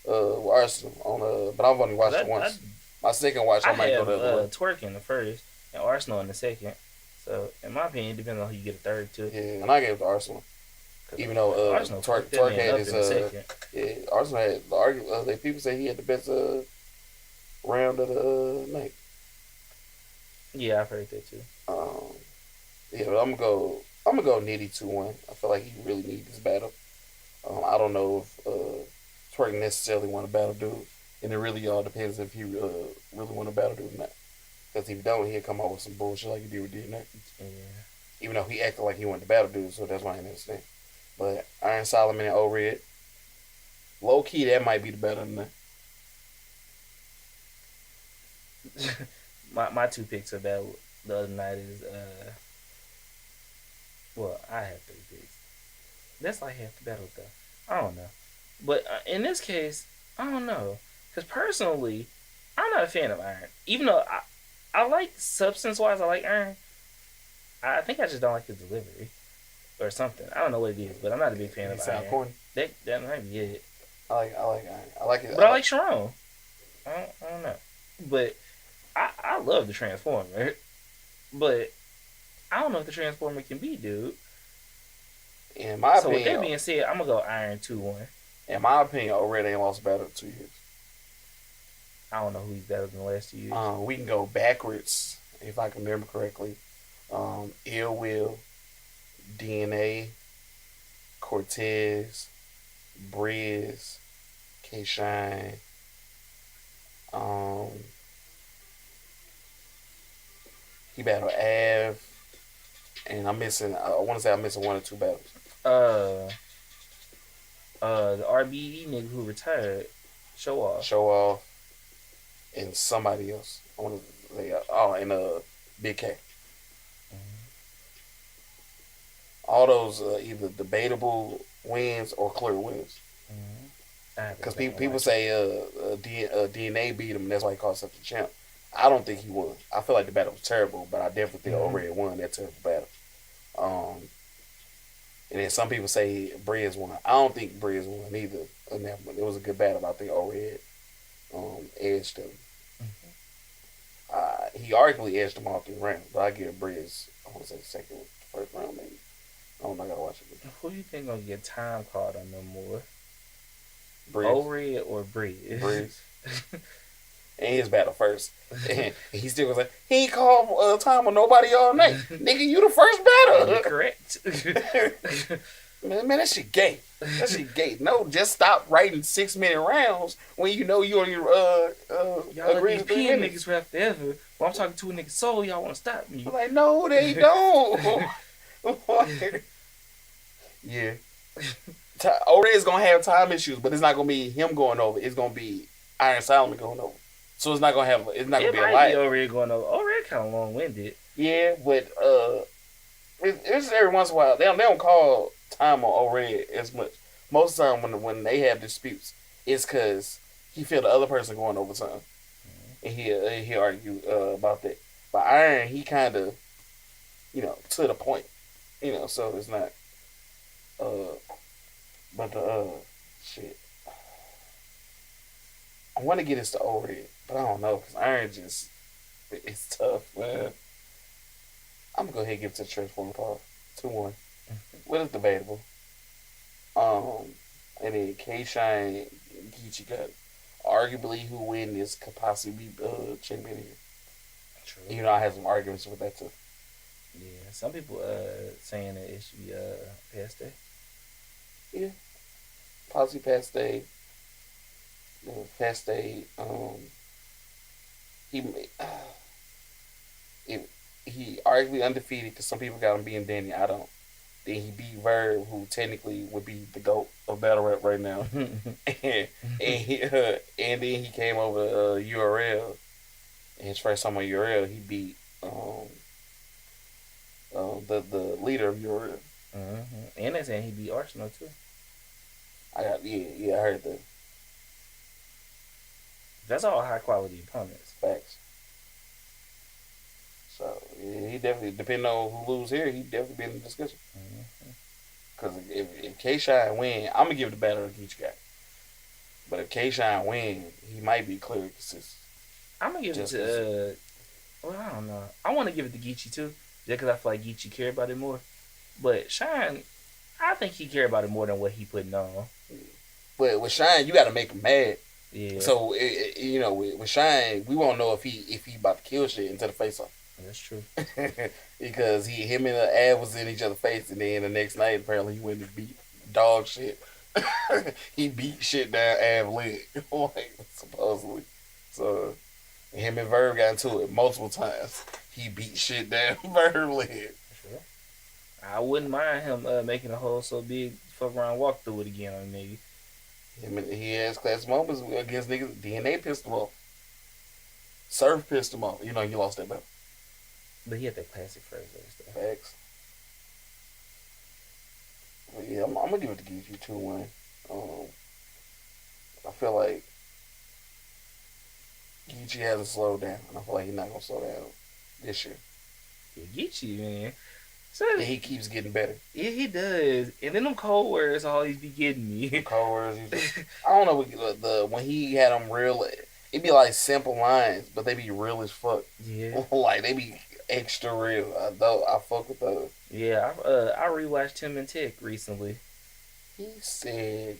Arsenal on but I've only watched it once. My second watch, I might go the other way. Twerk in the first and Arsenal in the second. So in my opinion, it depends on who you get a third to. Yeah, and I gave it to Arsenal. Even though Arsenal fucked that Twerk man had up his in a second. Arsenal had the argument. People say he had the best round of the night. Yeah, I've heard that too. Yeah, but I'm gonna go Nitty 2-1. I feel like he really needs this battle. I don't know if Twerk necessarily want to battle dude, and it really all depends if he really want to battle dude or not. Because if he don't, he'll come out with some bullshit like he did with DNA. Yeah. Even though he acted like he wanted to battle dude, so that's why I didn't understand. But Iron Solomon and O-Red, low key, that might be the battle tonight. my two picks about the other night is well, I have 3 picks. That's like half the battle though. I don't know, but in this case, I don't know, because personally, I'm not a fan of Iron. Even though I like substance wise, I like Iron. I think I just don't like his delivery or something. I don't know what it is, but I'm not a big fan of Iron. Corny. That might be it. I like Iron. I like it. But I like Sharon. I don't know. But I love the Transformer. But I don't know if the Transformer can be, dude. In my So with opinion, that being said, I'm gonna go Iron 2-1. in my opinion, O-Red ain't lost a battle in 2 years. I don't know who he's better than the last 2 years. We can go backwards if I can remember correctly. Ill Will, DNA, Cortez, Briz, K Shine. He battled Av, and I'm missing. I want to say I'm missing 1 or 2 battles. The RBE nigga who retired, Show Off, and somebody else. I want to say and Big K. All those either debatable wins or clear wins. Because people say DNA beat him, and that's why he called himself the champ. I don't think he won. I feel like the battle was terrible, but I definitely think O-Red won that terrible battle. And then some people say Briz won. I don't think Briz won either. It was a good battle, but I think O-Red edged him. He arguably edged him all 3 rounds, but I give Briz, I want to say second, first round maybe. I don't know, I gotta watch it. Who do you think gonna get time called on them more? Briz. O-Red or Briz? Briz. And his battle first. And he still was like, he ain't called time on nobody all night. Nigga, you the first battle. You're correct. Man, that shit gay. That shit gay. No, just stop writing 6-minute rounds when you know you only y'all agree let to 3 these minutes. niggas rap forever. Well, I'm talking to a nigga soul. Y'all want to stop me? I'm like, no, they don't. Yeah. O-Red's gonna have time issues, but it's not gonna be him going over. It's gonna be Iron Solomon going over. So it's not gonna have. It's not gonna be a lot. O-Red going over. O-Red kind of long winded. Yeah, but it's every once in a while they don't call time on O-Red as much. Most of the time when they have disputes, it's because he feel the other person going over time, and he argue about that. But Iron, he kind of, to the point, So it's not. But shit. I want to get this to O-Red, but I don't know because Iron it's tough, man. I'm gonna go ahead and give it to the Transformer Paul 2-1. What is debatable? And then K Shine Geechee got arguably who win this could possibly be champion here. True. I had some arguments with that too. Yeah, some people saying that it should be past day. Yeah, possibly past day. Past day. He arguably undefeated because some people got him being Danny. I don't. Then he beat Verb, who technically would be the GOAT of battle rap right now. and then he came over URL. And his first time on URL, he beat the leader of URL. And they saying he beat Arsenal too. I heard that. That's all high quality opponents. Facts. So yeah, he definitely, depending on who lose here, he definitely be in the discussion. Because if K Shine win, I'm gonna give the battle to each guy. But if K Shine win, he might be clear consistent. I'm gonna give it to. I don't know. I want to give it to Geechee too, just because I feel like Geechee care about it more. But Shine, I think he care about it more than what he putting on. But with Shine, you got to make him mad. Yeah. So you know, with Shine, we won't know if he about to kill shit until the face off. That's true. Because him and the Av was in each other's face, and then the next night apparently he went to beat dog shit. He beat shit down Av leg, like supposedly. So him and Verb got into it multiple times. He beat shit down Verb leg. Sure. I wouldn't mind him making a hole so big, fuck around, walk through it again on nigga. He has class moments against niggas. DNA pissed him off. Surf pissed him off. You know, he lost that battle. But he had that classic first though. Facts. But yeah, I'm gonna give it to Guyz too, Wayne. I feel like Guyz hasn't slowed down, and I feel like he's not gonna slow down this year. Yeah, Geechee, man. So And he keeps getting better. yeah, he does. And then them cold words always be getting me. Cold words, I don't know when he had them real. It be like simple lines, but they be real as fuck. Yeah. Like they be extra real. I fuck with those. Yeah, I rewatched him in Tech recently. He said,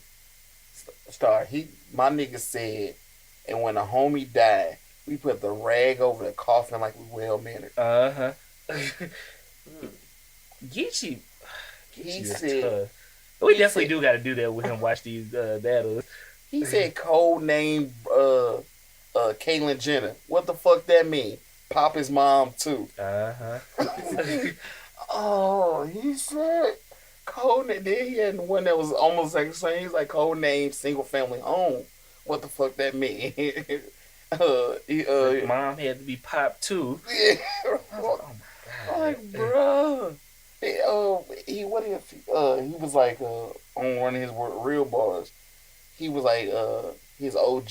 my nigga said, and when a homie died, we put the rag over the coffin like we well mannered. Uh-huh. Geechee He is said, tough. We definitely do got to do that with him. Watch these battles. he said, code name Caitlyn Jenner. What the fuck that mean? Pop his mom too. Uh-huh. Oh, he said code name. Then he had one that was almost like the same. He's like code name single family home. What the fuck that mean? Mom had to be popped too. Yeah. I was like, oh my god. Like, bruh. He was like on one of his real bars. He was like his OG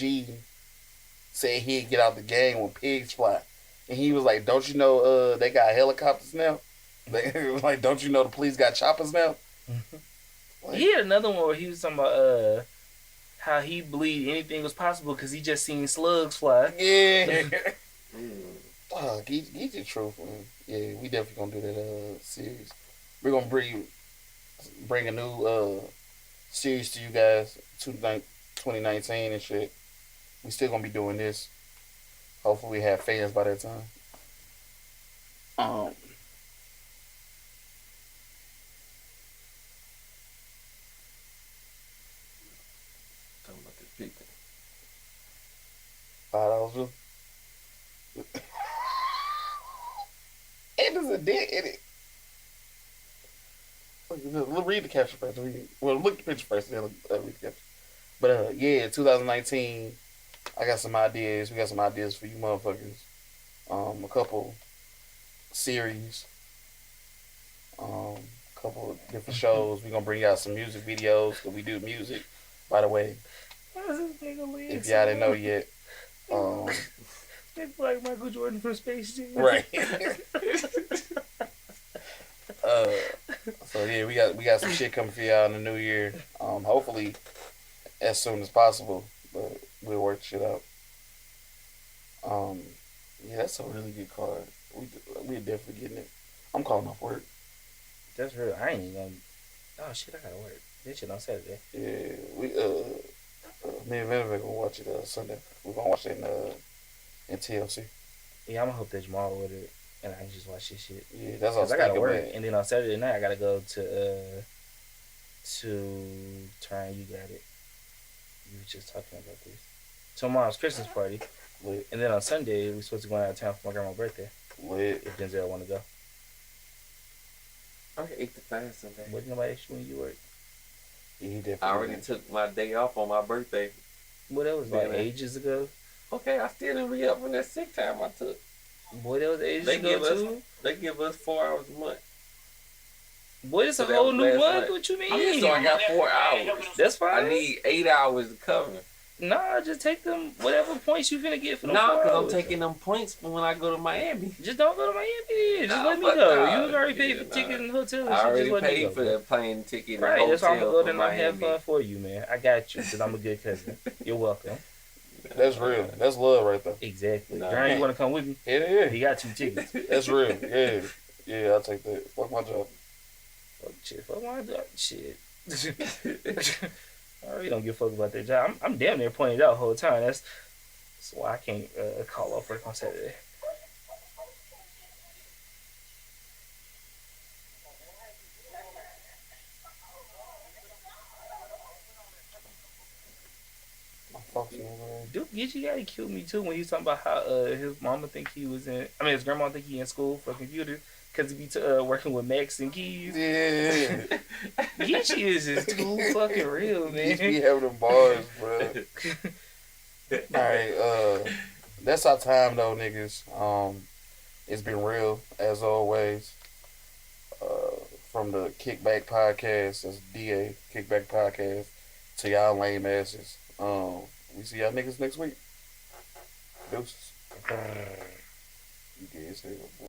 said he'd get out the game when pigs fly, and he was like, "Don't you know they got helicopters now? Like, don't you know the police got choppers now?" Like, He had another one where he was talking about how he believed anything was possible because he just seen slugs fly. yeah. Get the truth, man. Yeah, we definitely gonna do that series. We're gonna bring a new series to you guys 2019 and shit. We still gonna be doing this. Hopefully we have fans by that time. Talking about this pizza. $5 And there's a dent in it. Read the caption first. Look at the picture first, then read the caption. But yeah, 2019, I got some ideas. We got some ideas for you motherfuckers. A couple series. A couple of different shows. We're gonna bring out some music videos, because we do music, by the way. If y'all didn't know yet. It's like Michael Jordan from Space Jam. Right. So yeah, we got some shit coming for y'all in the new year. Hopefully as soon as possible, but we'll work shit out. Yeah, that's a really good card. We definitely getting it. I'm calling off work. That's real. I ain't even gonna. Oh shit, I gotta work. This shit on Saturday. Yeah, we me and Venom gonna watch it Sunday. We're gonna watch it in TLC. Yeah, I'm gonna hope that Jamal order it and I can just watch this shit. Yeah, that's all I gotta work, about. and then on Saturday night I gotta go to Turn. You got it. You were just talking about this. Tomorrow's Christmas party, Lit. and then on Sunday we're supposed to go out of town for my grandma's birthday. Lit. If Denzel want to go, I can 8 to 5 Sunday. what nobody asked you when you work? Yeah, he definitely. I already took my day off on my birthday. Boy, that was like Yeah. ages ago. Okay, I still didn't re up from that sick time I took. Boy, that was ages They ago give us too. they give us 4 hours a month. Boy, it's a So that whole was new last month. night. What you Yeah, mean? so I got 4 hours. That's fine. I need 8 hours to cover. Nah, just take them whatever points you finna get for them. No, 4 because I'm hours. taking them points for when I go to Miami. Just don't go to Miami. Just Nah, let me fuck go. nah. You already paid for Yeah, ticket and hotel and I shit. already Just let me paid go. for that plane ticket Right, and that's why I'm gonna hotel go there for and have Miami. fun for you, man. I got you, because I'm a good cousin. You're welcome. That's real. That's love right there. Exactly. Nah. Brian, you wanna come with me? Yeah. He got 2 tickets. That's real. Yeah. Yeah, I'll take that. Fuck my job. Fuck my job. Shit. I really don't give a fuck about that job. I'm damn near pointed out the whole time. That's why I can't call off work on Saturday. Dude, Geechee Gotti killed me too when he was talking about how his mama think he was in. I mean, his grandma think he in school for computers because he be working with Max and Keys. Yeah. Geechee is just too fucking real, man. He be having them bars, bro. Alright, that's our time though, niggas. It's been real as always. From the Kickback podcast, that's DA Kickback podcast, to y'all lame asses. We see y'all niggas next week. Deuces. You gay as hell, boy.